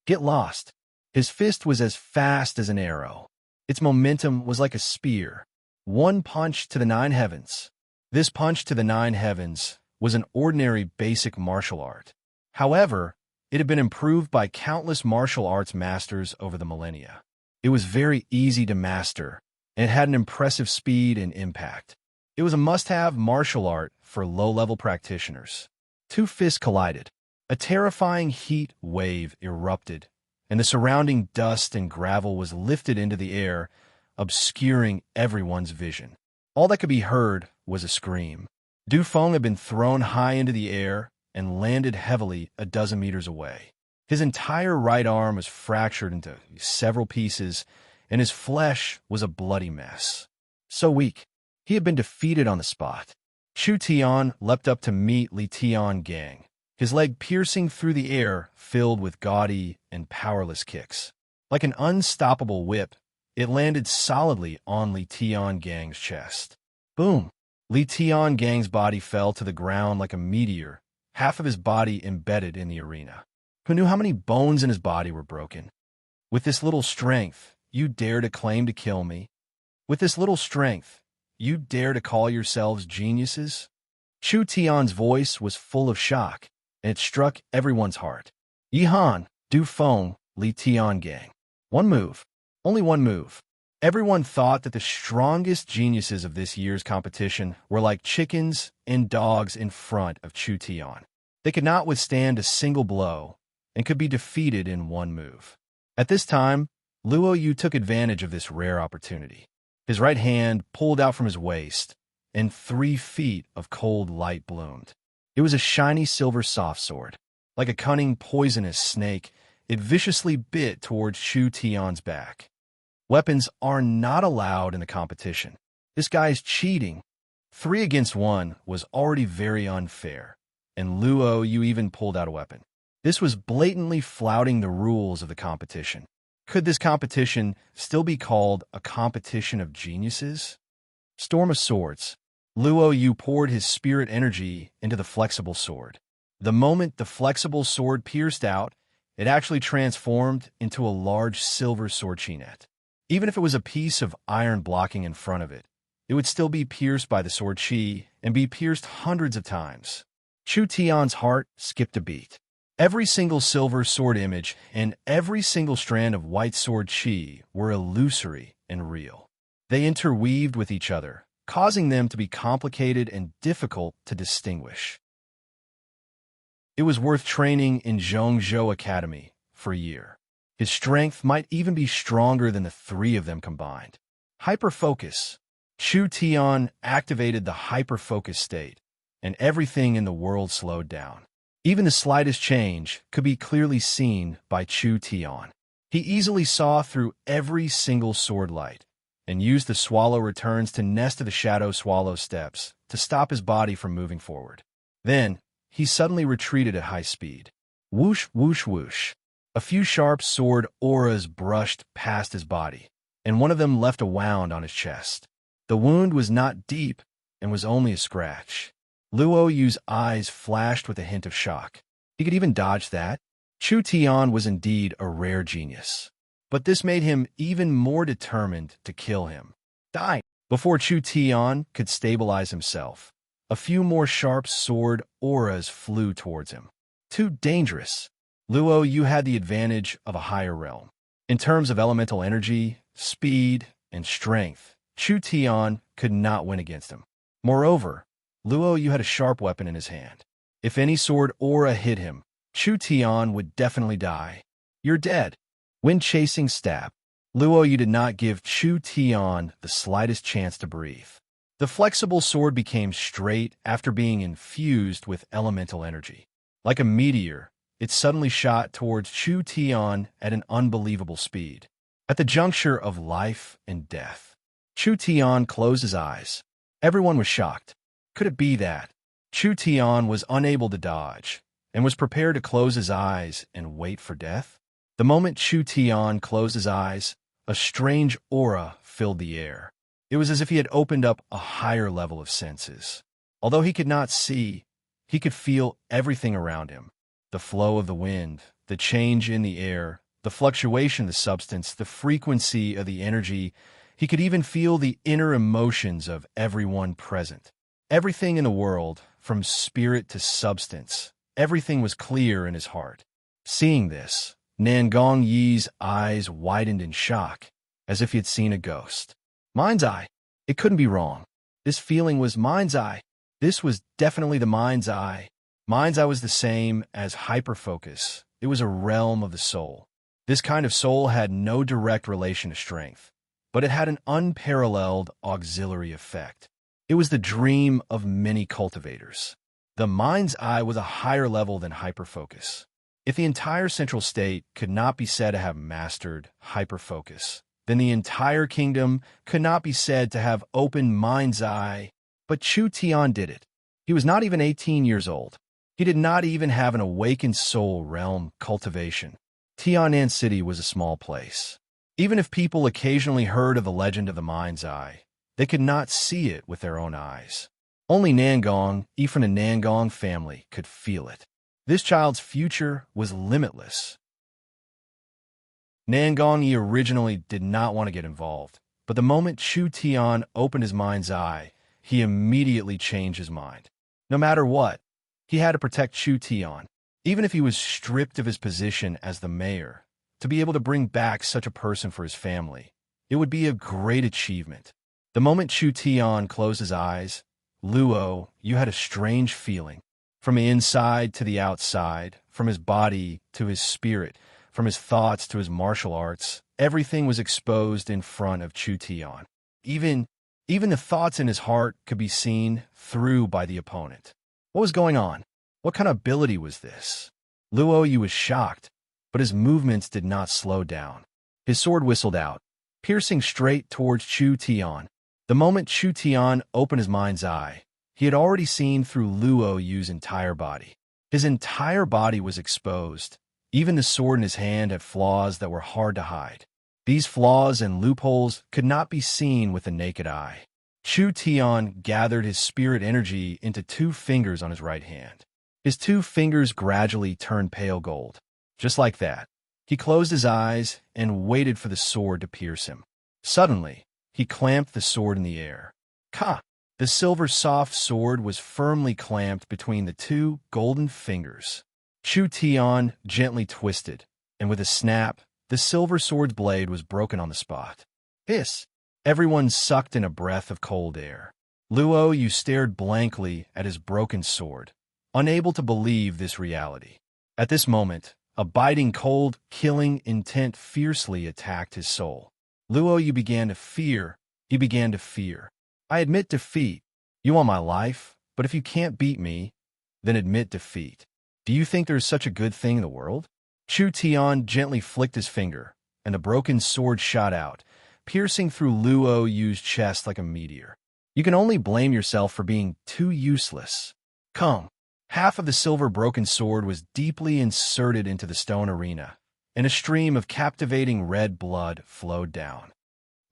Get lost. His fist was as fast as an arrow. Its momentum was like a spear. 1 punch to the 9 heavens. This punch to the 9 heavens was an ordinary basic martial art. However, it had been improved by countless martial arts masters over the millennia. It was very easy to master, and it had an impressive speed and impact. It was a must-have martial art for low-level practitioners. 2 fists collided. A terrifying heat wave erupted, and the surrounding dust and gravel was lifted into the air, obscuring everyone's vision. All that could be heard was a scream. Du Feng had been thrown high into the air and landed heavily a dozen meters away. His entire right arm was fractured into several pieces, and his flesh was a bloody mess. So weak. He had been defeated on the spot. Chu Tian leapt up to meet Li Tiangang, his leg piercing through the air, filled with gaudy and powerless kicks. Like an unstoppable whip, it landed solidly on Li Tiangang's chest. Boom! Li Tiangang's body fell to the ground like a meteor, half of his body embedded in the arena. Who knew how many bones in his body were broken? With this little strength, you dare to claim to kill me? With this little strength, you dare to call yourselves geniuses? Chu Tian's voice was full of shock, and it struck everyone's heart. Yihan, Du Feng, Li Tiangang. 1 move. Only 1 move. Everyone thought that the strongest geniuses of this year's competition were like chickens and dogs in front of Chu Tian. They could not withstand a single blow and could be defeated in 1 move. At this time, Luo Yu took advantage of this rare opportunity. His right hand pulled out from his waist, and 3 feet of cold light bloomed. It was a shiny silver soft sword. Like a cunning, poisonous snake, it viciously bit towards Chu Tian's back. Weapons are not allowed in the competition. This guy's cheating. 3 against 1 was already very unfair, and Luo Yu even pulled out a weapon. This was blatantly flouting the rules of the competition. Could this competition still be called a competition of geniuses? Storm of Swords. Luo Yu poured his spirit energy into the flexible sword. The moment the flexible sword pierced out, it actually transformed into a large silver sword chinet. Even if it was a piece of iron blocking in front of it, it would still be pierced by the sword chi and be pierced hundreds of times. Chu Tian's heart skipped a beat. Every single silver sword image and every single strand of white sword chi were illusory and real. They interweaved with each other, causing them to be complicated and difficult to distinguish. It was worth training in Zhongzhou Academy for a year. His strength might even be stronger than the 3 of them combined. Hyperfocus. Chu Tian activated the hyperfocus state, and everything in the world slowed down. Even the slightest change could be clearly seen by Chu Tian. He easily saw through every single sword light, and used the swallow returns to nest to the shadow swallow steps to stop his body from moving forward. Then, he suddenly retreated at high speed. Whoosh, whoosh, whoosh. A few sharp sword auras brushed past his body, and one of them left a wound on his chest. The wound was not deep and was only a scratch. Luo Yu's eyes flashed with a hint of shock. He could even dodge that. Chu Tian was indeed a rare genius. But this made him even more determined to kill him. Die! Before Chu Tian could stabilize himself, a few more sharp sword auras flew towards him. Too dangerous. Luo Yu had the advantage of a higher realm. In terms of elemental energy, speed, and strength, Chu Tian could not win against him. Moreover, Luo Yu had a sharp weapon in his hand. If any sword aura hit him, Chu Tian would definitely die. You're dead. When chasing stab, Luo Yu did not give Chu Tian the slightest chance to breathe. The flexible sword became straight after being infused with elemental energy. Like a meteor, it suddenly shot towards Chu Tian at an unbelievable speed. At the juncture of life and death, Chu Tian closed his eyes. Everyone was shocked. Could it be that Chu Tian was unable to dodge and was prepared to close his eyes and wait for death? The moment Chu Tian closed his eyes, a strange aura filled the air. It was as if he had opened up a higher level of senses. Although he could not see, he could feel everything around him. The flow of the wind, the change in the air, the fluctuation of the substance, the frequency of the energy. He could even feel the inner emotions of everyone present. Everything in the world, from spirit to substance, everything was clear in his heart. Seeing this, Nangong Yi's eyes widened in shock, as if he had seen a ghost. Mind's eye. It couldn't be wrong. This feeling was mind's eye. This was definitely the mind's eye. Mind's eye was the same as hyperfocus. It was a realm of the soul. This kind of soul had no direct relation to strength, but it had an unparalleled auxiliary effect. It was the dream of many cultivators. The mind's eye was a higher level than hyperfocus. If the entire central state could not be said to have mastered hyperfocus, then the entire kingdom could not be said to have opened mind's eye. But Chu Tian did it. He was not even 18 years old. He did not even have an awakened soul realm cultivation. Tianan City was a small place. Even if people occasionally heard of the legend of the mind's eye, they could not see it with their own eyes. Only Nangong, from the Nangong family, could feel it. This child's future was limitless. Nangong Yi originally did not want to get involved, but the moment Chu Tian opened his mind's eye, he immediately changed his mind. No matter what, he had to protect Chu Tian. Even if he was stripped of his position as the mayor, to be able to bring back such a person for his family, it would be a great achievement. The moment Chu Tian closed his eyes, Luo Yu had a strange feeling. From the inside to the outside, from his body to his spirit, from his thoughts to his martial arts, everything was exposed in front of Chu Tian. Even, even the thoughts in his heart could be seen through by the opponent. What was going on? What kind of ability was this? Luo Yu was shocked, but his movements did not slow down. His sword whistled out, piercing straight towards Chu Tian. The moment Chu Tian opened his mind's eye, he had already seen through Luo Yu's entire body. His entire body was exposed. Even the sword in his hand had flaws that were hard to hide. These flaws and loopholes could not be seen with the naked eye. Chu Tian gathered his spirit energy into 2 fingers on his right hand. His 2 fingers gradually turned pale gold. Just like that, he closed his eyes and waited for the sword to pierce him. Suddenly, he clamped the sword in the air. Ka! The silver soft sword was firmly clamped between the 2 golden fingers. Chu Tian gently twisted, and with a snap, the silver sword's blade was broken on the spot. Hiss! Everyone sucked in a breath of cold air. Luo Yu stared blankly at his broken sword, unable to believe this reality. At this moment, a biting cold, killing intent fiercely attacked his soul. Luo Yu began to fear. He began to fear. I admit defeat. You want my life, but if you can't beat me, then admit defeat. Do you think there's such a good thing in the world? Chu Tian gently flicked his finger, and the broken sword shot out, piercing through Luo Yu's chest like a meteor. You can only blame yourself for being too useless. Come. Half of the silver broken sword was deeply inserted into the stone arena, and a stream of captivating red blood flowed down.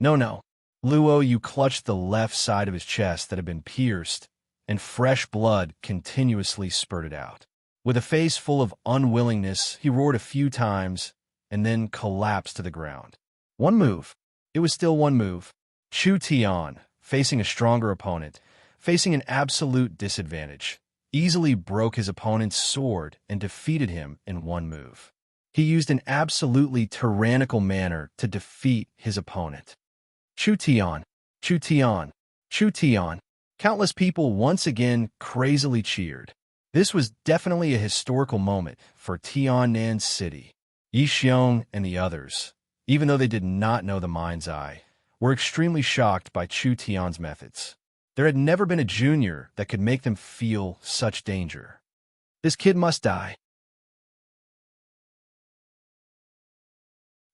No. Luo Yu clutched the left side of his chest that had been pierced, and fresh blood continuously spurted out. With a face full of unwillingness, he roared a few times, and then collapsed to the ground. One move. It was still one move. Chu Tian, facing a stronger opponent, facing an absolute disadvantage, easily broke his opponent's sword and defeated him in one move. He used an absolutely tyrannical manner to defeat his opponent. Chu Tian, Chu Tian, Chu Tian. Countless people once again crazily cheered. This was definitely a historical moment for Tiannan City. Yi Xiong and the others, even though they did not know the mind's eye, were extremely shocked by Chu Tian's methods. There had never been a junior that could make them feel such danger. This kid must die.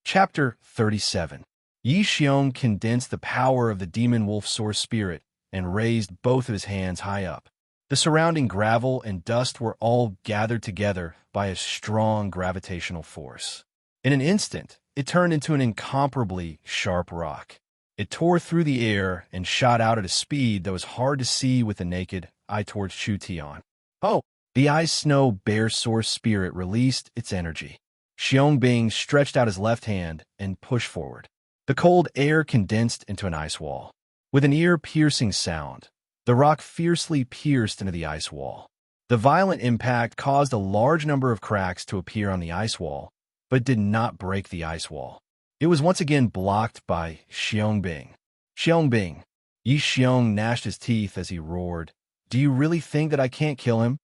Chapter 37. Yi Xiong condensed the power of the demon wolf source spirit and raised both of his hands high up. The surrounding gravel and dust were all gathered together by a strong gravitational force. In an instant, it turned into an incomparably sharp rock. It tore through the air and shot out at a speed that was hard to see with the naked eye towards Chu Tian. Oh! The ice snow bear source spirit released its energy. Xiongbing stretched out his left hand and pushed forward. The cold air condensed into an ice wall. With an ear-piercing sound, the rock fiercely pierced into the ice wall. The violent impact caused a large number of cracks to appear on the ice wall, but did not break the ice wall. It was once again blocked by Xiongbing. Xiongbing! Yi Xiong gnashed his teeth as he roared. Do you really think that I can't kill him?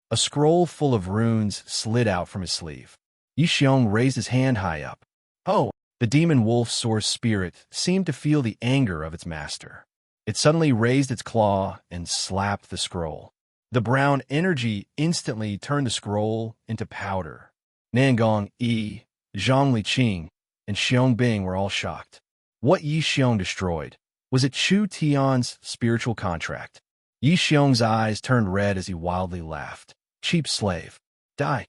A scroll full of runes slid out from his sleeve. Yi Xiong raised his hand high up. Oh! The demon wolf source spirit seemed to feel the anger of its master. It suddenly raised its claw and slapped the scroll. The brown energy instantly turned the scroll into powder. Nangong Yi, Zhang Liqing, and Xiongbing were all shocked. What Yi Xiong destroyed? Was it Chu Tian's spiritual contract? Yi Xiong's eyes turned red as he wildly laughed. Cheap slave. Die.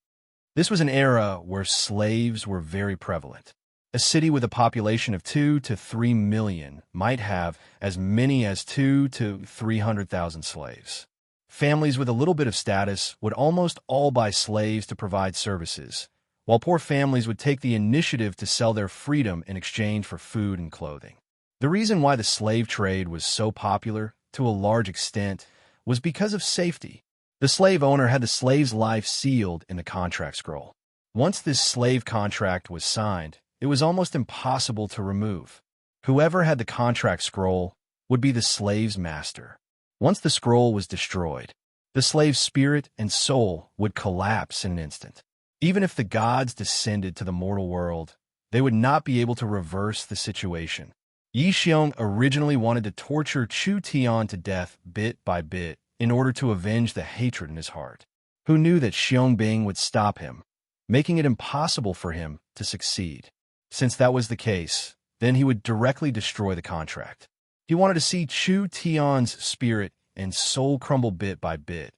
This was an era where slaves were very prevalent. A city with a population of 2 to 3 million might have as many as 2 to 300,000 slaves. Families with a little bit of status would almost all buy slaves to provide services, while poor families would take the initiative to sell their freedom in exchange for food and clothing. The reason why the slave trade was so popular, to a large extent, was because of safety. The slave owner had the slave's life sealed in the contract scroll. Once this slave contract was signed, it was almost impossible to remove. Whoever had the contract scroll would be the slave's master. Once the scroll was destroyed, the slave's spirit and soul would collapse in an instant. Even if the gods descended to the mortal world, they would not be able to reverse the situation. Yi Xiong originally wanted to torture Chu Tian to death bit by bit in order to avenge the hatred in his heart. Who knew that Xiong Bing would stop him, making it impossible for him to succeed? Since that was the case, then he would directly destroy the contract. He wanted to see Chu Tian's spirit and soul crumble bit by bit,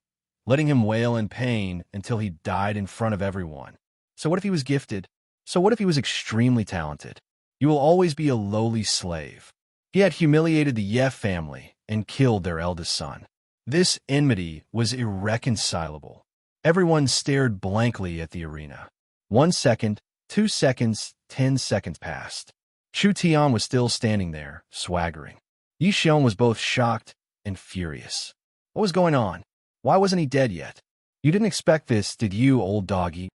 letting him wail in pain until he died in front of everyone. So what if he was gifted? So what if he was extremely talented? You will always be a lowly slave. He had humiliated the Ye family and killed their eldest son. This enmity was irreconcilable. Everyone stared blankly at the arena. 1 second, 2 seconds, 10 seconds passed. Chu Tian was still standing there, swaggering. Yi Xiong was both shocked and furious. What was going on? Why wasn't he dead yet? You didn't expect this, did you, old doggy?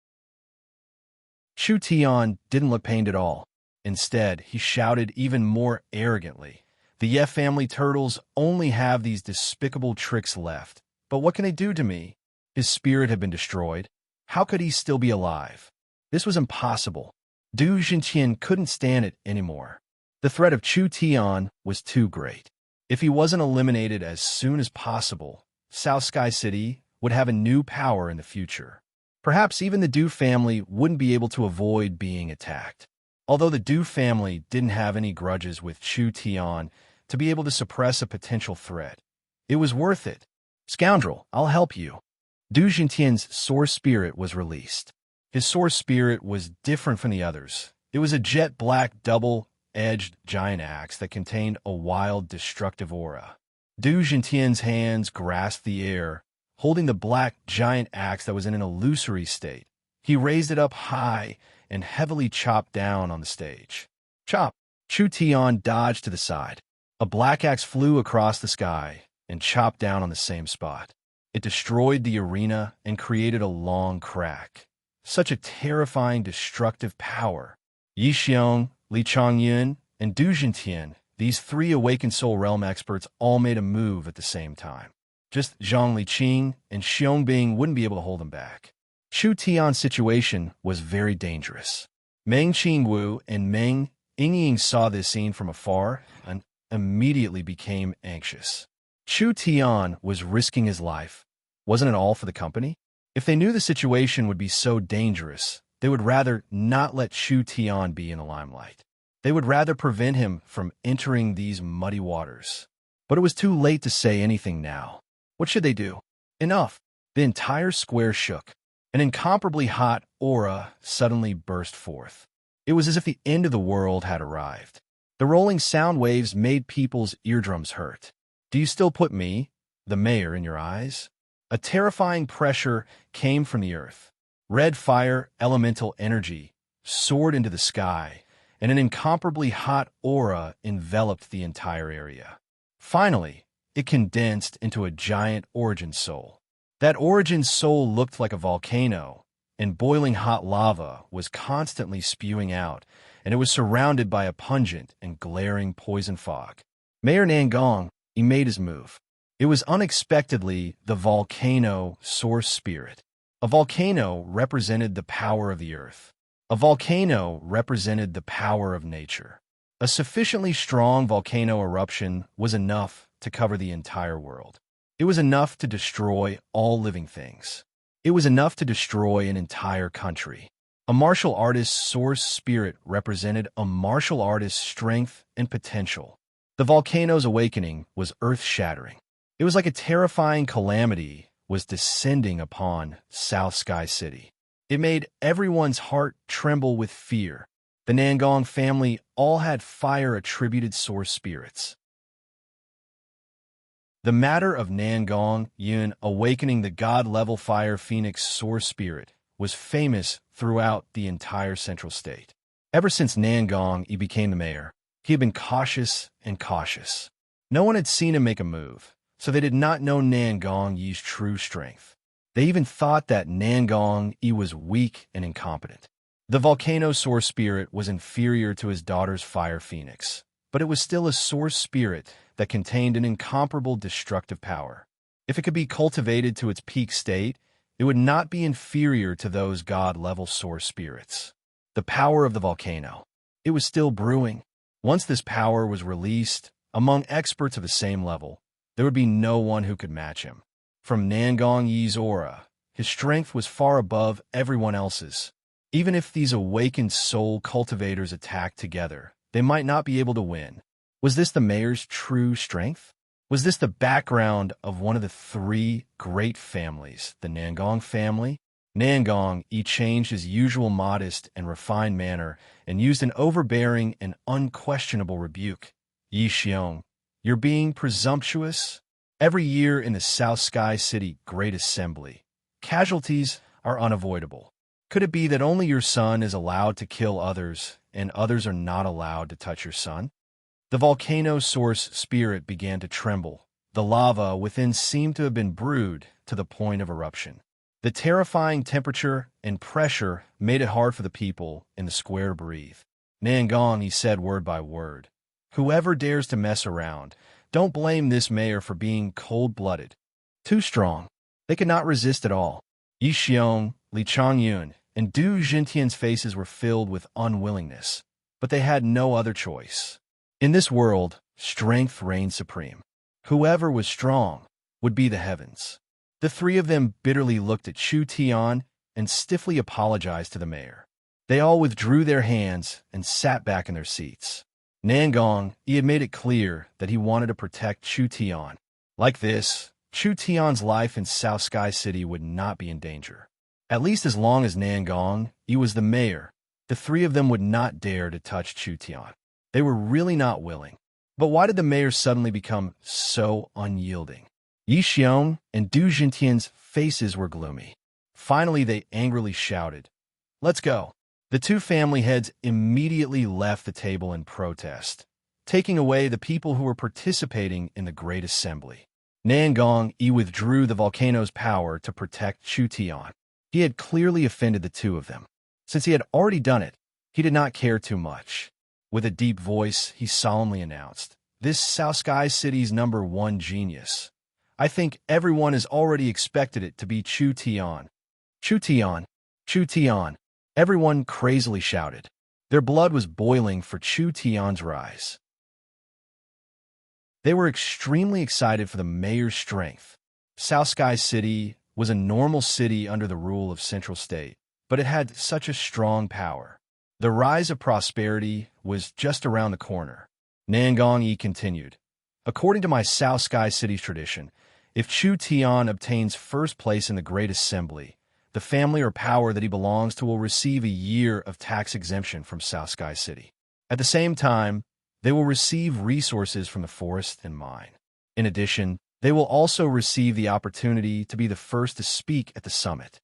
Chu Tian didn't look pained at all. Instead, he shouted even more arrogantly. The Ye family turtles only have these despicable tricks left. But what can they do to me? His spirit had been destroyed. How could he still be alive? This was impossible. Du Jintian couldn't stand it anymore. The threat of Chu Tian was too great. If he wasn't eliminated as soon as possible, South Sky City would have a new power in the future. Perhaps even the Du family wouldn't be able to avoid being attacked. Although the Du family didn't have any grudges with Chu Tian to be able to suppress a potential threat, it was worth it. Scoundrel, I'll help you. Du Jintian's source spirit was released. His source spirit was different from the others. It was a jet black double-edged giant axe that contained a wild, destructive aura. Du Jintian's hands grasped the air, holding the black giant axe that was in an illusory state. He raised it up high and heavily chopped down on the stage. Chop! Chu Tian dodged to the side. A black axe flew across the sky and chopped down on the same spot. It destroyed the arena and created a long crack. Such a terrifying, destructive power. Yi Xiong, Li Chongyun, and Du Jintian, these three awakened soul realm experts, all made a move at the same time. Just Zhang Liqing and Xiong Bing wouldn't be able to hold them back. Chu Tian's situation was very dangerous. Meng Qingwu and Meng Yingying saw this scene from afar and immediately became anxious. Chu Tian was risking his life. Wasn't it all for the company? If they knew the situation would be so dangerous, they would rather not let Chu Tian be in the limelight. They would rather prevent him from entering these muddy waters. But it was too late to say anything now. What should they do? Enough! The entire square shook. An incomparably hot aura suddenly burst forth. It was as if the end of the world had arrived. The rolling sound waves made people's eardrums hurt. Do you still put me, the mayor, in your eyes? A terrifying pressure came from the earth. Red fire, elemental energy, soared into the sky, and an incomparably hot aura enveloped the entire area. Finally, it condensed into a giant origin soul. That origin soul looked like a volcano, and boiling hot lava was constantly spewing out, and it was surrounded by a pungent and glaring poison fog. Mayor Nangong, he made his move. It was unexpectedly the volcano source spirit. A volcano represented the power of the earth. A volcano represented the power of nature. A sufficiently strong volcano eruption was enough to cover the entire world. It was enough to destroy all living things. It was enough to destroy an entire country. A martial artist's source spirit represented a martial artist's strength and potential. The volcano's awakening was earth-shattering. It was like a terrifying calamity was descending upon South Sky City. It made everyone's heart tremble with fear. The Nangong family all had fire-attributed source spirits. The matter of Nangong Yun awakening the god-level fire phoenix source spirit was famous throughout the entire central state. Ever since Nangong Yi became the mayor, he had been cautious and cautious. No one had seen him make a move, so they did not know Nangong Yi's true strength. They even thought that Nangong Yi was weak and incompetent. The volcano source spirit was inferior to his daughter's fire phoenix, but it was still a source spirit that contained an incomparable destructive power. If it could be cultivated to its peak state, it would not be inferior to those god-level source spirits. The power of the volcano. It was still brewing. Once this power was released, among experts of the same level, there would be no one who could match him. From Nangong Yi's aura, his strength was far above everyone else's. Even if these awakened soul cultivators attacked together, they might not be able to win. Was this the mayor's true strength? Was this the background of one of the three great families, the Nangong family? Nangong Yi changed his usual modest and refined manner and used an overbearing and unquestionable rebuke. Yi Xiong, you're being presumptuous. Every year in the South Sky City Great Assembly, casualties are unavoidable. Could it be that only your son is allowed to kill others and others are not allowed to touch your son? The volcano source spirit began to tremble. The lava within seemed to have been brewed to the point of eruption. The terrifying temperature and pressure made it hard for the people in the square to breathe. Nangong, he said word by word, whoever dares to mess around, don't blame this mayor for being cold-blooded. Too strong. They could not resist at all. Yi Xiong, Li Changyun, and Du Jintian's faces were filled with unwillingness, but they had no other choice. In this world, strength reigned supreme. Whoever was strong would be the heavens. The three of them bitterly looked at Chu Tian and stiffly apologized to the mayor. They all withdrew their hands and sat back in their seats. Nangong, he had made it clear that he wanted to protect Chu Tian. Like this, Chu Tian's life in South Sky City would not be in danger. At least as long as Nangong, he was the mayor, the three of them would not dare to touch Chu Tian. They were really not willing. But why did the mayor suddenly become so unyielding? Yi Xiong and Du Jintian's faces were gloomy. Finally, they angrily shouted, "Let's go." The two family heads immediately left the table in protest, taking away the people who were participating in the Great Assembly. Nangong Yi withdrew the volcano's power to protect Chu Tian. He had clearly offended the two of them. Since he had already done it, he did not care too much. With a deep voice, he solemnly announced, "This South Sky City's #1 genius. I think everyone has already expected it to be Chu Tian." Chu Tian! Chu Tian! Everyone crazily shouted. Their blood was boiling for Chu Tian's rise. They were extremely excited for the mayor's strength. South Sky City was a normal city under the rule of Central State, but it had such a strong power. The rise of prosperity was just around the corner. Nangong Yi continued, "According to my South Sky City's tradition, if Chu Tian obtains first place in the Great Assembly, the family or power that he belongs to will receive a year of tax exemption from South Sky City. At the same time, they will receive resources from the forest and mine. In addition, they will also receive the opportunity to be the first to speak at the summit."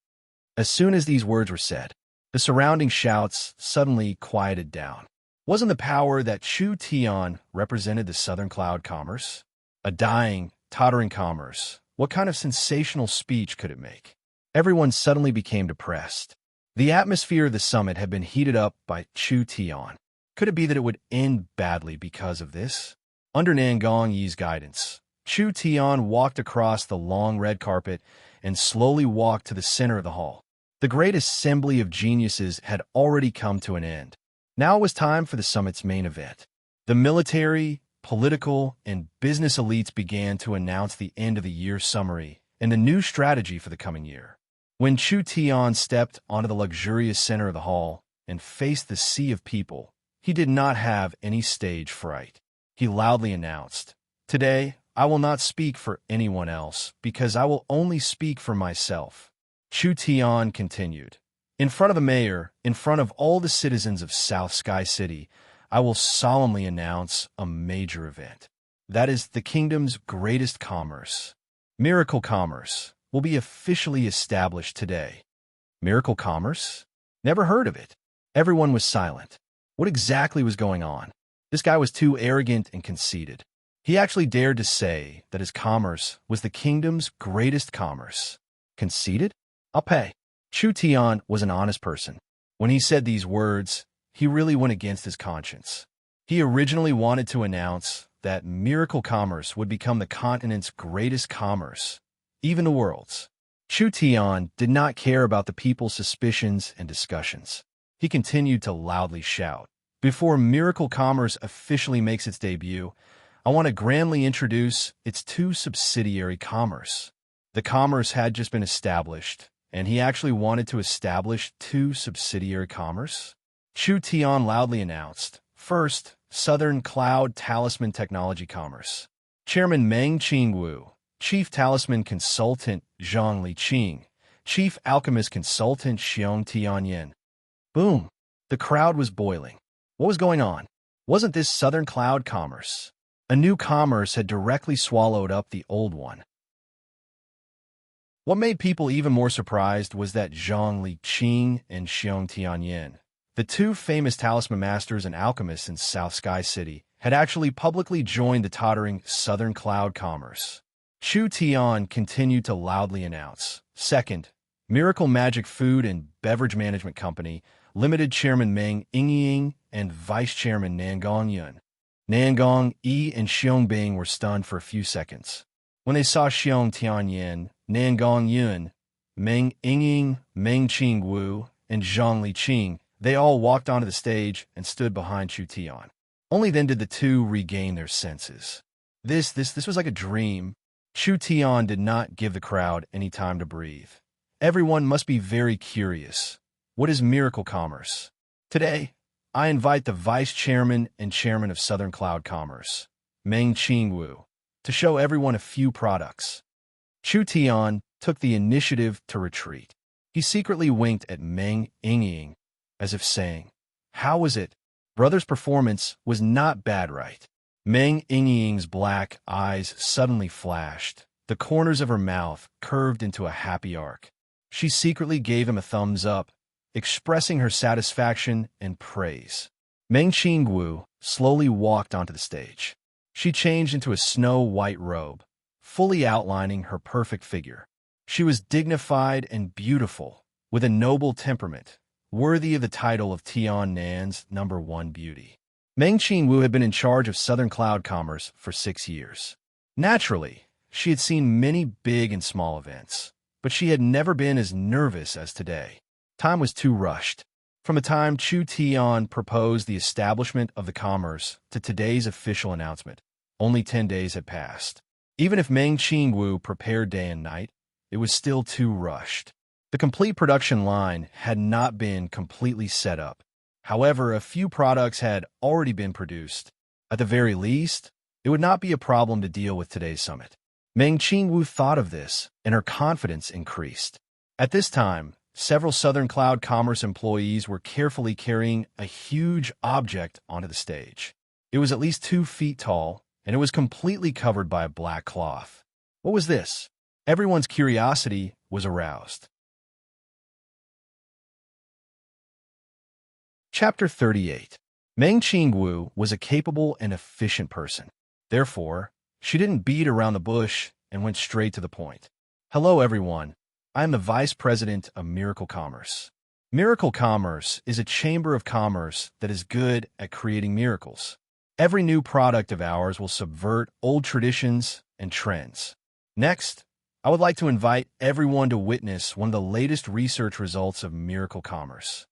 As soon as these words were said, the surrounding shouts suddenly quieted down. Wasn't the power that Chu Tian represented the Southern Cloud commerce? A dying, tottering commerce. What kind of sensational speech could it make? Everyone suddenly became depressed. The atmosphere of the summit had been heated up by Chu Tian. Could it be that it would end badly because of this? Under Nangong Yi's guidance, Chu Tian walked across the long red carpet and slowly walked to the center of the hall. The great assembly of geniuses had already come to an end. Now it was time for the summit's main event. The military, political, and business elites began to announce the end of the year summary and the new strategy for the coming year. When Chu Tian stepped onto the luxurious center of the hall and faced the sea of people, he did not have any stage fright. He loudly announced, "Today, I will not speak for anyone else, because I will only speak for myself." Chu Tian continued, "In front of the mayor, in front of all the citizens of South Sky City, I will solemnly announce a major event. That is the kingdom's greatest commerce. Miracle commerce will be officially established today." Miracle commerce? Never heard of it. Everyone was silent. What exactly was going on? This guy was too arrogant and conceited. He actually dared to say that his commerce was the kingdom's greatest commerce. Conceited? I'll pay. Chu Tian was an honest person. When he said these words, he really went against his conscience. He originally wanted to announce that miracle commerce would become the continent's greatest commerce, even the world's. Chu Tian did not care about the people's suspicions and discussions. He continued to loudly shout, Before Miracle Commerce officially makes its debut, I want to grandly introduce its two subsidiary commerce. The commerce had just been established, and he actually wanted to establish two subsidiary commerce. Chu Tian loudly announced, first, Southern Cloud Talisman Technology Commerce. Chairman Meng Qingwu, Chief Talisman Consultant Zhang Liqing, Chief Alchemist Consultant Xiong Tianyin. Boom! The crowd was boiling. What was going on? Wasn't this Southern Cloud Commerce? A new commerce had directly swallowed up the old one. What made people even more surprised was that Zhang Liqing and Xiong Tianyin, the two famous talisman masters and alchemists in South Sky City, had actually publicly joined the tottering Southern Cloud Commerce. Chu Tian continued to loudly announce, second, Miracle Magic Food and Beverage Management Company, Limited Chairman Meng Yingying and Vice Chairman Nangong Yun. Nangong Yi and Xiong Bing were stunned for a few seconds. When they saw Xiong Tianyin, Nangong Yun, Meng Yingying, Meng Qingwu, and Zhang Liqing, they all walked onto the stage and stood behind Chu Tian. Only then did the two regain their senses. This was like a dream. Chu Tian did not give the crowd any time to breathe. Everyone must be very curious. What is Miracle Commerce? Today, I invite the Vice Chairman and Chairman of Southern Cloud Commerce, Meng Qingwu, to show everyone a few products. Chu Tian took the initiative to retreat. He secretly winked at Meng Yingying, as if saying, "How was it? Brother's performance was not bad, right?" Meng Yingying's black eyes suddenly flashed. The corners of her mouth curved into a happy arc. She secretly gave him a thumbs up, expressing her satisfaction and praise. Meng Qingwu slowly walked onto the stage. She changed into a snow-white robe, fully outlining her perfect figure. She was dignified and beautiful, with a noble temperament, worthy of the title of Tian Nan's #1 beauty. Meng Qingwu had been in charge of Southern Cloud Commerce for 6 years. Naturally, she had seen many big and small events, but she had never been as nervous as today. Time was too rushed. From the time Chu Tian proposed the establishment of the commerce to today's official announcement, only 10 days had passed. Even if Meng Qingwu prepared day and night, it was still too rushed. The complete production line had not been completely set up. However, a few products had already been produced. At the very least, it would not be a problem to deal with today's summit. Meng Qingwu thought of this, and her confidence increased. At this time, several Southern Cloud Commerce employees were carefully carrying a huge object onto the stage. It was at least 2 feet tall, and it was completely covered by a black cloth. What was this? Everyone's curiosity was aroused. Chapter 38. Meng Qingwu was a capable and efficient person. Therefore, she didn't beat around the bush and went straight to the point. Hello, everyone. I am the Vice President of Miracle Commerce. Miracle Commerce is a chamber of commerce that is good at creating miracles. Every new product of ours will subvert old traditions and trends. Next, I would like to invite everyone to witness one of the latest research results of Miracle Commerce.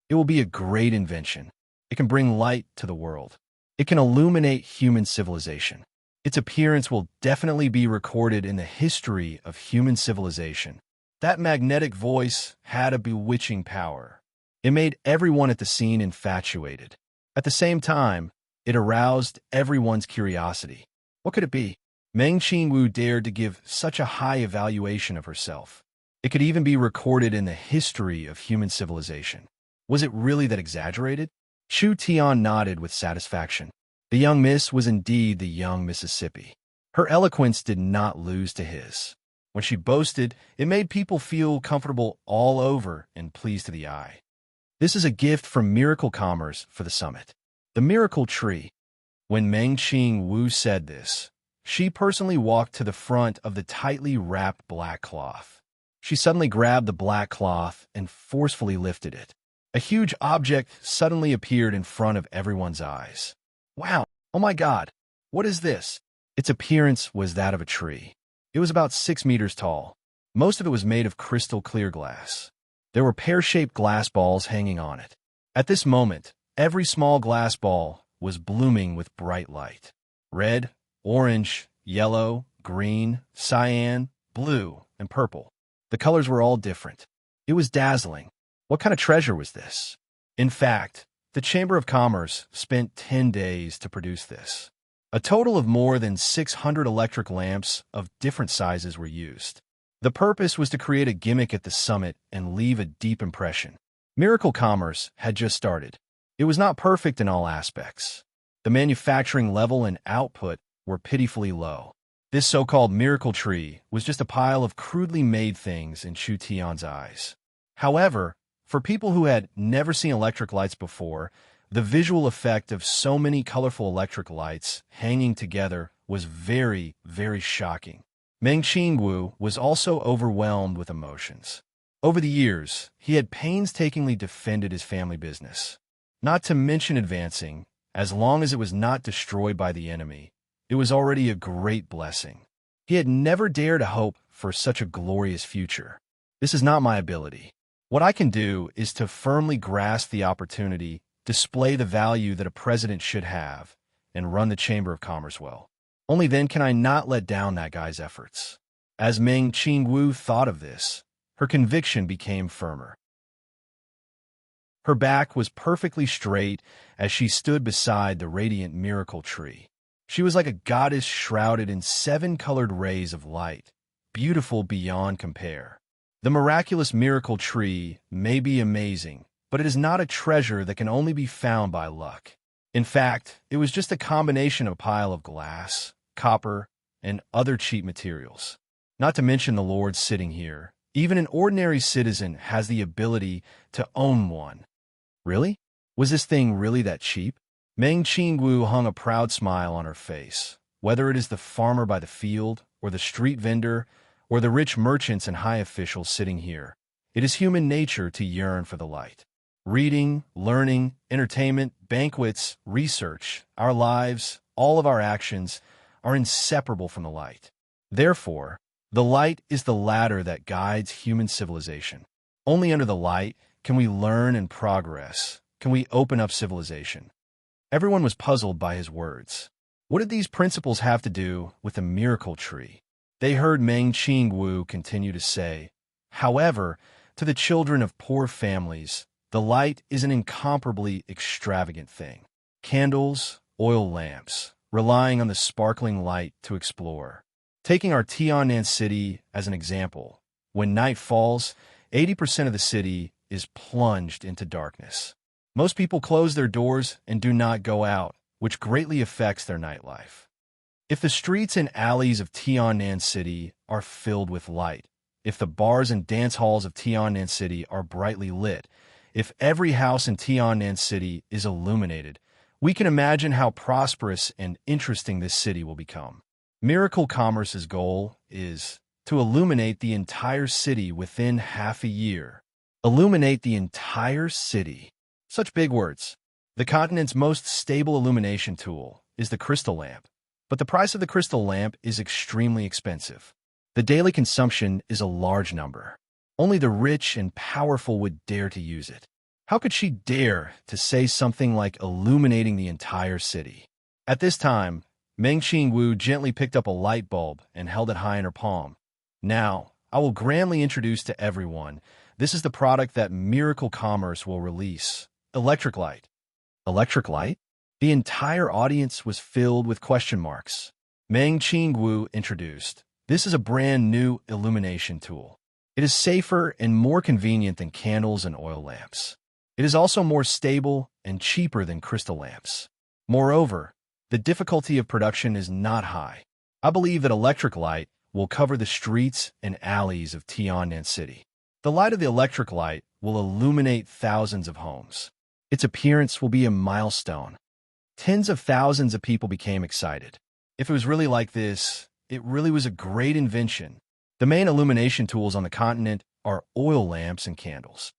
It will be a great invention. It can bring light to the world. It can illuminate human civilization. Its appearance will definitely be recorded in the history of human civilization. That magnetic voice had a bewitching power. It made everyone at the scene infatuated. At the same time, it aroused everyone's curiosity. What could it be? Meng Qingwu dared to give such a high evaluation of herself. It could even be recorded in the history of human civilization. Was it really that exaggerated? Chu Tian nodded with satisfaction. The young miss was indeed the young Mississippi. Her eloquence did not lose to his. When she boasted, it made people feel comfortable all over and pleased to the eye. This is a gift from Miracle Commerce for the summit. The Miracle Tree. When Meng Qingwu said this, she personally walked to the front of the tightly wrapped black cloth. She suddenly grabbed the black cloth and forcefully lifted it. A huge object suddenly appeared in front of everyone's eyes. Wow! Oh my God! What is this? Its appearance was that of a tree. It was about 6 meters tall. Most of it was made of crystal clear glass. There were pear-shaped glass balls hanging on it. At this moment, Every small glass ball was blooming with bright light. Red, orange, yellow, green, cyan, blue, and purple. The colors were all different. It was dazzling. What kind of treasure was this? In fact, the Chamber of Commerce spent 10 days to produce this. A total of more than 600 electric lamps of different sizes were used. The purpose was to create a gimmick at the summit and leave a deep impression. Miracle Commerce had just started. It was not perfect in all aspects. The manufacturing level and output were pitifully low. This so-called miracle tree was just a pile of crudely made things in Chu Tian's eyes. However, for people who had never seen electric lights before, the visual effect of so many colorful electric lights hanging together was very, very shocking. Meng Qingwu was also overwhelmed with emotions. Over the years, he had painstakingly defended his family business. Not to mention advancing, as long as it was not destroyed by the enemy, it was already a great blessing. He had never dared to hope for such a glorious future. This is not my ability. What I can do is to firmly grasp the opportunity, display the value that a president should have, and run the Chamber of Commerce well. Only then can I not let down that guy's efforts. As Meng Qingwu thought of this, her conviction became firmer. Her back was perfectly straight as she stood beside the radiant miracle tree. She was like a goddess shrouded in 7 colored rays of light, beautiful beyond compare. The miraculous miracle tree may be amazing, but it is not a treasure that can only be found by luck. In fact, it was just a combination of a pile of glass, copper, and other cheap materials. Not to mention the Lord sitting here. Even an ordinary citizen has the ability to own one. Really? Was this thing really that cheap? Meng Qingwu hung a proud smile on her face. Whether it is the farmer by the field, or the street vendor, or the rich merchants and high officials sitting here, it is human nature to yearn for the light. Reading, learning, entertainment, banquets, research, our lives, all of our actions are inseparable from the light. Therefore, the light is the ladder that guides human civilization. Only under the light can we learn and progress, can we open up civilization. Everyone was puzzled by his words. What did these principles have to do with a miracle tree? They heard Meng Qingwu continue to say, however, to the children of poor families, the light is an incomparably extravagant thing. Candles, oil lamps, relying on the sparkling light to explore. Taking our Tiannan city as an example, when night falls, 80% of the city is plunged into darkness. Most people close their doors and do not go out, which greatly affects their nightlife. If the streets and alleys of Tiannan City are filled with light, if the bars and dance halls of Tiannan City are brightly lit, if every house in Tiannan City is illuminated, we can imagine how prosperous and interesting this city will become. Miracle Commerce's goal is to illuminate the entire city within half a year. Illuminate the entire city. Such big words. The continent's most stable illumination tool is the crystal lamp, but the price of the crystal lamp is extremely expensive. The daily consumption is a large number. Only the rich and powerful would dare to use it. How could she dare to say something like illuminating the entire city? At this time, Meng Qingwu gently picked up a light bulb and held it high in her palm. Now, I will grandly introduce to everyone, this is the product that Miracle Commerce will release. Electric light. Electric light? The entire audience was filled with question marks. Meng Qingwu introduced, this is a brand new illumination tool. It is safer and more convenient than candles and oil lamps. It is also more stable and cheaper than crystal lamps. Moreover, the difficulty of production is not high. I believe that electric light will cover the streets and alleys of Tiannan City. The light of the electric light will illuminate thousands of homes. Its appearance will be a milestone. Tens of thousands of people became excited. If it was really like this, it really was a great invention. The main illumination tools on the continent are oil lamps and candles.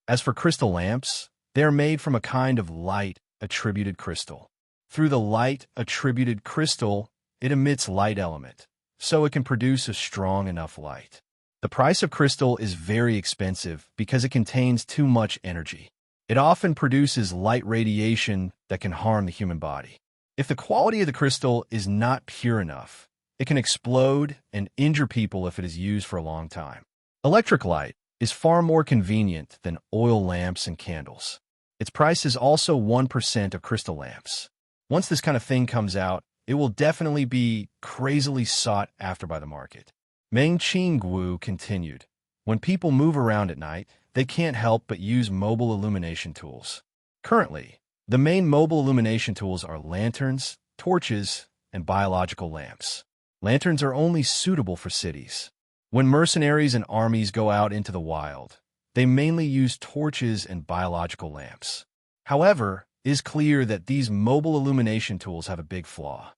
As for crystal lamps, they are made from a kind of light-attributed crystal. Through the light-attributed crystal, it emits light element, so it can produce a strong enough light. The price of crystal is very expensive because it contains too much energy. It often produces light radiation that can harm the human body. If the quality of the crystal is not pure enough, it can explode and injure people if it is used for a long time. Electric light is far more convenient than oil lamps and candles. Its price is also 1% of crystal lamps. Once this kind of thing comes out, it will definitely be crazily sought after by the market. Meng Qinggu continued, when people move around at night, they can't help but use mobile illumination tools. Currently, the main mobile illumination tools are lanterns, torches, and biological lamps. Lanterns are only suitable for cities. When mercenaries and armies go out into the wild, they mainly use torches and biological lamps. However, it is clear that these mobile illumination tools have a big flaw.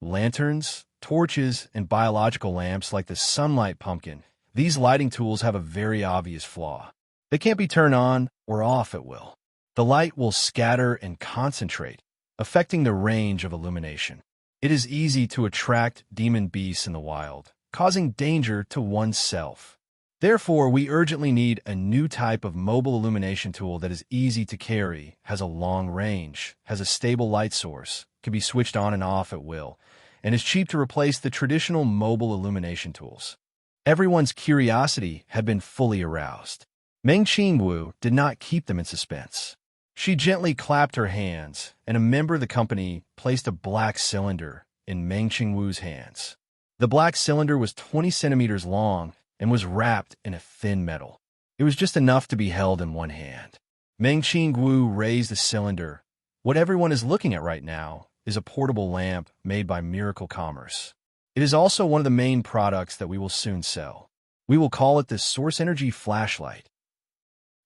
Lanterns, torches, and biological lamps like the sunlight pumpkin, these lighting tools have a very obvious flaw. They can't be turned on or off at will. The light will scatter and concentrate, affecting the range of illumination. It is easy to attract demon beasts in the wild, causing danger to oneself. Therefore, we urgently need a new type of mobile illumination tool that is easy to carry, has a long range, has a stable light source, can be switched on and off at will, and is cheap to replace the traditional mobile illumination tools. Everyone's curiosity had been fully aroused. Meng Qingwu did not keep them in suspense. She gently clapped her hands, and a member of the company placed a black cylinder in Meng Qingwu's hands. The black cylinder was 20 centimeters long and was wrapped in a thin metal. It was just enough to be held in one hand. Meng Qingwu raised the cylinder. What everyone is looking at right now is a portable lamp made by Miracle Commerce. It is also one of the main products that we will soon sell. We will call it the Source Energy Flashlight.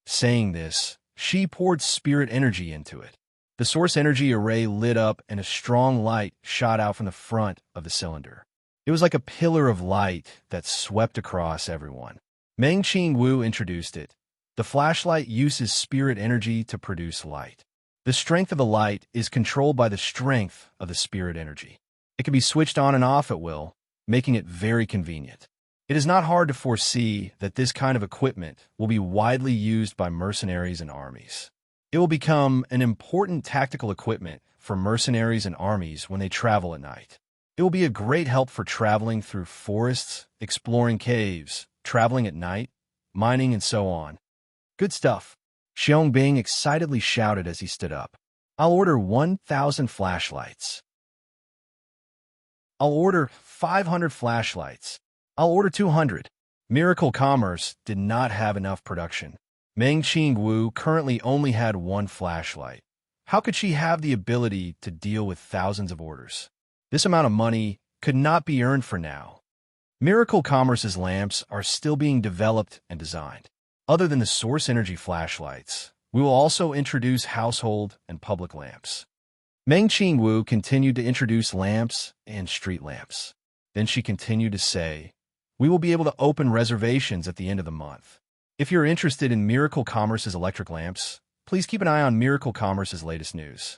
Saying this, she poured spirit energy into it. The source energy array lit up and a strong light shot out from the front of the cylinder. It was like a pillar of light that swept across everyone. Meng Qingwu introduced it. The flashlight uses spirit energy to produce light. The strength of the light is controlled by the strength of the spirit energy. It can be switched on and off at will, making it very convenient. It is not hard to foresee that this kind of equipment will be widely used by mercenaries and armies. It will become an important tactical equipment for mercenaries and armies when they travel at night. It will be a great help for traveling through forests, exploring caves, traveling at night, mining, and so on. Good stuff. Xiaongbing excitedly shouted as he stood up. I'll order 1,000 flashlights. I'll order 500 flashlights. I'll order 200. Miracle Commerce did not have enough production. Meng Qingwu currently only had one flashlight. How could she have the ability to deal with thousands of orders? This amount of money could not be earned for now. Miracle Commerce's lamps are still being developed and designed. Other than the source energy flashlights, we will also introduce household and public lamps. Meng Qingwu continued to introduce lamps and street lamps. Then she continued to say, we will be able to open reservations at the end of the month. If you're interested in Miracle Commerce's electric lamps, please keep an eye on Miracle Commerce's latest news.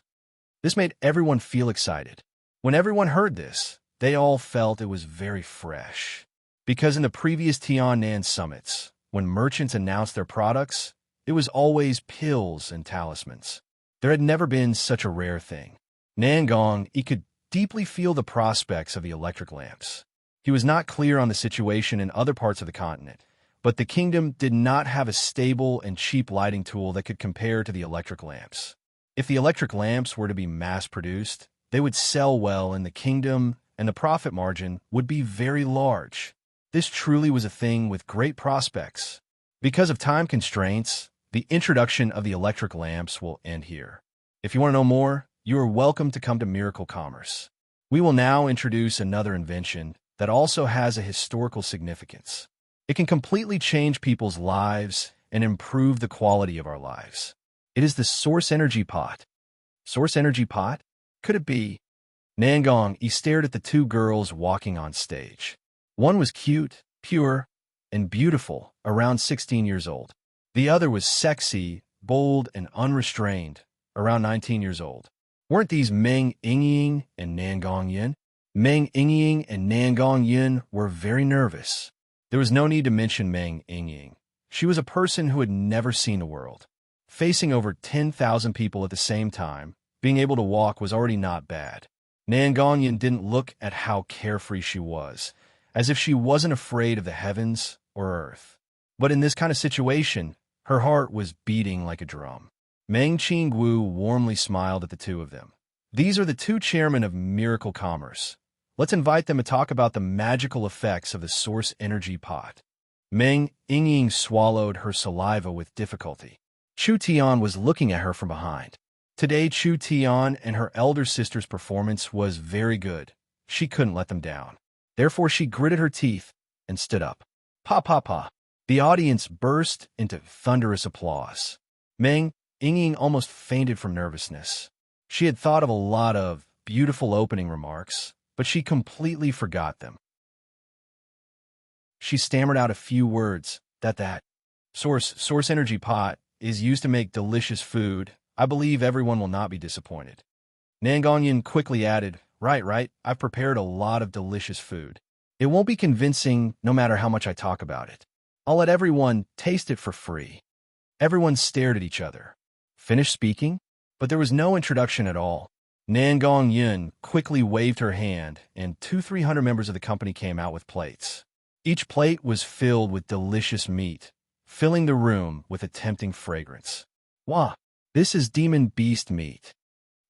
This made everyone feel excited. When everyone heard this, they all felt it was very fresh. Because in the previous Tiannan summits, when merchants announced their products, it was always pills and talismans. There had never been such a rare thing. Nangong, he could deeply feel the prospects of the electric lamps. He was not clear on the situation in other parts of the continent, but the kingdom did not have a stable and cheap lighting tool that could compare to the electric lamps. If the electric lamps were to be mass-produced, they would sell well in the kingdom, and the profit margin would be very large. This truly was a thing with great prospects. Because of time constraints, the introduction of the electric lamps will end here. If you want to know more, you are welcome to come to Miracle Commerce. We will now introduce another invention that also has a historical significance. It can completely change people's lives and improve the quality of our lives. It is the Source Energy Pot. Source Energy Pot? Could it be? Nangong, he stared at the two girls walking on stage. One was cute, pure, and beautiful, around 16 years old. The other was sexy, bold, and unrestrained, around 19 years old. Weren't these Meng Yingying and Nangong Yin? Meng Yingying and Nangong Yin were very nervous. There was no need to mention Meng Yingying. She was a person who had never seen the world. Facing over 10,000 people at the same time, being able to walk was already not bad. Nangongyun didn't look at how carefree she was, as if she wasn't afraid of the heavens or earth. But in this kind of situation, her heart was beating like a drum. Meng Qingwu warmly smiled at the two of them. These are the two chairmen of Miracle Commerce. Let's invite them to talk about the magical effects of the source energy pot. Meng Yingying swallowed her saliva with difficulty. Chu Tian was looking at her from behind. Today, Chu Tian and her elder sister's performance was very good. She couldn't let them down. Therefore, she gritted her teeth and stood up. Pa pa pa. The audience burst into thunderous applause. Meng Yingying almost fainted from nervousness. She had thought of a lot of beautiful opening remarks, but she completely forgot them. She stammered out a few words. That source energy pot is used to make delicious food. I believe everyone will not be disappointed. Nangongyun quickly added, Right, I've prepared a lot of delicious food. It won't be convincing no matter how much I talk about it. I'll let everyone taste it for free. Everyone stared at each other. Finished speaking? But there was no introduction at all. Nangongyun quickly waved her hand, and 200-300 members of the company came out with plates. Each plate was filled with delicious meat, filling the room with a tempting fragrance. Wow, this is demon beast meat.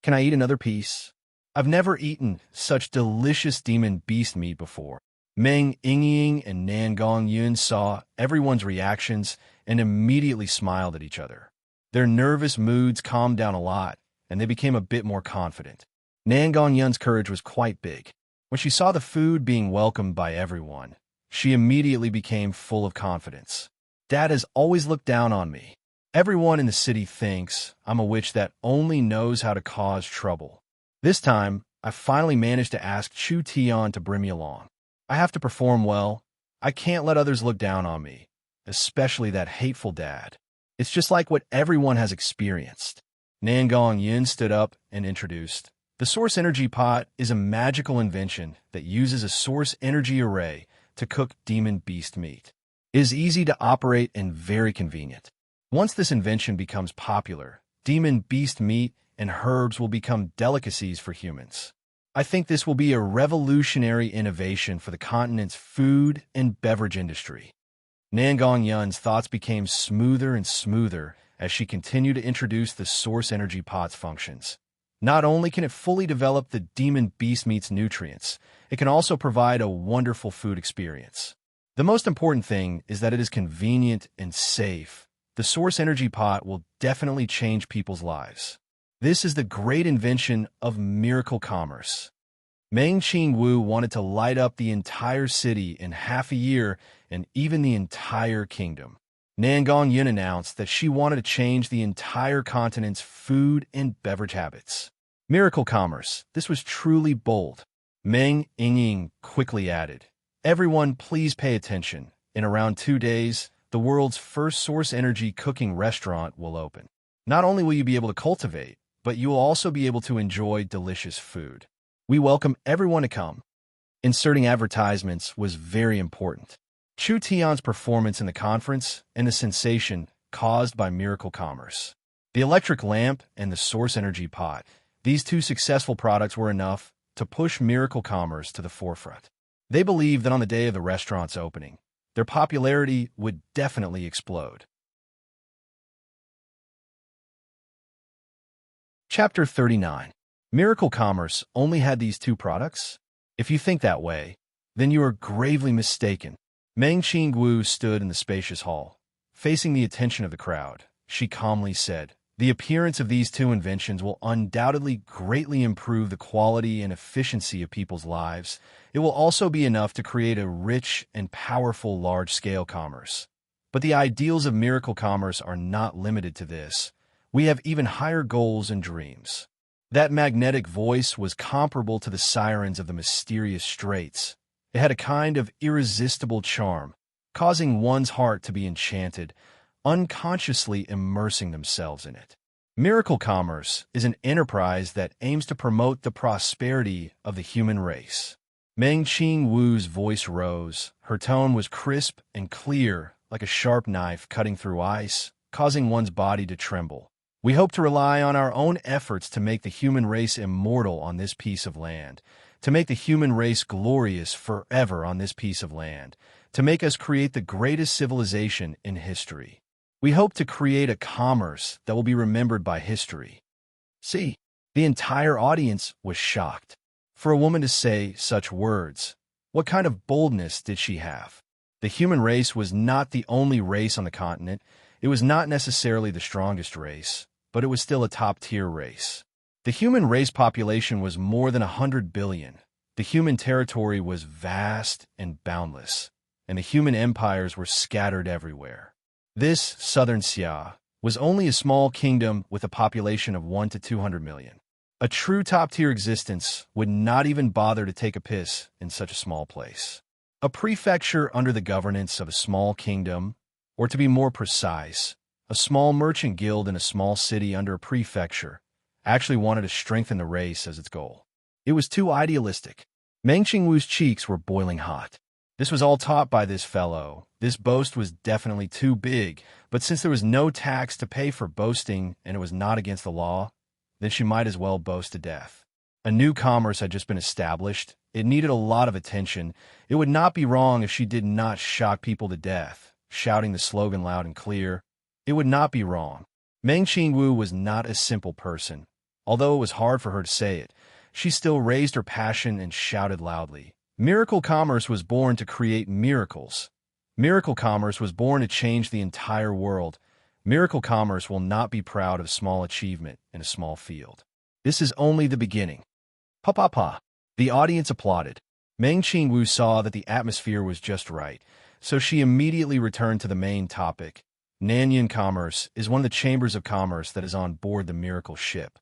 Can I eat another piece? I've never eaten such delicious demon beast meat before. Meng Yingying and Nangongyun saw everyone's reactions and immediately smiled at each other. Their nervous moods calmed down a lot, and they became a bit more confident. Nangongyun's courage was quite big. When she saw the food being welcomed by everyone, she immediately became full of confidence. Dad has always looked down on me. Everyone in the city thinks I'm a witch that only knows how to cause trouble. This time, I finally managed to ask Chu Tian to bring me along. I have to perform well. I can't let others look down on me, especially that hateful dad. It's just like what everyone has experienced. Nangongyun stood up and introduced. The source energy pot is a magical invention that uses a source energy array to cook demon beast meat. It is easy to operate and very convenient. Once this invention becomes popular, demon beast meat and herbs will become delicacies for humans. I think this will be a revolutionary innovation for the continent's food and beverage industry. Nangongyun's thoughts became smoother and smoother as she continued to introduce the source energy pot's functions. Not only can it fully develop the demon beast meat's nutrients, it can also provide a wonderful food experience. The most important thing is that it is convenient and safe. The source energy pot will definitely change people's lives. This is the great invention of Miracle Commerce. Meng Qingwu wanted to light up the entire city in half a year and even the entire kingdom. Nangongyun announced that she wanted to change the entire continent's food and beverage habits. Miracle Commerce, this was truly bold. Meng Yingying quickly added, Everyone please pay attention. In around 2 days, the world's first source energy cooking restaurant will open. Not only will you be able to cultivate, but you will also be able to enjoy delicious food. We welcome everyone to come. Inserting advertisements was very important. Chu Tian's performance in the conference and the sensation caused by Miracle Commerce. The electric lamp and the source energy pot, these two successful products were enough to push Miracle Commerce to the forefront. They believed that on the day of the restaurant's opening, their popularity would definitely explode. Chapter 39. Miracle Commerce only had these two products? If you think that way, then you are gravely mistaken. Meng Qingwu stood in the spacious hall. Facing the attention of the crowd, she calmly said, The appearance of these two inventions will undoubtedly greatly improve the quality and efficiency of people's lives. It will also be enough to create a rich and powerful large-scale commerce. But the ideals of Miracle Commerce are not limited to this. We have even higher goals and dreams. That magnetic voice was comparable to the sirens of the mysterious straits. It had a kind of irresistible charm, causing one's heart to be enchanted, unconsciously immersing themselves in it. Miracle Commerce is an enterprise that aims to promote the prosperity of the human race. Meng Qingwu's voice rose. Her tone was crisp and clear, like a sharp knife cutting through ice. causing one's body to tremble. We hope to rely on our own efforts to make the human race immortal on this piece of land, to make the human race glorious forever on this piece of land, to make us create the greatest civilization in history. We hope to create a commerce that will be remembered by history. See, the entire audience was shocked. For a woman to say such words, what kind of boldness did she have? The human race was not the only race on the continent. It was not necessarily the strongest race, but it was still a top-tier race. The human race population was more than 100 billion. The human territory was vast and boundless, and the human empires were scattered everywhere. This southern Xia was only a small kingdom with a population of 1 to 200 million. A true top-tier existence would not even bother to take a piss in such a small place. A prefecture under the governance of a small kingdom, or to be more precise, a small merchant guild in a small city under a prefecture, actually wanted to strengthen the race as its goal. It was too idealistic. Meng Qingwu's cheeks were boiling hot. This was all taught by this fellow. This boast was definitely too big, but since there was no tax to pay for boasting and it was not against the law, then she might as well boast to death. A new commerce had just been established. It needed a lot of attention. It would not be wrong if she did not shock people to death, shouting the slogan loud and clear. It would not be wrong. Meng Qingwu was not a simple person. Although it was hard for her to say it, she still raised her passion and shouted loudly. Miracle commerce was born to create miracles. Miracle commerce was born to change the entire world. Miracle commerce will not be proud of small achievement in a small field. This is only the beginning. Pa pa pa. The audience applauded. Meng Qingwu saw that the atmosphere was just right, so she immediately returned to the main topic. Nanyan Commerce is one of the chambers of commerce that is on board the miracle ship.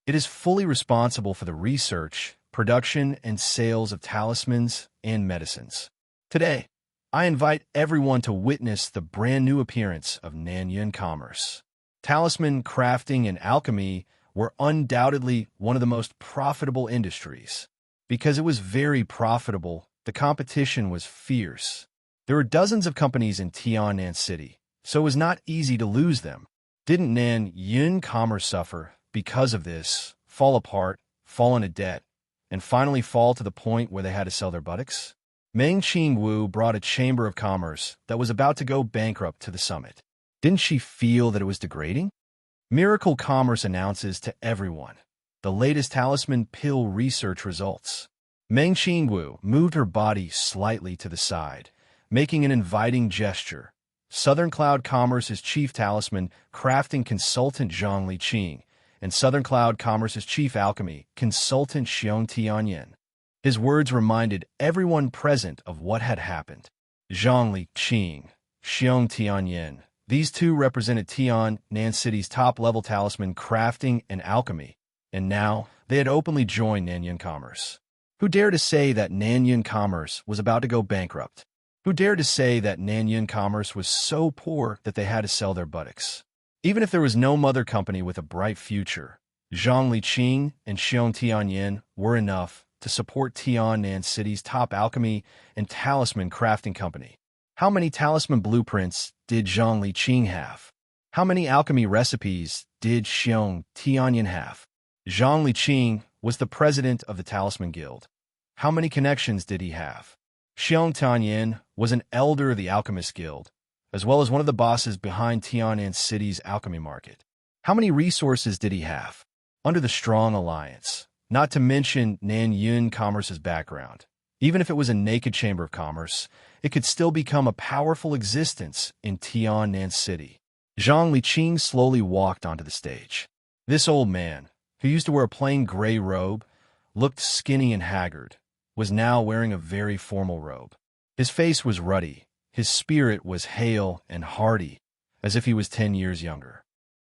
It is fully responsible for the research, production, and sales of talismans and medicines. Today, I invite everyone to witness the brand new appearance of Nanyan Commerce. Talisman crafting and alchemy were undoubtedly one of the most profitable industries. Because it was very profitable, the competition was fierce. There were dozens of companies in Tiannan City, so it was not easy to lose them. Didn't Nanyan Commerce suffer because of this, fall apart, fall into debt, and finally fall to the point where they had to sell their buttocks? Meng Qingwu brought a chamber of commerce that was about to go bankrupt to the summit. Didn't she feel that it was degrading? Miracle Commerce announces to everyone the latest talisman pill research results. Meng Qingwu moved her body slightly to the side, making an inviting gesture. Southern Cloud Commerce's chief talisman crafting consultant Zhang Liqing, and Southern Cloud Commerce's chief alchemy consultant Xiong Tianyan. His words reminded everyone present of what had happened. Zhang Liqing, Xiong Tianyan. These two represented Tiannan City's top-level talisman crafting and alchemy, and now they had openly joined Nanyan Commerce. Who dared to say that Nanyan Commerce was about to go bankrupt? Who dared to say that Nanyan Commerce was so poor that they had to sell their buttocks? Even if there was no mother company with a bright future, Zhang Liqing and Xiong Tianyan were enough to support Tiannan City's top alchemy and talisman crafting company. How many talisman blueprints did Zhang Liqing have? How many alchemy recipes did Xiong Tianyan have? Zhang Liqing was the president of the Talisman Guild. How many connections did he have? Xiong Tianyan was an elder of the Alchemist Guild, as well as one of the bosses behind Tiannan City's alchemy market. How many resources did he have? Under the strong alliance, not to mention Nanyan Commerce's background. Even if it was a naked chamber of commerce, it could still become a powerful existence in Tiannan City. Zhang Liqing slowly walked onto the stage. This old man, who used to wear a plain gray robe, looked skinny and haggard, was now wearing a very formal robe. His face was ruddy, his spirit was hale and hearty, as if he was 10 years younger.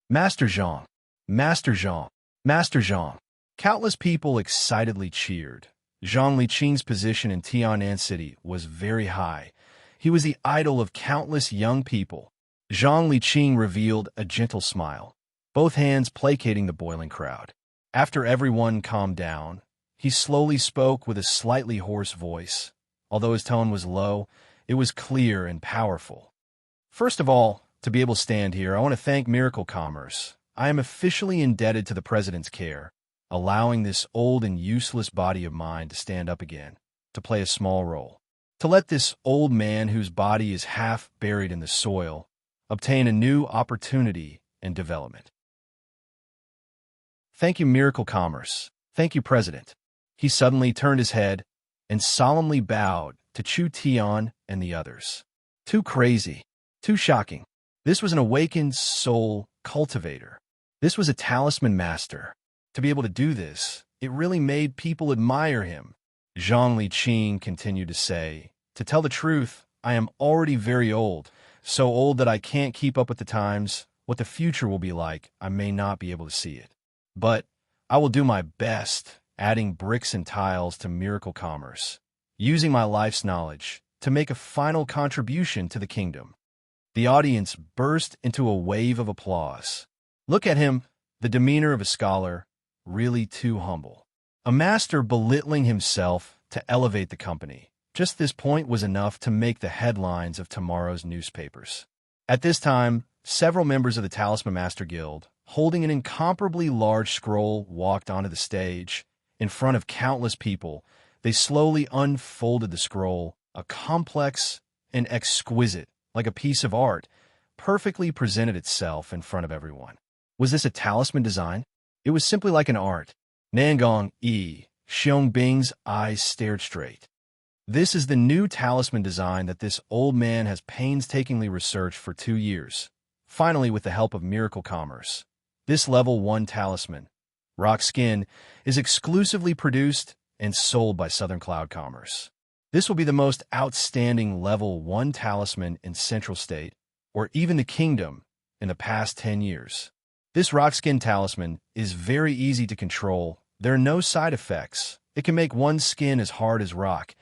Master Zhang, Master Zhang, Master Zhang. Countless people excitedly cheered. Zhang Liqing's position in Tiannan City was very high. He was the idol of countless young people. Zhang Liqing revealed a gentle smile, both hands placating the boiling crowd. After everyone calmed down, he slowly spoke with a slightly hoarse voice. Although his tone was low, it was clear and powerful. First of all, to be able to stand here, I want to thank Miracle Commerce. I am officially indebted to the President's care, allowing this old and useless body of mine to stand up again, to play a small role, to let this old man whose body is half buried in the soil obtain a new opportunity and development. Thank you, Miracle Commerce. Thank you, President. He suddenly turned his head and solemnly bowed to Chu Tian and the others. Too crazy. Too shocking. This was an awakened soul cultivator. This was a talisman master. To be able to do this, it really made people admire him. Zhang Liqing continued to say, "To tell the truth, I am already very old, so old that I can't keep up with the times. What the future will be like, I may not be able to see it. But I will do my best, adding bricks and tiles to Miracle Commerce, using my life's knowledge to make a final contribution to the kingdom." The audience burst into a wave of applause. Look at him, the demeanor of a scholar, really too humble. A master belittling himself to elevate the company. Just this point was enough to make the headlines of tomorrow's newspapers. At this time, several members of the Talisman Master Guild, holding an incomparably large scroll, walked onto the stage. In front of countless people, they slowly unfolded the scroll, a complex and exquisite, like a piece of art, perfectly presented itself in front of everyone. Was this a talisman design? It was simply like an art. Nangong Xiangbing's eyes stared straight. This is the new talisman design that this old man has painstakingly researched for 2 years. Finally, with the help of Miracle Commerce, this level 1 talisman, Rock Skin, is exclusively produced and sold by Southern Cloud Commerce. This will be the most outstanding level 1 talisman in Central State, or even the kingdom, in the past 10 years. This rock skin talisman is very easy to control. There are no side effects. It can make one's skin as hard as rock,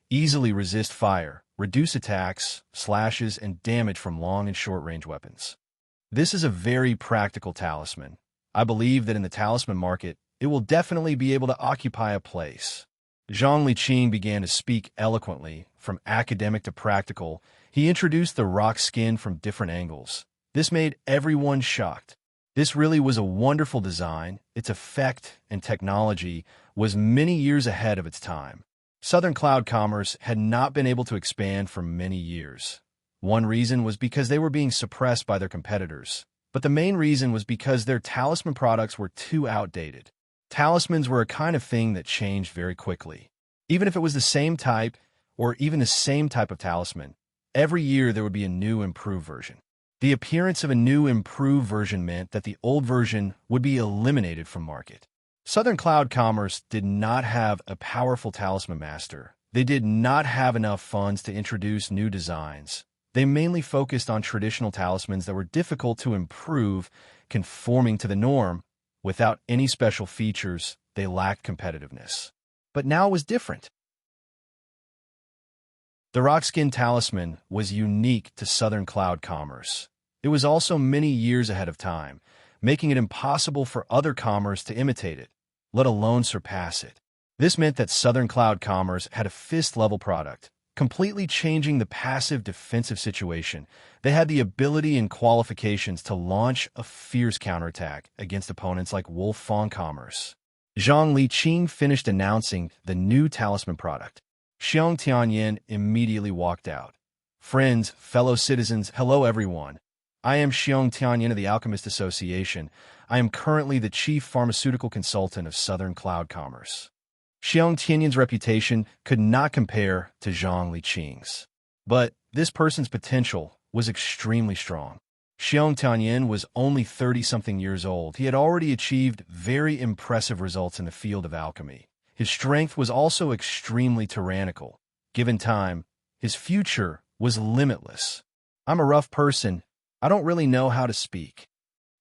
easily resist fire, reduce attacks, slashes, and damage from long and short-range weapons. This is a very practical talisman. I believe that in the talisman market, it will definitely be able to occupy a place. Zhang Liqing began to speak eloquently, from academic to practical. He introduced the rock skin from different angles. This made everyone shocked. This really was a wonderful design. Its effect and technology was many years ahead of its time. Southern Cloud Commerce had not been able to expand for many years. One reason was because they were being suppressed by their competitors, but the main reason was because their talisman products were too outdated. Talismans were a kind of thing that changed very quickly. Even if it was the same type, or even the same type of talisman, every year there would be a new improved version. The appearance of a new improved version meant that the old version would be eliminated from market. Southern Cloud Commerce did not have a powerful talisman master. They did not have enough funds to introduce new designs. They mainly focused on traditional talismans that were difficult to improve, conforming to the norm. Without any special features, they lacked competitiveness. But now it was different. The Rockskin Talisman was unique to Southern Cloud Commerce. It was also many years ahead of time, making it impossible for other commerce to imitate it, let alone surpass it. This meant that Southern Cloud Commerce had a fist-level product, completely changing the passive defensive situation. They had the ability and qualifications to launch a fierce counterattack against opponents like Wolf Fong Commerce. Zhang Liqing finished announcing the new talisman product. Xiong Tianyin immediately walked out. Friends, fellow citizens, hello everyone. I am Xiong Tianyin of the Alchemist Association. I am currently the chief pharmaceutical consultant of Southern Cloud Commerce. Xiong Tianyin's reputation could not compare to Zhang Liqing's. But this person's potential was extremely strong. Xiong Tianyin was only 30-something years old. He had already achieved very impressive results in the field of alchemy. His strength was also extremely tyrannical. Given time, his future was limitless. I'm a rough person. I don't really know how to speak.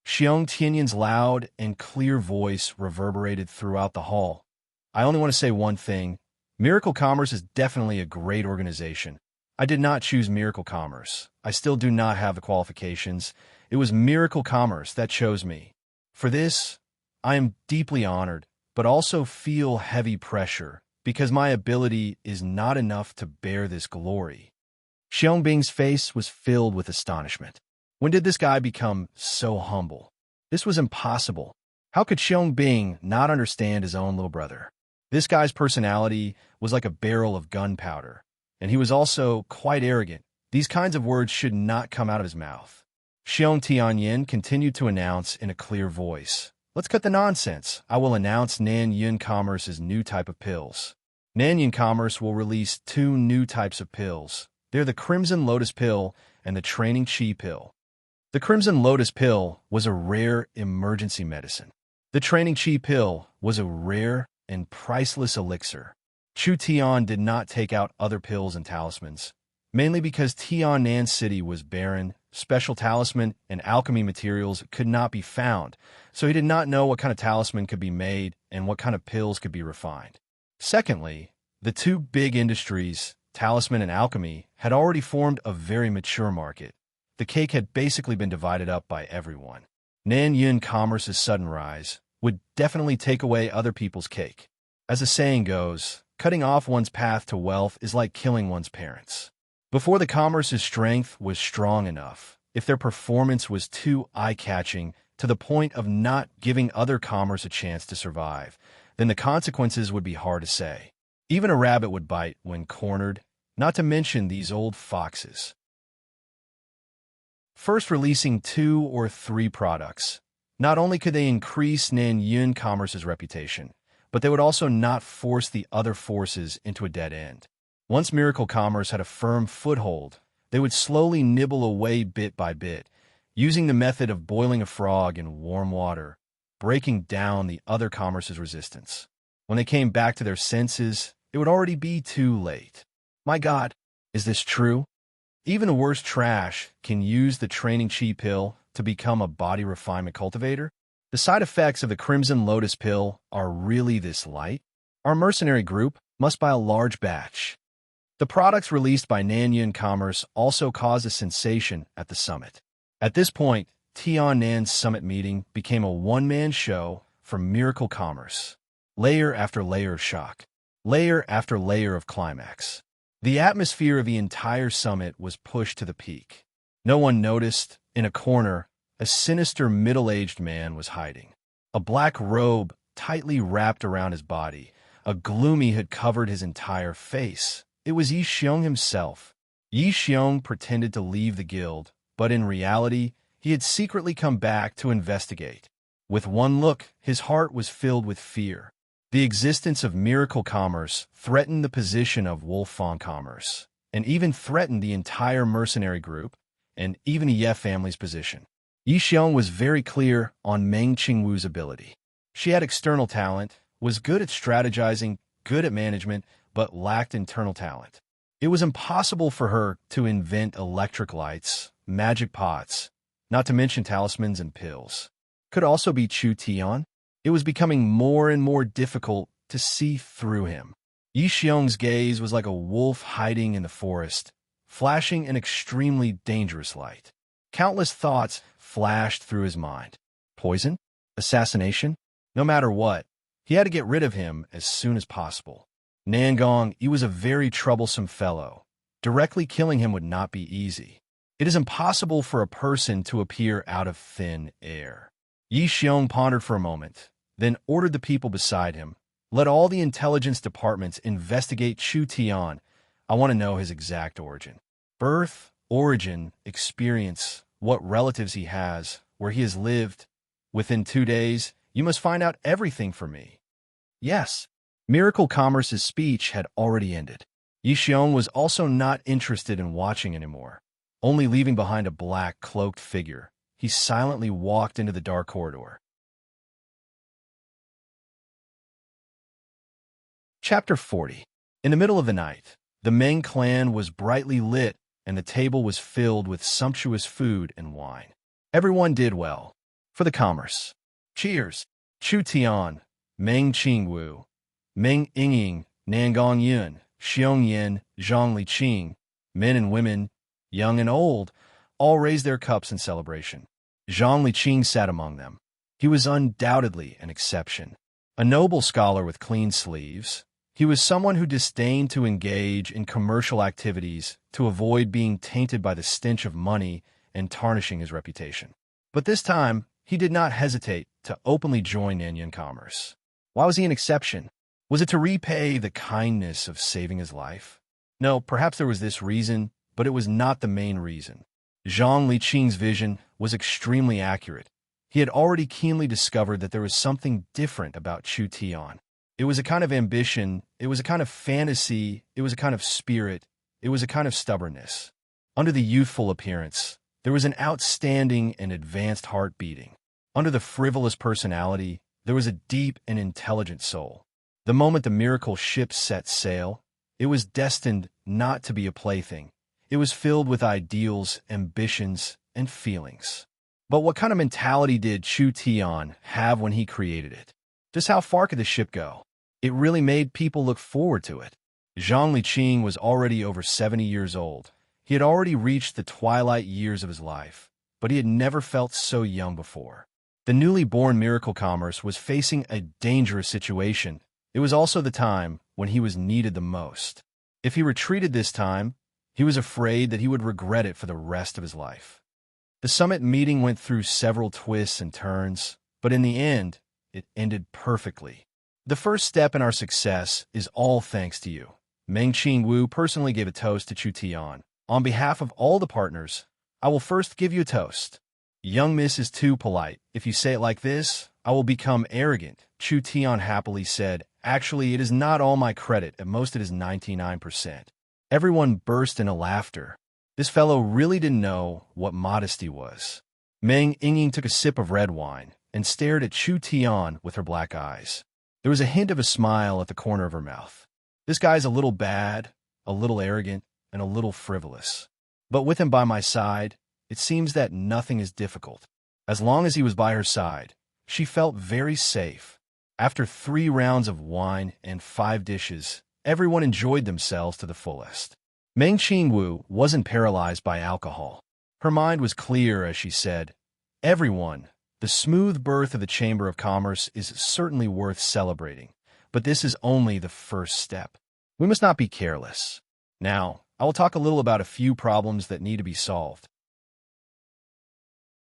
Xiong Tianyin's loud and clear voice reverberated throughout the hall. I only want to say one thing. Miracle Commerce is definitely a great organization. I did not choose Miracle Commerce. I still do not have the qualifications. It was Miracle Commerce that chose me. For this, I am deeply honored, but also feel heavy pressure because my ability is not enough to bear this glory. Xiangbing's face was filled with astonishment. When did this guy become so humble? This was impossible. How could Xiangbing not understand his own little brother? This guy's personality was like a barrel of gunpowder, and he was also quite arrogant. These kinds of words should not come out of his mouth. Xiong Tianyin continued to announce in a clear voice, "Let's cut the nonsense. I will announce Nanyun Commerce's new type of pills. Nanyun Commerce will release 2 new types of pills. They're the Crimson Lotus Pill and the Training Chi Pill." The Crimson Lotus Pill was a rare emergency medicine. The Training Chi Pill was a rare and priceless elixir. Chu Tian did not take out other pills and talismans, mainly because Tiannan City was barren, special talisman and alchemy materials could not be found, so he did not know what kind of talisman could be made and what kind of pills could be refined. Secondly, the 2 big industries, talisman and alchemy, had already formed a very mature market. The cake had basically been divided up by everyone. Nanyun Commerce's sudden rise would definitely take away other people's cake. As the saying goes, cutting off one's path to wealth is like killing one's parents. Before the commerce's strength was strong enough, if their performance was too eye-catching to the point of not giving other commerce a chance to survive, then the consequences would be hard to say. Even a rabbit would bite when cornered, not to mention these old foxes. First releasing 2 or 3 products, not only could they increase Nanyun Commerce's reputation, but they would also not force the other forces into a dead end. Once Miracle Commerce had a firm foothold, they would slowly nibble away bit by bit, using the method of boiling a frog in warm water, breaking down the other commerce's resistance. When they came back to their senses, it would already be too late. My God, is this true? Even the worst trash can use the Training Chi Pill to become a body refinement cultivator? The side effects of the Crimson Lotus Pill are really this light? Our mercenary group must buy a large batch. The products released by Nanyun Commerce also caused a sensation at the summit. At this point, Tiannan's summit meeting became a one-man show for Miracle Commerce. Layer after layer of shock. Layer after layer of climax. The atmosphere of the entire summit was pushed to the peak. No one noticed, in a corner, a sinister middle-aged man was hiding. A black robe tightly wrapped around his body. A gloomy hood covered his entire face. It was Yi Xiong himself. Yi Xiong pretended to leave the guild, but in reality, he had secretly come back to investigate. With one look, his heart was filled with fear. The existence of Miracle Commerce threatened the position of Wolfang Commerce, and even threatened the entire mercenary group, and even the Ye family's position. Yi Xiong was very clear on Meng Qingwu's ability. She had external talent, was good at strategizing, good at management, but lacked internal talent. It was impossible for her to invent electric lights, magic pots, not to mention talismans and pills. Could also be Chu Tian. It was becoming more and more difficult to see through him. Yi Xiong's gaze was like a wolf hiding in the forest, flashing an extremely dangerous light. Countless thoughts flashed through his mind. Poison? Assassination? No matter what, he had to get rid of him as soon as possible. Nangong, he was a very troublesome fellow. Directly killing him would not be easy. It is impossible for a person to appear out of thin air. Yi Xiong pondered for a moment, then ordered the people beside him, "Let all the intelligence departments investigate Chu Tian. I want to know his exact origin. Birth, origin, experience, what relatives he has, where he has lived. Within 2 days, you must find out everything for me." Yes. Miracle Commerce's speech had already ended. Yi Xiong was also not interested in watching anymore. Only leaving behind a black, cloaked figure, he silently walked into the dark corridor. Chapter 40. In the middle of the night, the Meng clan was brightly lit and the table was filled with sumptuous food and wine. Everyone did well. For the commerce. Cheers! Chu Tian, Meng Qingwu, Meng Yingying, Nangong Yun, Xiong Yin, Zhang Liqing, men and women, young and old, all raised their cups in celebration. Zhang Liqing sat among them. He was undoubtedly an exception. A noble scholar with clean sleeves, He was someone who disdained to engage in commercial activities to avoid being tainted by the stench of money and tarnishing his reputation. But this time, he did not hesitate to openly join Nanyan commerce. Why was he an exception? Was it to repay the kindness of saving his life? No, perhaps there was this reason, but it was not the main reason. Zhang Liqing's vision was extremely accurate. He had already keenly discovered that there was something different about Chu Tian. It was a kind of ambition, it was a kind of fantasy, it was a kind of spirit, it was a kind of stubbornness. Under the youthful appearance, there was an outstanding and advanced heart beating. Under the frivolous personality, there was a deep and intelligent soul. The moment the miracle ship set sail, it was destined not to be a plaything. It was filled with ideals, ambitions, and feelings. But what kind of mentality did Chu Tian have when he created it? Just how far could the ship go? It really made people look forward to it. Zhang Liqing was already over 70 years old. He had already reached the twilight years of his life, but he had never felt so young before. The newly born miracle commerce was facing a dangerous situation. It was also the time when he was needed the most. If he retreated this time, he was afraid that he would regret it for the rest of his life. The summit meeting went through several twists and turns, but in the end, it ended perfectly. The first step in our success is all thanks to you. Meng Qingwu personally gave a toast to Chu Tian. On behalf of all the partners, I will first give you a toast. Young miss is too polite. If you say it like this, I will become arrogant, Chu Tian happily said. Actually, it is not all my credit. At most, it is 99%. Everyone burst into laughter. This fellow really didn't know what modesty was. Meng Yingying took a sip of red wine and stared at Chu Tian with her black eyes. There was a hint of a smile at the corner of her mouth. This guy's a little bad, a little arrogant, and a little frivolous. But with him by my side, it seems that nothing is difficult. As long as he was by her side, she felt very safe. After 3 rounds of wine and 5 dishes, everyone enjoyed themselves to the fullest. Meng Qingwu wasn't paralyzed by alcohol. Her mind was clear as she said, "Everyone, the smooth birth of the Chamber of Commerce is certainly worth celebrating, but this is only the first step. We must not be careless. Now, I will talk a little about a few problems that need to be solved.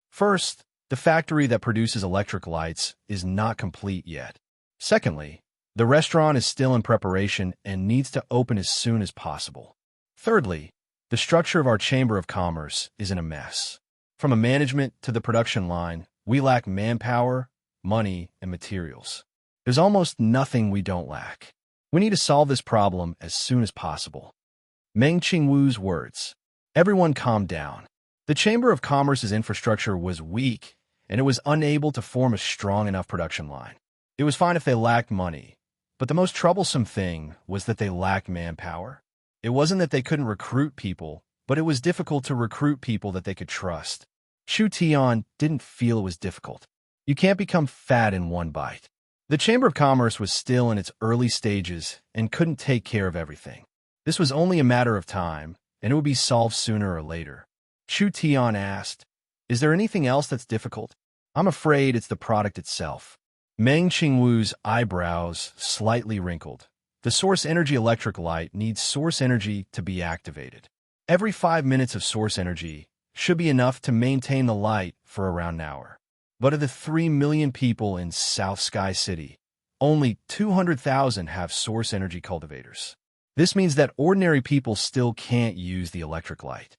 First, the factory that produces electric lights is not complete yet. Secondly, the restaurant is still in preparation and needs to open as soon as possible. Thirdly, the structure of our Chamber of Commerce is in a mess. From a management to the production line, we lack manpower, money, and materials. There's almost nothing we don't lack. We need to solve this problem as soon as possible." Meng Qingwu's words. Everyone calmed down. The Chamber of Commerce's infrastructure was weak, and it was unable to form a strong enough production line. It was fine if they lacked money, but the most troublesome thing was that they lacked manpower. It wasn't that they couldn't recruit people, but it was difficult to recruit people that they could trust. Chu Tian didn't feel it was difficult. You can't become fat in one bite. The Chamber of Commerce was still in its early stages and couldn't take care of everything. This was only a matter of time, and it would be solved sooner or later. Chu Tian asked, "Is there anything else that's difficult?" "I'm afraid it's the product itself." Meng Qingwu's eyebrows slightly wrinkled. The source energy electric light needs source energy to be activated. Every 5 minutes of source energy should be enough to maintain the light for around an hour. But of the 3 million people in South Sky City, only 200,000 have source energy cultivators. This means that ordinary people still can't use the electric light.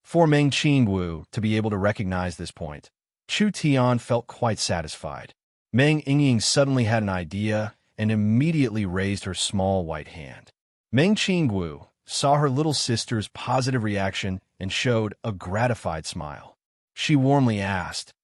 For Meng Qingwu to be able to recognize this point, Chu Tian felt quite satisfied. Meng Yingying suddenly had an idea and immediately raised her small white hand. Meng Qingwu saw her little sister's positive reaction and showed a gratified smile. She warmly asked,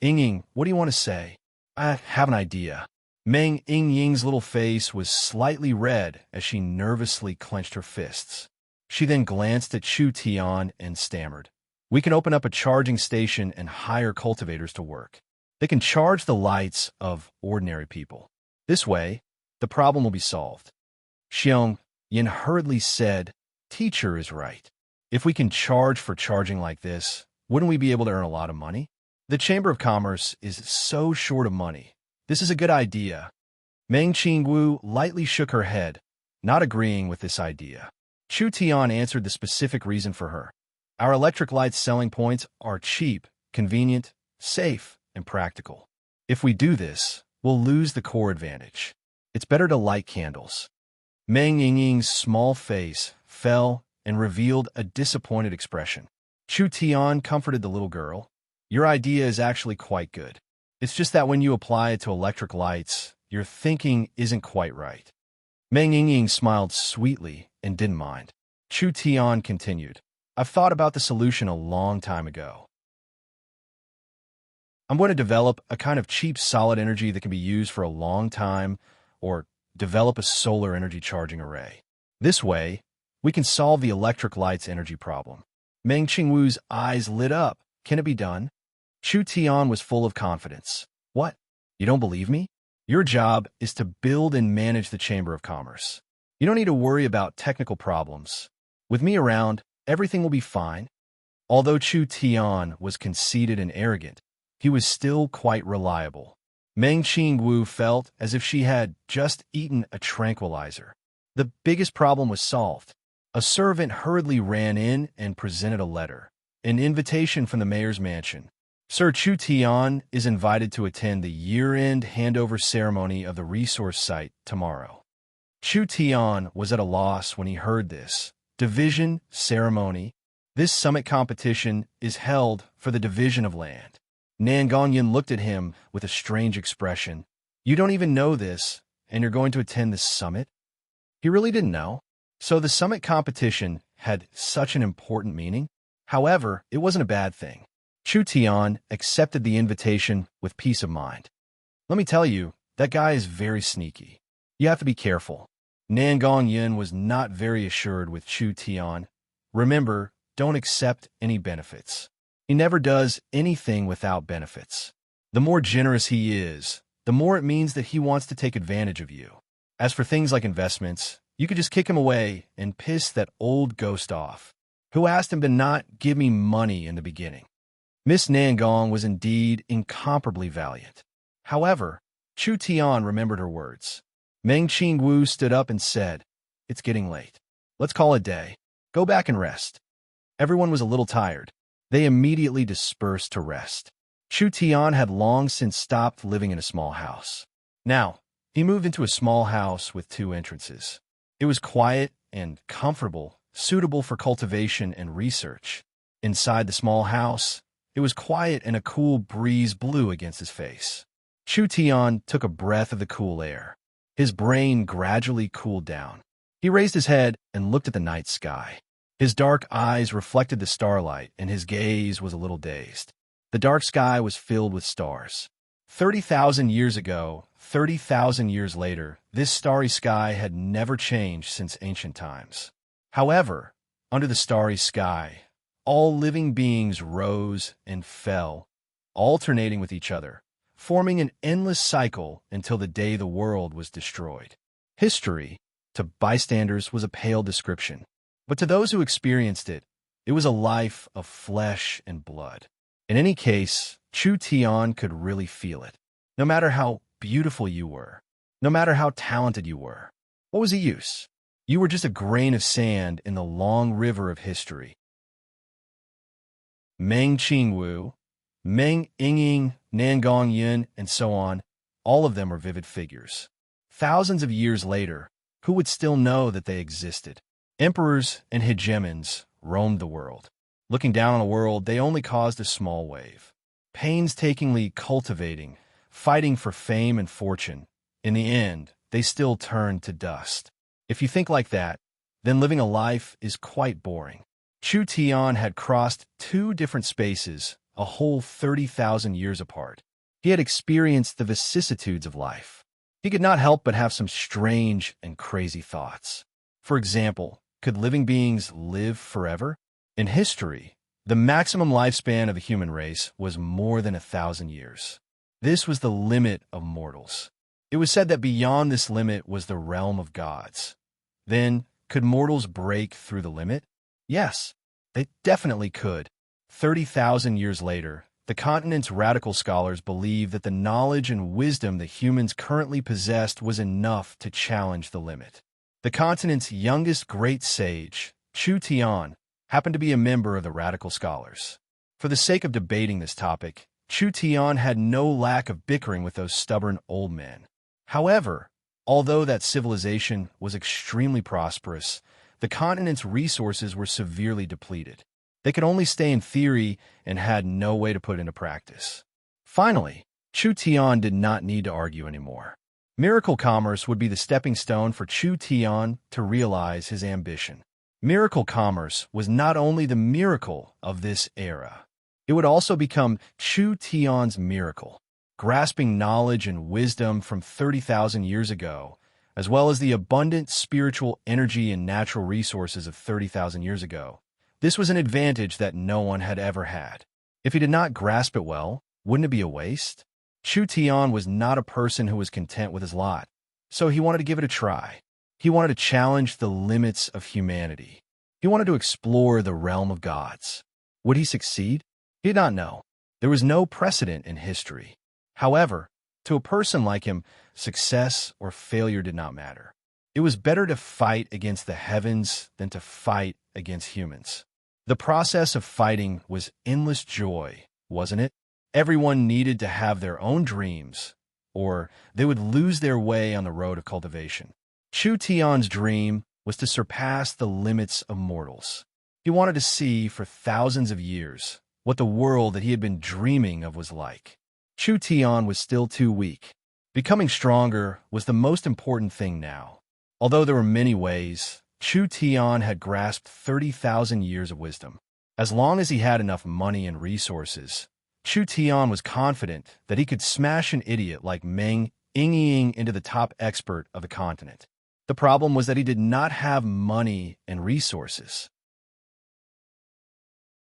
"Yingying, what do you want to say?" "I have an idea." Meng Yingying's little face was slightly red as she nervously clenched her fists. She then glanced at Chu Tian and stammered, "We can open up a charging station and hire cultivators to work. They can charge the lights of ordinary people. This way, the problem will be solved." Xiong Yin hurriedly said, "Teacher is right. If we can charge for charging like this, wouldn't we be able to earn a lot of money? The Chamber of Commerce is so short of money. This is a good idea." Meng Qingwu lightly shook her head. not agreeing with this idea. Chu Tian answered the specific reason for her. Our electric light's selling points are cheap, convenient, safe, and practical. If we do this, we'll lose the core advantage. It's better to light candles. Meng Yingying's small face fell and revealed a disappointed expression. Chu Tian comforted the little girl. Your idea is actually quite good. It's just that when you apply it to electric lights, your thinking isn't quite right. Meng Yingying smiled sweetly and didn't mind. Chu Tian continued. I've thought about the solution a long time ago. I'm going to develop a kind of cheap solid energy that can be used for a long time, or develop a solar energy charging array. This way, we can solve the electric light's energy problem. Meng Qingwu's eyes lit up. Can it be done? Chu Tian was full of confidence. What? You don't believe me? Your job is to build and manage the Chamber of Commerce. You don't need to worry about technical problems. With me around, everything will be fine. Although Chu Tian was conceited and arrogant, he was still quite reliable. Meng Qingwu felt as if she had just eaten a tranquilizer. The biggest problem was solved. A servant hurriedly ran in and presented a letter, an invitation from the mayor's mansion. Sir Chu Tian is invited to attend the year-end handover ceremony of the resource site tomorrow. Chu Tian was at a loss when he heard this. Division ceremony. This summit competition is held for the division of land. Nan Gongyan looked at him with a strange expression. You don't even know this, and you're going to attend this summit? He really didn't know. So the summit competition had such an important meaning. However, it wasn't a bad thing. Chu Tian accepted the invitation with peace of mind. Let me tell you, that guy is very sneaky. You have to be careful. Nan Gongyan was not very assured with Chu Tian. Remember, don't accept any benefits. He never does anything without benefits. The more generous he is, the more it means that he wants to take advantage of you. As for things like investments, you could just kick him away and piss that old ghost off, who asked him to not give me money in the beginning. Miss Nangong was indeed incomparably valiant. However, Chu Tian remembered her words. Meng Qingwu stood up and said, It's getting late. Let's call it a day. Go back and rest. Everyone was a little tired. They immediately dispersed to rest. Chu Tian had long since stopped living in a small house. Now, he moved into a small house with 2 entrances. It was quiet and comfortable, suitable for cultivation and research. Inside the small house, it was quiet and a cool breeze blew against his face. Chu Tian took a breath of the cool air. His brain gradually cooled down. He raised his head and looked at the night sky. His dark eyes reflected the starlight, and his gaze was a little dazed. The dark sky was filled with stars. 30,000 years ago, 30,000 years later, this starry sky had never changed since ancient times. However, under the starry sky, all living beings rose and fell, alternating with each other, forming an endless cycle until the day the world was destroyed. History, to bystanders, was a pale description. But to those who experienced it, it was a life of flesh and blood. In any case, Chu Tian could really feel it. No matter how beautiful you were, no matter how talented you were, what was the use? You were just a grain of sand in the long river of history. Meng Qingwu, Meng Yingying, Nan Gongyan, and so on, all of them were vivid figures. Thousands of years later, who would still know that they existed? Emperors and hegemons roamed the world. Looking down on the world, they only caused a small wave. Painstakingly cultivating, fighting for fame and fortune, in the end, they still turned to dust. If you think like that, then living a life is quite boring. Chu Tian had crossed 2 different spaces, a whole 30,000 years apart. He had experienced the vicissitudes of life. He could not help but have some strange and crazy thoughts. For example, could living beings live forever? In history, the maximum lifespan of the human race was more than 1,000 years. This was the limit of mortals. It was said that beyond this limit was the realm of gods. Then, could mortals break through the limit? Yes, they definitely could. 30,000 years later, the continent's radical scholars believed that the knowledge and wisdom that humans currently possessed was enough to challenge the limit. The continent's youngest great sage, Chu Tian, happened to be a member of the radical scholars. For the sake of debating this topic, Chu Tian had no lack of bickering with those stubborn old men. However, although that civilization was extremely prosperous, the continent's resources were severely depleted. They could only stay in theory and had no way to put into practice. Finally, Chu Tian did not need to argue anymore. Miracle commerce would be the stepping stone for Chu Tian to realize his ambition. Miracle commerce was not only the miracle of this era, it would also become Chu Tian's miracle, grasping knowledge and wisdom from 30,000 years ago, as well as the abundant spiritual energy and natural resources of 30,000 years ago. This was an advantage that no one had ever had. If he did not grasp it well, wouldn't it be a waste? Chu Tian was not a person who was content with his lot, so he wanted to give it a try. He wanted to challenge the limits of humanity. He wanted to explore the realm of gods. Would he succeed? He did not know. There was no precedent in history. However, to a person like him, success or failure did not matter. It was better to fight against the heavens than to fight against humans. The process of fighting was endless joy, wasn't it? Everyone needed to have their own dreams, or they would lose their way on the road of cultivation. Chu Tian's dream was to surpass the limits of mortals. He wanted to see for thousands of years what the world that he had been dreaming of was like. Chu Tian was still too weak. Becoming stronger was the most important thing now. Although there were many ways, Chu Tian had grasped 30,000 years of wisdom. As long as he had enough money and resources, Chu Tian was confident that he could smash an idiot like Meng Yingying into the top expert of the continent. The problem was that he did not have money and resources.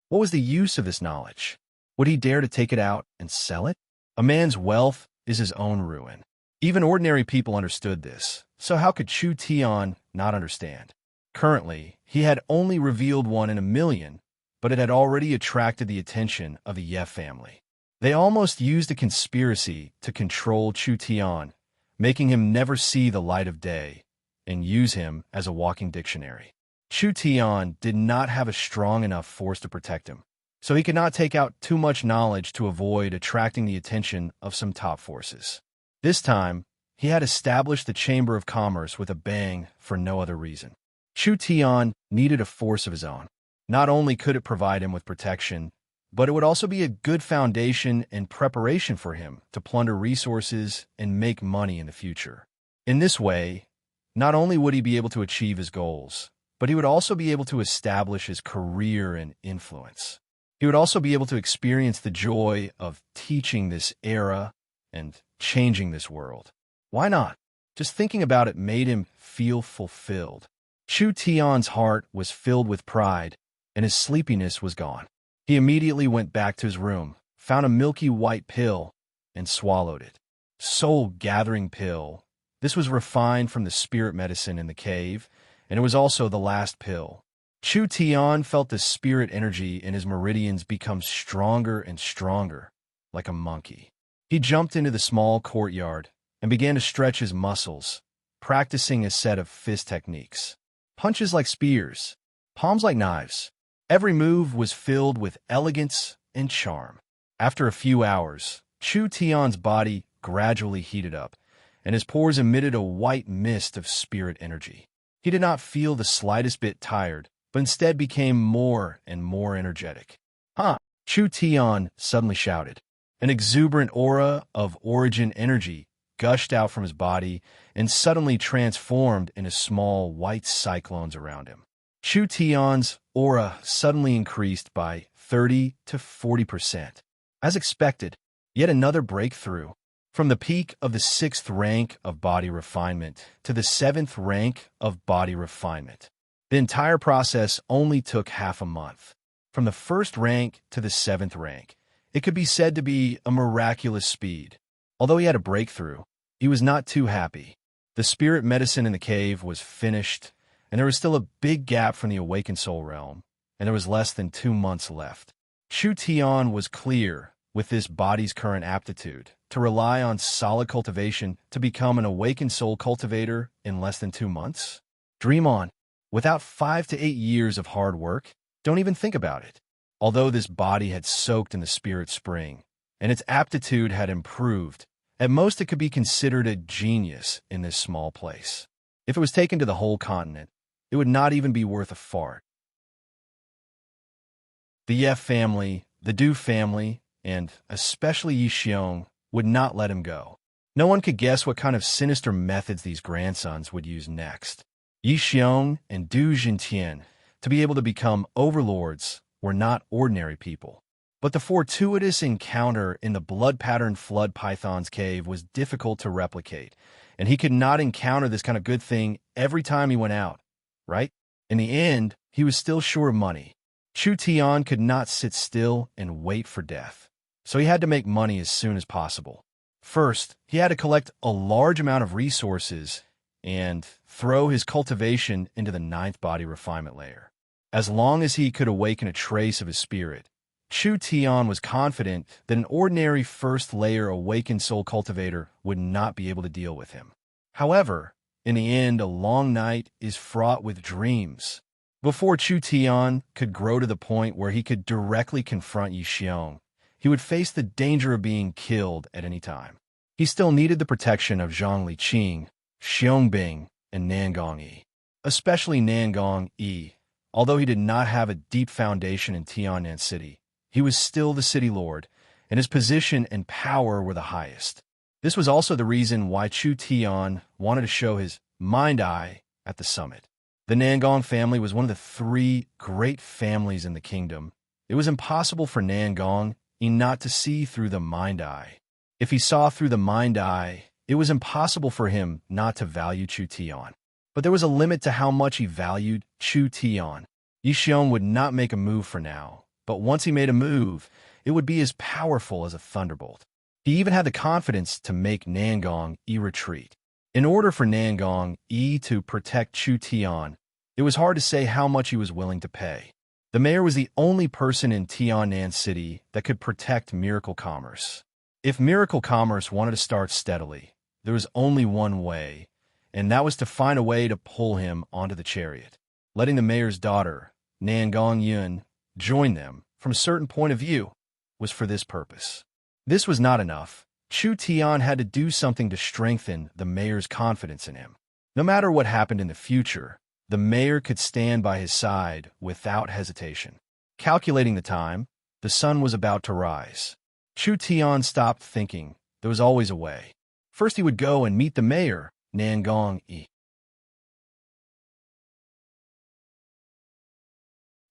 What was the use of this knowledge? Would he dare to take it out and sell it? A man's wealth is his own ruin. Even ordinary people understood this, so how could Chu Tian not understand? Currently, he had only revealed one in a million, but it had already attracted the attention of the Ye family. They almost used a conspiracy to control Chu Tian, making him never see the light of day, and use him as a walking dictionary. Chu Tian did not have a strong enough force to protect him, so he could not take out too much knowledge to avoid attracting the attention of some top forces. This time, he had established the Chamber of Commerce with a bang for no other reason. Chu Tian needed a force of his own. Not only could it provide him with protection, but it would also be a good foundation and preparation for him to plunder resources and make money in the future. In this way, not only would he be able to achieve his goals, but he would also be able to establish his career and influence. He would also be able to experience the joy of teaching this era and changing this world. Why not? Just thinking about it made him feel fulfilled. Chu Tian's heart was filled with pride, and his sleepiness was gone. He immediately went back to his room, found a milky white pill, and swallowed it. Soul-gathering pill. This was refined from the spirit medicine in the cave, and it was also the last pill. Chu Tian felt the spirit energy in his meridians become stronger and stronger, like a monkey. He jumped into the small courtyard and began to stretch his muscles, practicing a set of fist techniques. Punches like spears, palms like knives. Every move was filled with elegance and charm. After a few hours, Chu Tian's body gradually heated up, and his pores emitted a white mist of spirit energy. He did not feel the slightest bit tired, but instead became more and more energetic. "Huh!" Chu Tian suddenly shouted. An exuberant aura of origin energy gushed out from his body and suddenly transformed into small white cyclones around him. Chu Tian's aura suddenly increased by 30 to 40%. As expected, yet another breakthrough. From the peak of the 6th rank of body refinement to the 7th rank of body refinement. The entire process only took half a month. From the 1st rank to the 7th rank, it could be said to be a miraculous speed. Although he had a breakthrough, he was not too happy. The spirit medicine in the cave was finished, and there was still a big gap from the awakened soul realm, and there was less than 2 months left. Chu Tian was clear, with this body's current aptitude, to rely on solid cultivation to become an awakened soul cultivator in less than 2 months? Dream on. Without 5 to 8 years of hard work, don't even think about it. Although this body had soaked in the spirit spring, and its aptitude had improved, at most it could be considered a genius in this small place. If it was taken to the whole continent, it would not even be worth a fart. The Yef family, the Du family, and especially Yi Xiong would not let him go. No one could guess what kind of sinister methods these grandsons would use next. Yi Xiong and Du Jintian, to be able to become overlords, were not ordinary people. But the fortuitous encounter in the blood-patterned flood python's cave was difficult to replicate, and he could not encounter this kind of good thing every time he went out, right? In the end, he was still short of money. Chu Tian could not sit still and wait for death, so he had to make money as soon as possible. First, he had to collect a large amount of resources and throw his cultivation into the 9th body refinement layer. As long as he could awaken a trace of his spirit, Chu Tian was confident that an ordinary first-layer awakened soul cultivator would not be able to deal with him. However, in the end, a long night is fraught with dreams. Before Chu Tian could grow to the point where he could directly confront Yi Xiong, he would face the danger of being killed at any time. He still needed the protection of Zhang Liqing, Xiong Bing, and Nangong Yi. Especially Nangong Yi. Although he did not have a deep foundation in Tiannan City, he was still the city lord, and his position and power were the highest. This was also the reason why Chu Tian wanted to show his mind eye at the summit. The Nangong family was one of the 3 great families in the kingdom. It was impossible for Nangong not to see through the mind eye. If he saw through the mind eye, it was impossible for him not to value Chu Tian. But there was a limit to how much he valued Chu Tian. Yi Xiong would not make a move for now, but once he made a move, it would be as powerful as a thunderbolt. He even had the confidence to make Nangong Yi retreat. In order for Nangong Yi to protect Chu Tian, it was hard to say how much he was willing to pay. The mayor was the only person in Tiannan City that could protect Miracle Commerce. If Miracle Commerce wanted to start steadily, there was only one way, and that was to find a way to pull him onto the chariot. Letting the mayor's daughter, Nangong Yun, join them from a certain point of view was for this purpose. This was not enough. Chu Tian had to do something to strengthen the mayor's confidence in him. No matter what happened in the future, the mayor could stand by his side without hesitation. Calculating the time, the sun was about to rise. Chu Tian stopped thinking. There was always a way. First he would go and meet the mayor, Nangong Yi.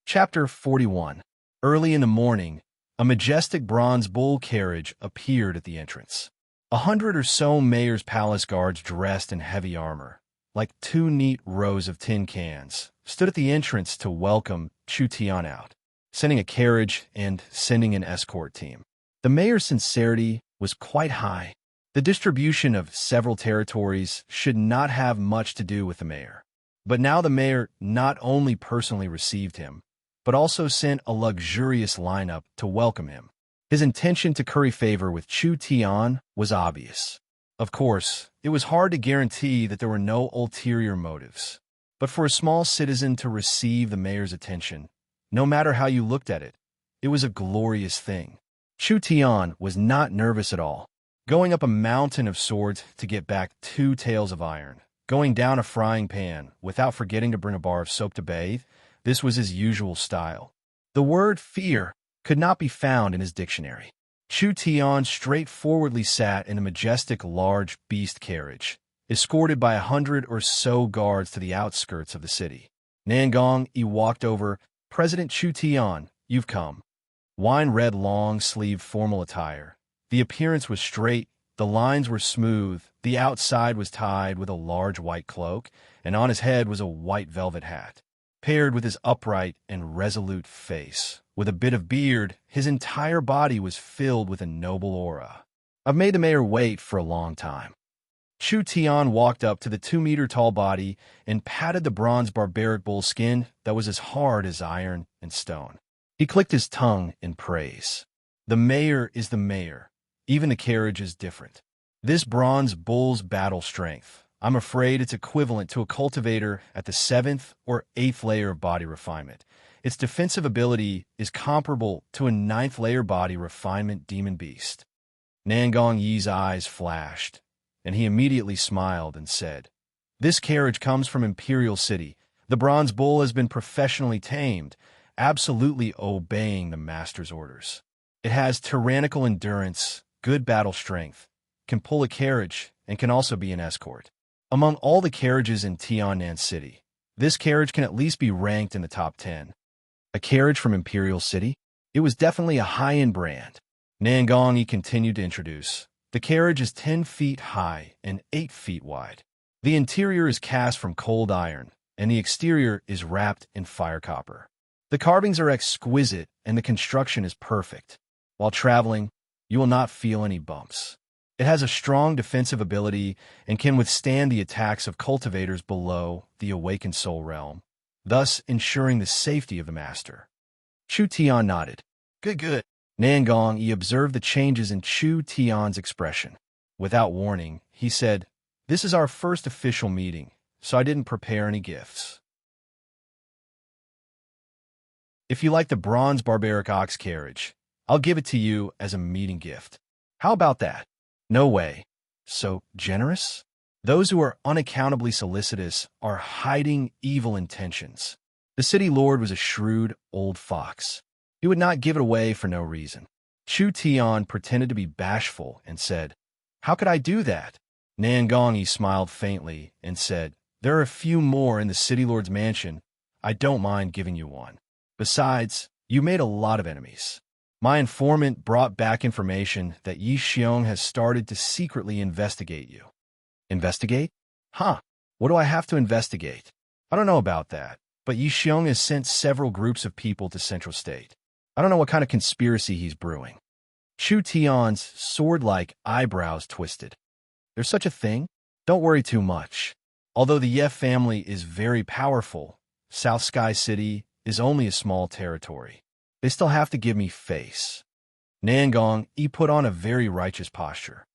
Chapter 41. Early in the morning, a majestic bronze bull carriage appeared at the entrance. 100 or so mayor's palace guards dressed in heavy armor, like 2 neat rows of tin cans, stood at the entrance to welcome Chu Tian out, sending a carriage and sending an escort team. The mayor's sincerity was quite high. The distribution of several territories should not have much to do with the mayor. But now the mayor not only personally received him, but also sent a luxurious lineup to welcome him. His intention to curry favor with Chu Tian was obvious. Of course, it was hard to guarantee that there were no ulterior motives. But for a small citizen to receive the mayor's attention, no matter how you looked at it, it was a glorious thing. Chu Tian was not nervous at all. Going up a mountain of swords to get back 2 tails of iron, going down a frying pan without forgetting to bring a bar of soap to bathe, this was his usual style. The word fear could not be found in his dictionary. Chu Tian straightforwardly sat in a majestic large beast carriage, escorted by 100 or so guards to the outskirts of the city. Nangong Yi walked over. President Chu Tian, you've come. Wine-red long-sleeved formal attire. The appearance was straight, the lines were smooth, the outside was tied with a large white cloak, and on his head was a white velvet hat. Paired with his upright and resolute face, with a bit of beard, his entire body was filled with a noble aura. I've made the mayor wait for a long time. Chu Tian walked up to the 2-meter-tall body and patted the bronze barbaric bull skin that was as hard as iron and stone. He clicked his tongue in praise. The mayor is the mayor. Even the carriage is different. This bronze bull's battle strength I'm afraid it's equivalent to a cultivator at the 7th or 8th layer of body refinement. Its defensive ability is comparable to a 9th layer body refinement demon beast. Nangong Yi's eyes flashed, and he immediately smiled and said, "This carriage comes from Imperial City. The bronze bull has been professionally tamed, absolutely obeying the master's orders. It has tyrannical endurance, good battle strength, can pull a carriage, and can also be an escort. Among all the carriages in Tiannan City, this carriage can at least be ranked in the top 10. A carriage from Imperial City? It was definitely a high-end brand. Nangong Yi continued to introduce. The carriage is 10 feet high and 8 feet wide. The interior is cast from cold iron, and the exterior is wrapped in fire copper. The carvings are exquisite, and the construction is perfect. While traveling, you will not feel any bumps. It has a strong defensive ability and can withstand the attacks of cultivators below the Awakened Soul realm, thus ensuring the safety of the master." Chu Tian nodded. Good. Nangong Yi observed the changes in Chu Tian's expression. Without warning, he said, "This is our first official meeting, so I didn't prepare any gifts. If you like the bronze barbaric ox carriage, I'll give it to you as a meeting gift. How about that?" "No way. So generous?" "Those who are unaccountably solicitous are hiding evil intentions." The city lord was a shrewd old fox. He would not give it away for no reason. Chu Tian pretended to be bashful and said, "How could I do that?" Nangong Yi smiled faintly and said, "There are a few more in the city lord's mansion. I don't mind giving you one. Besides, you made a lot of enemies. My informant brought back information that Yi Xiong has started to secretly investigate you." "Investigate? Huh. What do I have to investigate?" "I don't know about that, but Yi Xiong has sent several groups of people to Central State. I don't know what kind of conspiracy he's brewing." Chu Tian's sword-like eyebrows twisted. "There's such a thing? Don't worry too much. Although the Ye family is very powerful, South Sky City is only a small territory. They still have to give me face." Nangong Yi put on a very righteous posture.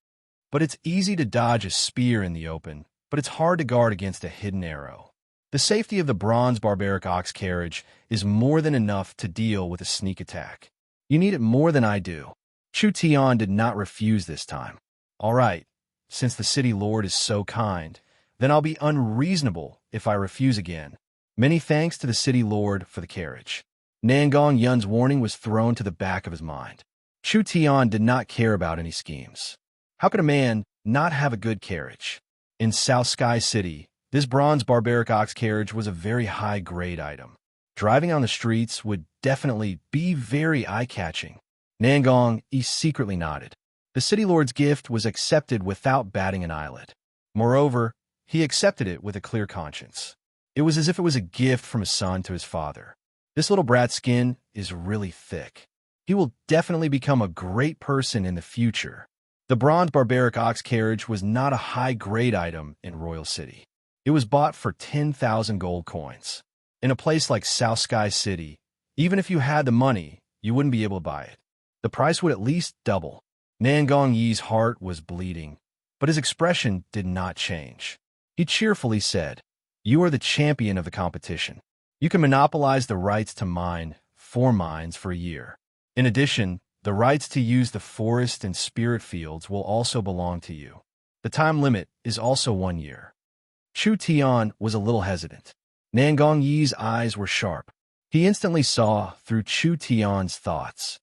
"But it's easy to dodge a spear in the open, but it's hard to guard against a hidden arrow. The safety of the bronze barbaric ox carriage is more than enough to deal with a sneak attack. You need it more than I do." Chu Tian did not refuse this time. "All right, since the city lord is so kind, then I'll be unreasonable if I refuse again. Many thanks to the city lord for the carriage." Nangong Yun's warning was thrown to the back of his mind. Chu Tian did not care about any schemes. How could a man not have a good carriage? In South Sky City, this bronze barbaric ox carriage was a very high-grade item. Driving on the streets would definitely be very eye-catching. Nangong Yi secretly nodded. The city lord's gift was accepted without batting an eyelid. Moreover, he accepted it with a clear conscience. It was as if it was a gift from a son to his father. This little brat's skin is really thick. He will definitely become a great person in the future. The bronze barbaric ox carriage was not a high-grade item in Royal City. It was bought for 10,000 gold coins. In a place like South Sky City, even if you had the money, you wouldn't be able to buy it. The price would at least double. Nangong Yi's heart was bleeding, but his expression did not change. He cheerfully said, "You are the champion of the competition. You can monopolize the rights to mine 4 mines for a year. In addition, the rights to use the forest and spirit fields will also belong to you. The time limit is also 1 year." Chu Tian was a little hesitant. Nangong Yi's eyes were sharp. He instantly saw through Chu Tian's thoughts.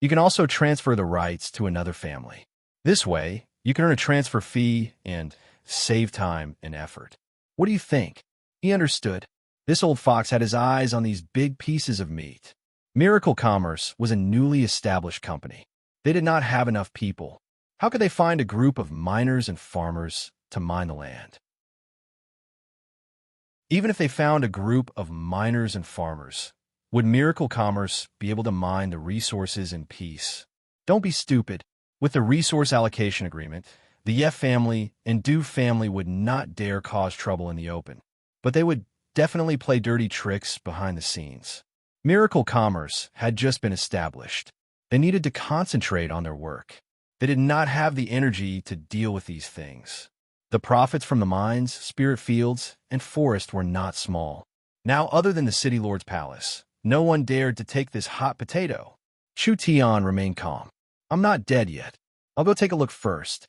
You can also transfer the rights to another family. This way, you can earn a transfer fee and save time and effort. What do you think? He understood. This old fox had his eyes on these big pieces of meat. Miracle Commerce was a newly established company. They did not have enough people. How could they find a group of miners and farmers to mine the land? Even if they found a group of miners and farmers, would Miracle Commerce be able to mine the resources in peace? Don't be stupid. With the resource allocation agreement, the Ye family and Du family would not dare cause trouble in the open, but they would definitely play dirty tricks behind the scenes. Miracle Commerce had just been established. They needed to concentrate on their work. They did not have the energy to deal with these things. The profits from the mines, spirit fields, and forest were not small. Now, other than the city lord's palace, no one dared to take this hot potato. Chu Tian remained calm. I'm not dead yet. I'll go take a look first.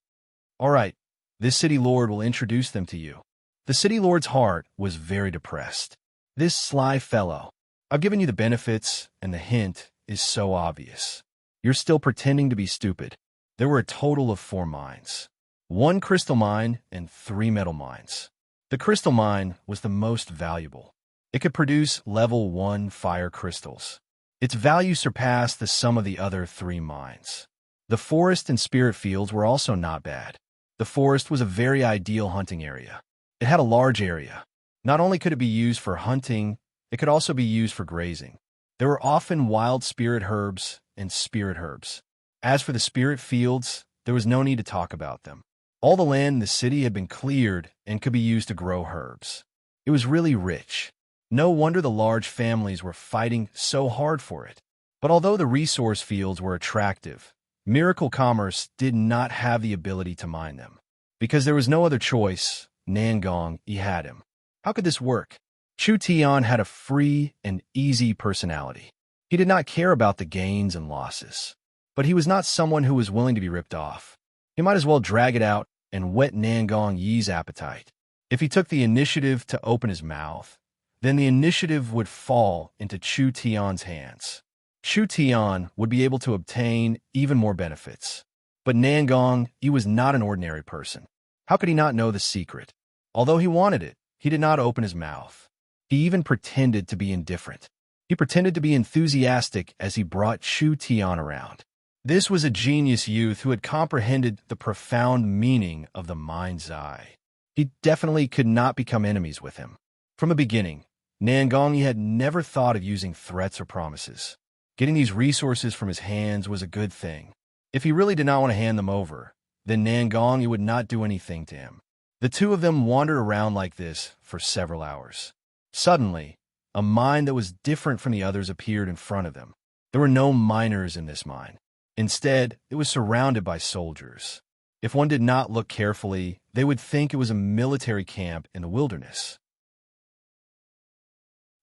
All right, this city lord will introduce them to you. The city lord's heart was very depressed. This sly fellow. I've given you the benefits, and the hint is so obvious. You're still pretending to be stupid. There were a total of 4 mines. 1 crystal mine and 3 metal mines. The crystal mine was the most valuable. It could produce level 1 fire crystals. Its value surpassed the sum of the other 3 mines. The forest and spirit fields were also not bad. The forest was a very ideal hunting area. It had a large area. Not only could it be used for hunting, it could also be used for grazing. There were often wild spirit herbs and spirit herbs. As for the spirit fields, there was no need to talk about them. All the land in the city had been cleared and could be used to grow herbs. It was really rich. No wonder the large families were fighting so hard for it. But although the resource fields were attractive, Miracle Commerce did not have the ability to mine them. Because there was no other choice, Nangong, he had him. How could this work? Chu Tian had a free and easy personality. He did not care about the gains and losses. But he was not someone who was willing to be ripped off. He might as well drag it out and whet Nangong Yi's appetite. If he took the initiative to open his mouth, then the initiative would fall into Chu Tian's hands. Chu Tian would be able to obtain even more benefits. But Nangong Yi was not an ordinary person. How could he not know the secret? Although he wanted it, he did not open his mouth. He even pretended to be indifferent. He pretended to be enthusiastic as he brought Chu Tian around. This was a genius youth who had comprehended the profound meaning of the mind's eye. He definitely could not become enemies with him. From the beginning, Nangong had never thought of using threats or promises. Getting these resources from his hands was a good thing. If he really did not want to hand them over, then Nangong would not do anything to him. The two of them wandered around like this for several hours. Suddenly, a mine that was different from the others appeared in front of them. There were no miners in this mine. Instead, it was surrounded by soldiers. If one did not look carefully, they would think it was a military camp in the wilderness.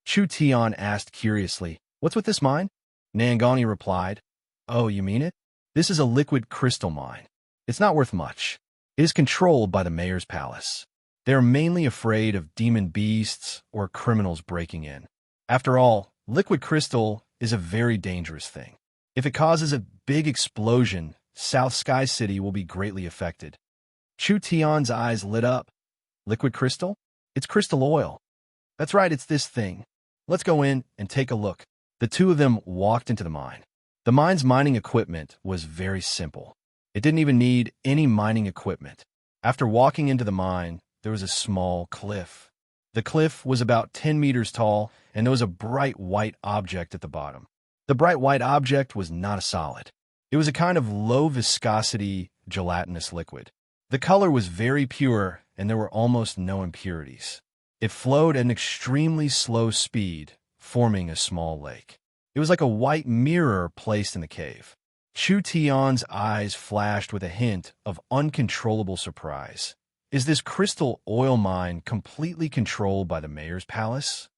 Chu Tian asked curiously, "What's with this mine?" Nangong replied, "Oh, you mean it? This is a liquid crystal mine. It's not worth much. It is controlled by the mayor's palace. They are mainly afraid of demon beasts or criminals breaking in. After all, liquid crystal is a very dangerous thing. If it causes a big explosion, South Sky City will be greatly affected." Chu Tian's eyes lit up. "Liquid crystal? It's crystal oil." "That's right, it's this thing. Let's go in and take a look." The two of them walked into the mine. The mine's mining equipment was very simple. It didn't even need any mining equipment. After walking into the mine, there was a small cliff. The cliff was about 10 meters tall, and there was a bright white object at the bottom. The bright white object was not a solid. It was a kind of low-viscosity, gelatinous liquid. The color was very pure, and there were almost no impurities. It flowed at an extremely slow speed, forming a small lake. It was like a white mirror placed in the cave. Chu Tian's eyes flashed with a hint of uncontrollable surprise. Is this crystal oil mine completely controlled by the mayor's palace?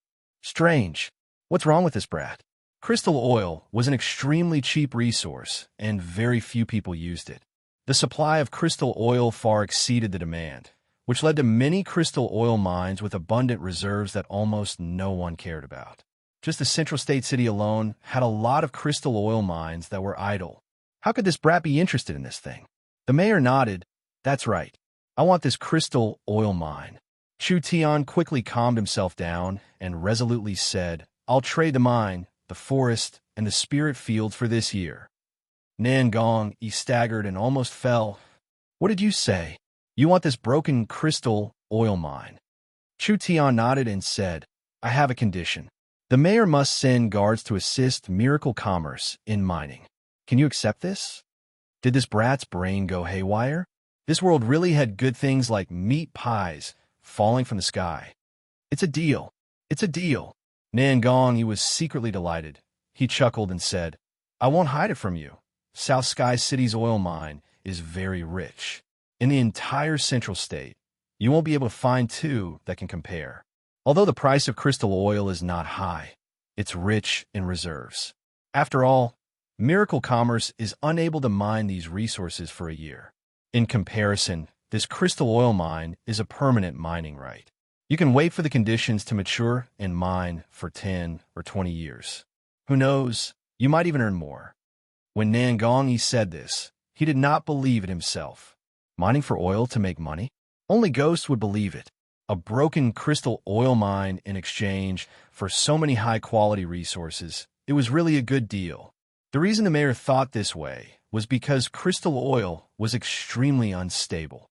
Strange. What's wrong with this brat? Crystal oil was an extremely cheap resource, and very few people used it. The supply of crystal oil far exceeded the demand, which led to many crystal oil mines with abundant reserves that almost no one cared about. Just the Central State City alone had a lot of crystal oil mines that were idle. How could this brat be interested in this thing? The mayor nodded. "That's right. I want this crystal oil mine." Chu Tian quickly calmed himself down and resolutely said, "I'll trade the mine, the forest, and the spirit field for this year." Nangong staggered and almost fell. "What did you say? You want this broken crystal oil mine?" Chu Tian nodded and said, "I have a condition. The mayor must send guards to assist Miracle Commerce in mining. Can you accept this?" Did this brat's brain go haywire? This world really had good things like meat pies falling from the sky. "It's a deal. It's a deal." Nangong was secretly delighted. He chuckled and said, "I won't hide it from you. South Sky City's oil mine is very rich. In the entire Central State, You won't be able to find two that can compare. Although the price of crystal oil is not high, it's rich in reserves. After all, Miracle Commerce is unable to mine these resources for a year. In comparison, this crystal oil mine is a permanent mining right. You can wait for the conditions to mature and mine for 10 or 20 years. Who knows, you might even earn more. When Nangongyi said this, he did not believe it himself. Mining for oil to make money? Only ghosts would believe it. A broken crystal oil mine in exchange for so many high-quality resources, it was really a good deal. The reason the mayor thought this way was because crystal oil was extremely unstable.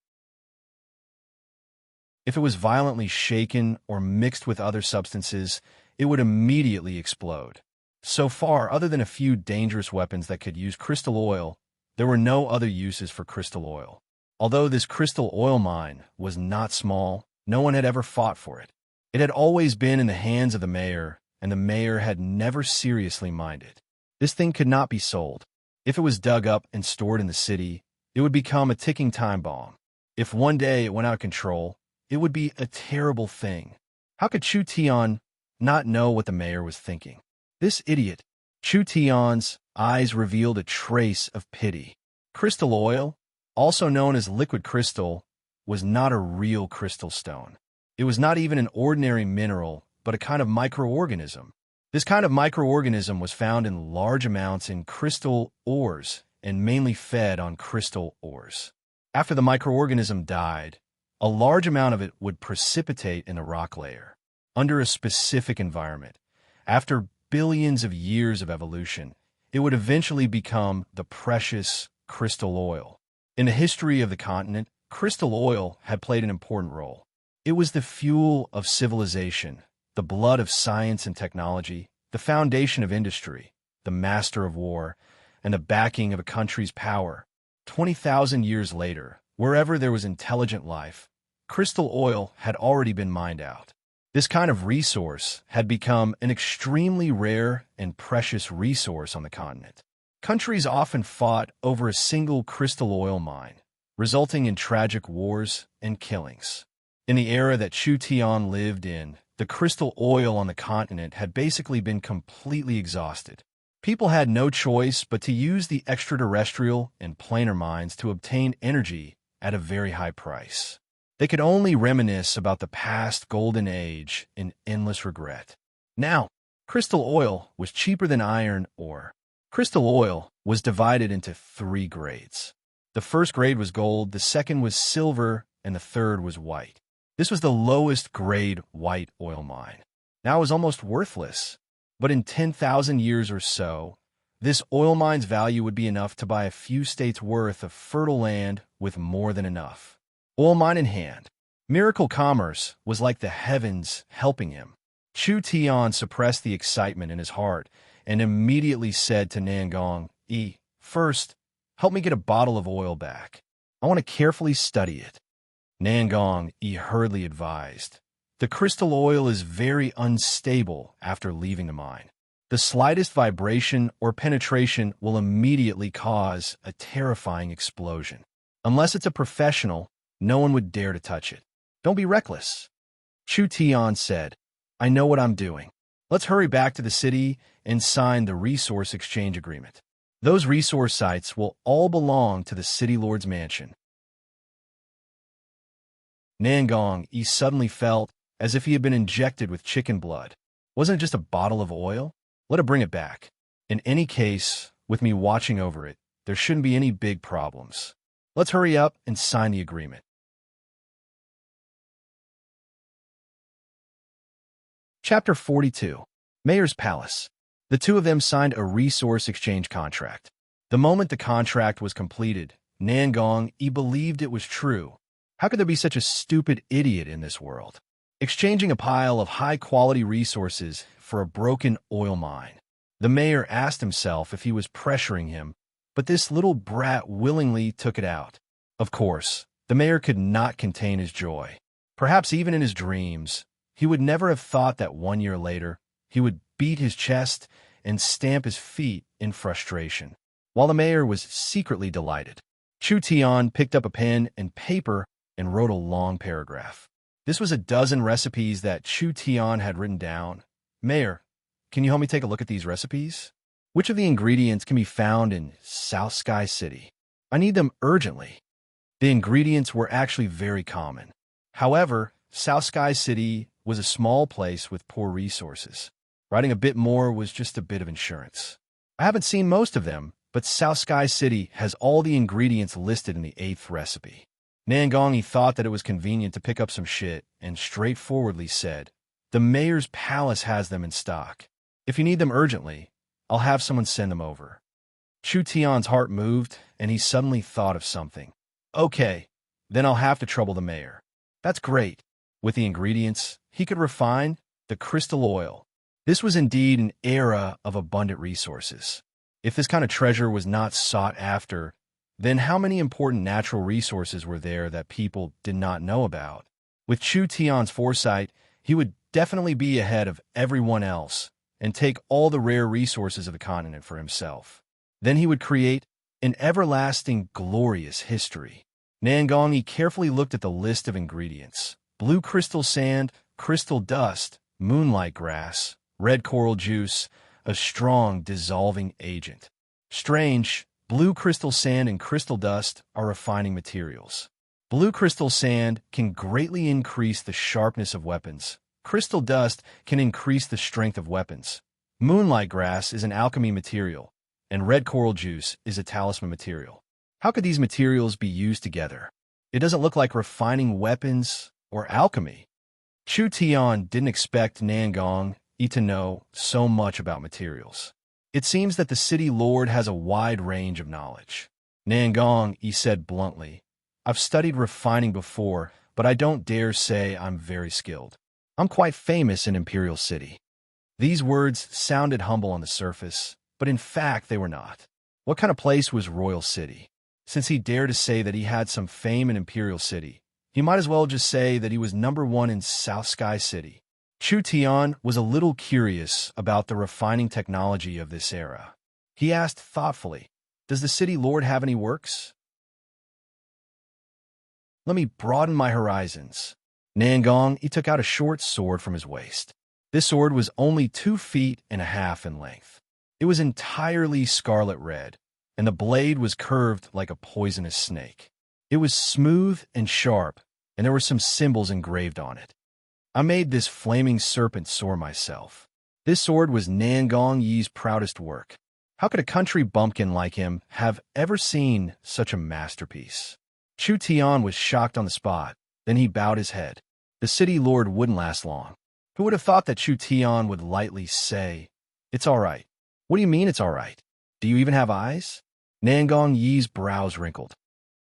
If it was violently shaken or mixed with other substances, it would immediately explode. So far, other than a few dangerous weapons that could use crystal oil, there were no other uses for crystal oil. Although this crystal oil mine was not small, no one had ever fought for it. It had always been in the hands of the mayor, and the mayor had never seriously mined it. This thing could not be sold. If it was dug up and stored in the city, it would become a ticking time bomb. If one day it went out of control, it would be a terrible thing. How could Chu Tian not know what the mayor was thinking? This idiot. Chu Tian's eyes revealed a trace of pity. Crystal oil, also known as liquid crystal, was not a real crystal stone. It was not even an ordinary mineral, but a kind of microorganism. This kind of microorganism was found in large amounts in crystal ores and mainly fed on crystal ores. After the microorganism died, a large amount of it would precipitate in the rock layer. Under a specific environment, after billions of years of evolution, it would eventually become the precious crystal oil. In the history of the continent, crystal oil had played an important role. It was the fuel of civilization, the blood of science and technology, the foundation of industry, the master of war, and the backing of a country's power. 20,000 years later, wherever there was intelligent life, crystal oil had already been mined out. This kind of resource had become an extremely rare and precious resource on the continent. Countries often fought over a single crystal oil mine, resulting in tragic wars and killings. In the era that Chu Tian lived in, the crystal oil on the continent had basically been completely exhausted. People had no choice but to use the extraterrestrial and planar mines to obtain energy at a very high price. They could only reminisce about the past golden age in endless regret. Now, crystal oil was cheaper than iron ore. Crystal oil was divided into 3 grades. The first grade was gold, the second was silver, and the third was white. This was the lowest grade white oil mine. Now it was almost worthless. But in 10,000 years or so, this oil mine's value would be enough to buy a few states' worth of fertile land with more than enough. Oil mine in hand, Miracle Commerce was like the heavens helping him. Chu Tian suppressed the excitement in his heart and immediately said to Nangongyi, "First, help me get a bottle of oil back. I want to carefully study it." Nangongyi hurriedly advised, "The crystal oil is very unstable after leaving the mine. The slightest vibration or penetration will immediately cause a terrifying explosion. Unless it's a professional, no one would dare to touch it. Don't be reckless." Chu Tian said, "I know what I'm doing. Let's hurry back to the city and sign the resource exchange agreement. Those resource sites will all belong to the city lord's mansion." Nangongyi suddenly felt as if he had been injected with chicken blood. Wasn't it just a bottle of oil? Let it bring it back. In any case, with me watching over it, there shouldn't be any big problems. Let's hurry up and sign the agreement. Chapter 42. Mayor's Palace. The two of them signed a resource exchange contract. The moment the contract was completed, Nangongyi believed it was true. How could there be such a stupid idiot in this world? Exchanging a pile of high-quality resources for a broken oil mine. The mayor asked himself if he was pressuring him, but this little brat willingly took it out. Of course, the mayor could not contain his joy. Perhaps even in his dreams, he would never have thought that 1 year later, he would beat his chest and stamp his feet in frustration, while the mayor was secretly delighted. Chu Tian picked up a pen and paper and wrote a long paragraph. This was a dozen recipes that Chu Tian had written down. Mayor, can you help me take a look at these recipes? Which of the ingredients can be found in South Sky City? I need them urgently. The ingredients were actually very common. However, South Sky City was a small place with poor resources. Writing a bit more was just a bit of insurance. I haven't seen most of them, but South Sky City has all the ingredients listed in the 8th recipe. Nangongyi thought that it was convenient to pick up some shit and straightforwardly said, "The mayor's palace has them in stock. If you need them urgently, I'll have someone send them over." Chu Tian's heart moved, and he suddenly thought of something. "Okay, then I'll have to trouble the mayor." That's great. With the ingredients, he could refine the crystal oil. This was indeed an era of abundant resources. If this kind of treasure was not sought after, then how many important natural resources were there that people did not know about? With Chu Tian's foresight, he would definitely be ahead of everyone else and take all the rare resources of the continent for himself. Then he would create an everlasting, glorious history. Nangongyi carefully looked at the list of ingredients. Blue crystal sand, crystal dust, moonlight grass, red coral juice, a strong dissolving agent. Strange, blue crystal sand and crystal dust are refining materials. Blue crystal sand can greatly increase the sharpness of weapons. Crystal dust can increase the strength of weapons. Moonlight grass is an alchemy material, and red coral juice is a talisman material. How could these materials be used together? It doesn't look like refining weapons or alchemy. Chu Tian didn't expect Nangongyi to know so much about materials. It seems that the city lord has a wide range of knowledge. Nangongyi said bluntly, "I've studied refining before, but I don't dare say I'm very skilled. I'm quite famous in Imperial City." These words sounded humble on the surface, but in fact they were not. What kind of place was Royal City? Since he dared to say that he had some fame in Imperial City, he might as well just say that he was #1 in South Sky City. Chu Tian was a little curious about the refining technology of this era. He asked thoughtfully, "Does the city lord have any works? Let me broaden my horizons." Nangongyi took out a short sword from his waist. This sword was only 2.5 feet in length. It was entirely scarlet red, and the blade was curved like a poisonous snake. It was smooth and sharp, and there were some symbols engraved on it. "I made this flaming serpent sword myself." This sword was Nangongyi's proudest work. How could a country bumpkin like him have ever seen such a masterpiece? Chu Tian was shocked on the spot. Then he bowed his head. The city lord wouldn't last long. Who would have thought that Chu Tian would lightly say, "It's all right"? What do you mean it's all right? Do you even have eyes? Nangongyi's brows wrinkled.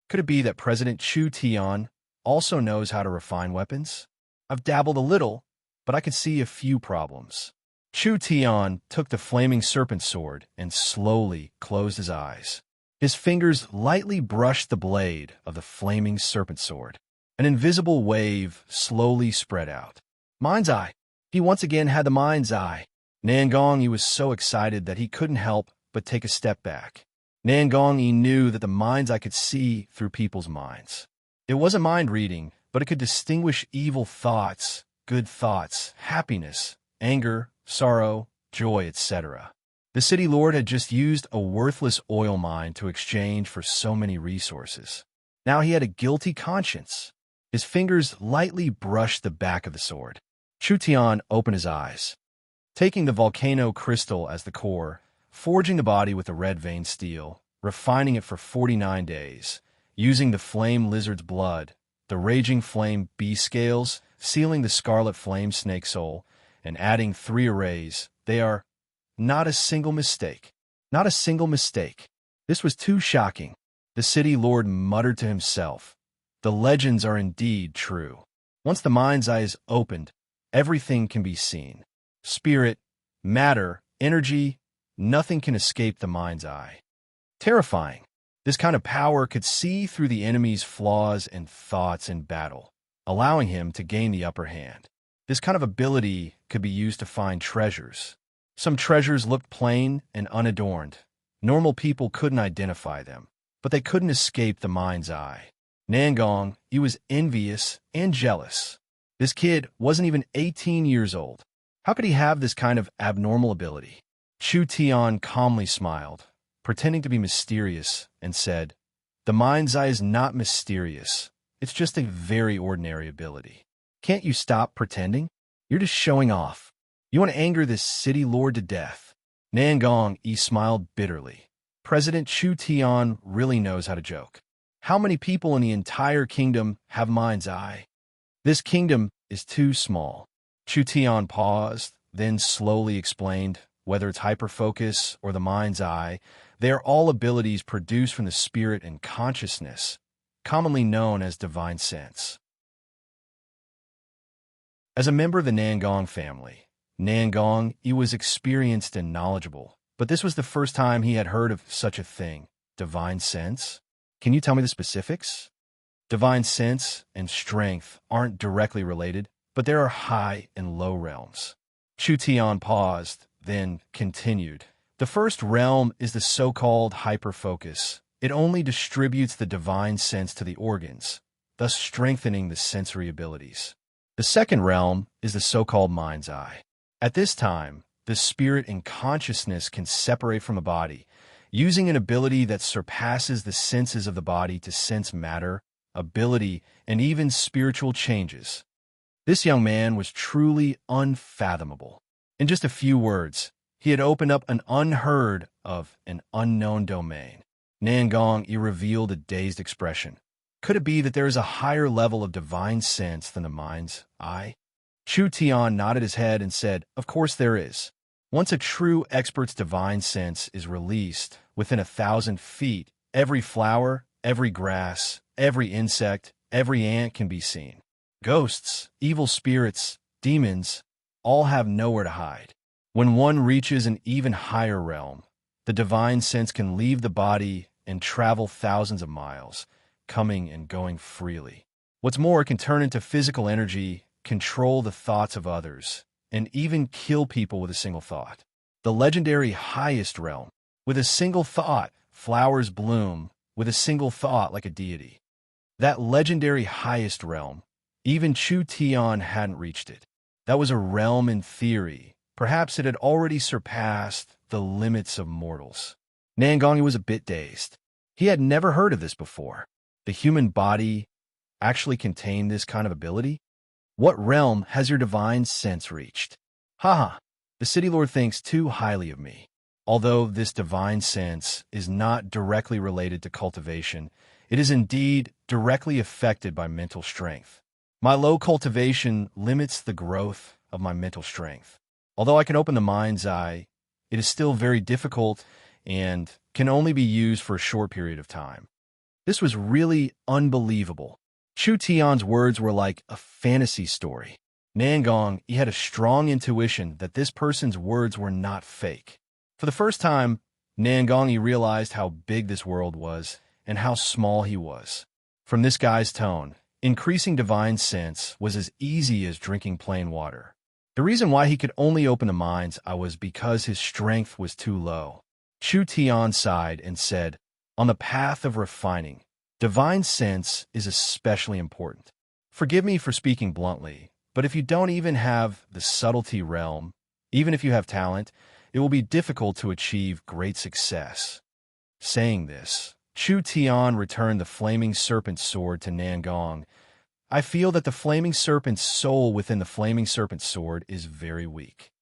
Could it be that President Chu Tian also knows how to refine weapons? I've dabbled a little, but I could see a few problems. Chu Tian took the flaming serpent sword and slowly closed his eyes. His fingers lightly brushed the blade of the flaming serpent sword. An invisible wave slowly spread out. Mind's eye. He once again had the mind's eye. Nangongyi was so excited that he couldn't help but take a step back. Nangongyi knew that the mind's eye could see through people's minds. It wasn't mind reading, but it could distinguish evil thoughts, good thoughts, happiness, anger, sorrow, joy, etc. The city lord had just used a worthless oil mine to exchange for so many resources. Now he had a guilty conscience. His fingers lightly brushed the back of the sword. Chu Tian opened his eyes. Taking the volcano crystal as the core, forging the body with the red vein steel, refining it for 49 days, using the flame lizard's blood, the raging flame bee scales, sealing the scarlet flame snake soul, and adding 3 arrays, they are not a single mistake. Not a single mistake. This was too shocking. The city lord muttered to himself, "The legends are indeed true." Once the mind's eye is opened, everything can be seen. Spirit, matter, energy, nothing can escape the mind's eye. Terrifying. This kind of power could see through the enemy's flaws and thoughts in battle, allowing him to gain the upper hand. This kind of ability could be used to find treasures. Some treasures looked plain and unadorned. Normal people couldn't identify them, but they couldn't escape the mind's eye. Nangong, he was envious and jealous. This kid wasn't even 18 years old. How could he have this kind of abnormal ability? Chu Tian calmly smiled, pretending to be mysterious, and said, "The mind's eye is not mysterious. It's just a very ordinary ability. Can't you stop pretending? You're just showing off. You want to anger this city lord to death." Nangong Yi smiled bitterly. President Chu Tian really knows how to joke. How many people in the entire kingdom have mind's eye? This kingdom is too small. Chu Tian paused, then slowly explained, whether it's hyperfocus or the mind's eye, they are all abilities produced from the spirit and consciousness, commonly known as divine sense. As a member of the Nangong family, Nangong, he was experienced and knowledgeable, but this was the first time he had heard of such a thing, divine sense. Can you tell me the specifics? Divine sense and strength aren't directly related, but there are high and low realms. Chu Tian paused, then continued. The first realm is the so-called hyperfocus. It only distributes the divine sense to the organs, thus strengthening the sensory abilities. The second realm is the so-called mind's eye. At this time, the spirit and consciousness can separate from the body, using an ability that surpasses the senses of the body to sense matter, ability, and even spiritual changes. This young man was truly unfathomable. In just a few words, he had opened up an unheard of and unknown domain. Nangong Yi revealed a dazed expression. Could it be that there is a higher level of divine sense than the mind's eye? Chu Tian nodded his head and said, "Of course there is. Once a true expert's divine sense is released, within 1,000 feet, every flower, every grass, every insect, every ant can be seen. Ghosts, evil spirits, demons, all have nowhere to hide. When one reaches an even higher realm, the divine sense can leave the body and travel thousands of miles, coming and going freely. What's more, it can turn into physical energy, control the thoughts of others, and even kill people with a single thought. The legendary highest realm. With a single thought, flowers bloom, with a single thought like a deity. That legendary highest realm, even Chu Tian hadn't reached it. That was a realm in theory. Perhaps it had already surpassed the limits of mortals. Nangong was a bit dazed. He had never heard of this before. The human body actually contained this kind of ability? What realm has your divine sense reached? Haha, the city lord thinks too highly of me. Although this divine sense is not directly related to cultivation, it is indeed directly affected by mental strength. My low cultivation limits the growth of my mental strength. Although I can open the mind's eye, it is still very difficult and can only be used for a short period of time. This was really unbelievable. Chu Tian's words were like a fantasy story. Nangong, he had a strong intuition that this person's words were not fake. For the first time, Nangong, he realized how big this world was and how small he was. From this guy's tone, increasing divine sense was as easy as drinking plain water. The reason why he could only open the mind's eye was because his strength was too low. Chu Tian sighed and said, "On the path of refining, divine sense is especially important. Forgive me for speaking bluntly, but if you don't even have the subtlety realm, even if you have talent, it will be difficult to achieve great success." Saying this, Chu Tian returned the flaming serpent sword to Nangong. "I feel that the flaming serpent's soul within the flaming serpent sword is very weak.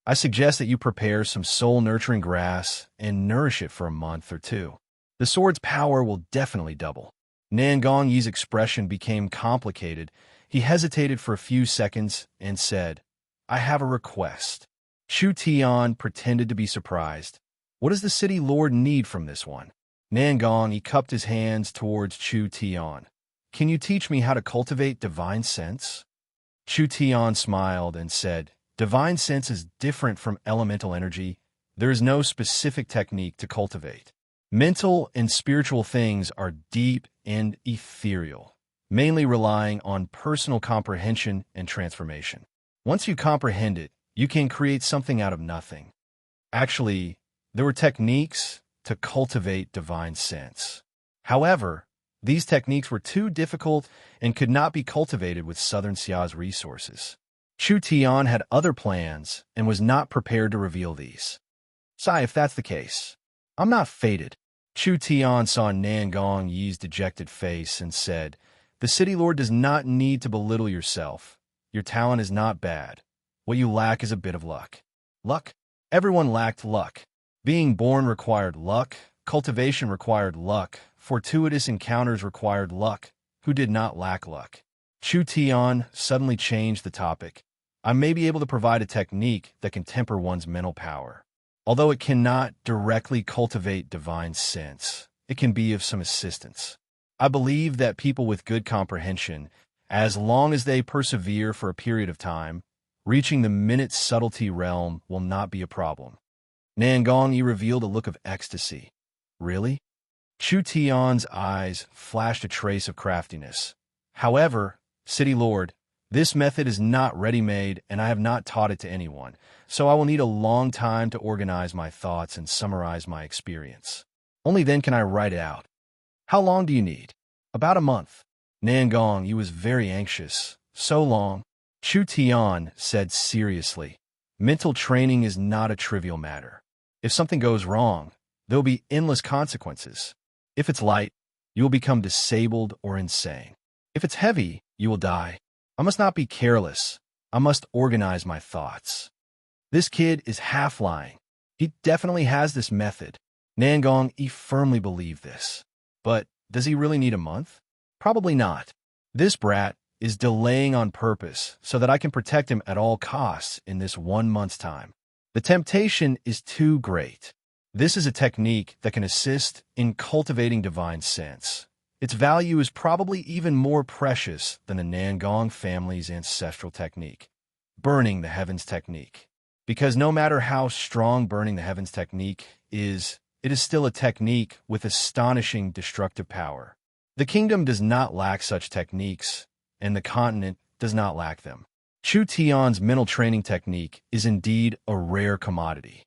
I suggest that you prepare some soul-nurturing grass and nourish it for a month or two. The sword's power will definitely double." Nangong Yi's expression became complicated. He hesitated for a few seconds and said, "I have a request." Chu Tian pretended to be surprised. What does the city lord need from this one? Nangong, he cupped his hands towards Chu Tian. "Can you teach me how to cultivate divine sense?" Chu Tian smiled and said, "Divine sense is different from elemental energy. There is no specific technique to cultivate. Mental and spiritual things are deep and ethereal, mainly relying on personal comprehension and transformation. Once you comprehend it, you can create something out of nothing. Actually, there were techniques to cultivate divine sense. However, these techniques were too difficult and could not be cultivated with Southern Xia's resources. Chu Tian had other plans and was not prepared to reveal these. Sai, if that's the case, I'm not fated. Chu Tian saw Nangong Yi's dejected face and said, "The city lord does not need to belittle yourself. Your talent is not bad. What you lack is a bit of luck." Luck? Everyone lacked luck. Being born required luck, cultivation required luck, fortuitous encounters required luck. Who did not lack luck? Chu Tian suddenly changed the topic. I may be able to provide a technique that can temper one's mental power. Although it cannot directly cultivate divine sense, it can be of some assistance. I believe that people with good comprehension, as long as they persevere for a period of time, reaching the minute subtlety realm will not be a problem. Nangong Yi revealed a look of ecstasy. Really? Chu Tian's eyes flashed a trace of craftiness. However, City Lord, this method is not ready-made and I have not taught it to anyone, so I will need a long time to organize my thoughts and summarize my experience. Only then can I write it out. How long do you need? About a month. Nangong Yi was very anxious. So long. Chu Tian said seriously, mental training is not a trivial matter. If something goes wrong, there will be endless consequences. If it's light, you will become disabled or insane. If it's heavy, you will die. I must not be careless. I must organize my thoughts. This kid is half lying. He definitely has this method. Nangong Yi firmly believed this. But does he really need a month? Probably not. This brat is delaying on purpose so that I can protect him at all costs in this 1 month's time. The temptation is too great. This is a technique that can assist in cultivating divine sense. Its value is probably even more precious than the Nangong family's ancestral technique, burning the heavens technique. Because no matter how strong burning the heavens technique is, it is still a technique with astonishing destructive power. The kingdom does not lack such techniques, and the continent does not lack them. Chu Tian's mental training technique is indeed a rare commodity.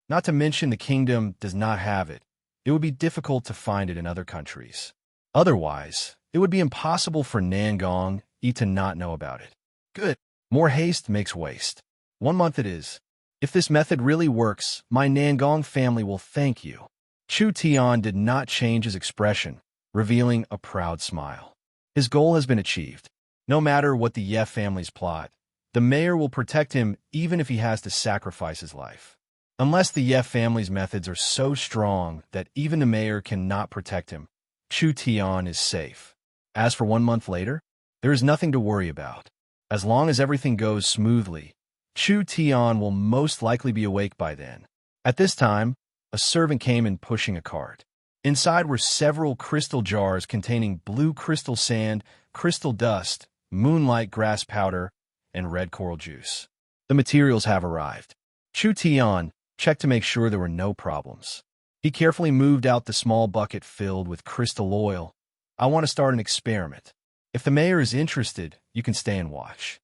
Not to mention the kingdom does not have it. It would be difficult to find it in other countries. Otherwise, it would be impossible for Nangong Yi to not know about it. Good. More haste makes waste. 1 month it is. If this method really works, my Nangong family will thank you. Chu Tian did not change his expression, revealing a proud smile. His goal has been achieved. No matter what the Ye family's plot, the mayor will protect him even if he has to sacrifice his life. Unless the Ye family's methods are so strong that even the mayor cannot protect him, Chu Tian is safe. As for 1 month later, there is nothing to worry about. As long as everything goes smoothly, Chu Tian will most likely be awake by then. At this time, a servant came in pushing a cart. Inside were several crystal jars containing blue crystal sand, crystal dust, moonlight grass powder, and red coral juice. The materials have arrived. Chu Tian checked to make sure there were no problems. He carefully moved out the small bucket filled with crystal oil. I want to start an experiment. If the mayor is interested, you can stay and watch.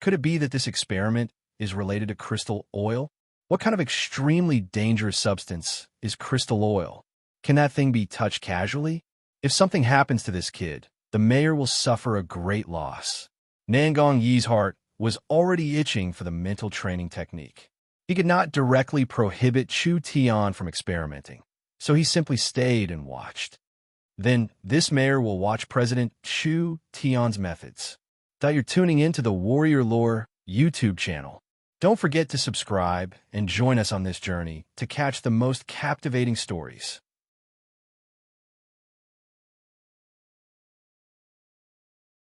Could it be that this experiment is related to crystal oil? What kind of extremely dangerous substance is crystal oil? Can that thing be touched casually? If something happens to this kid, the mayor will suffer a great loss. Nangong Yi's heart was already itching for the mental training technique. He could not directly prohibit Chu Tian from experimenting, so he simply stayed and watched. Then, this mayor will watch President Chu Tian's methods. That you're tuning in to the Warrior Lore YouTube channel. Don't forget to subscribe and join us on this journey to catch the most captivating stories.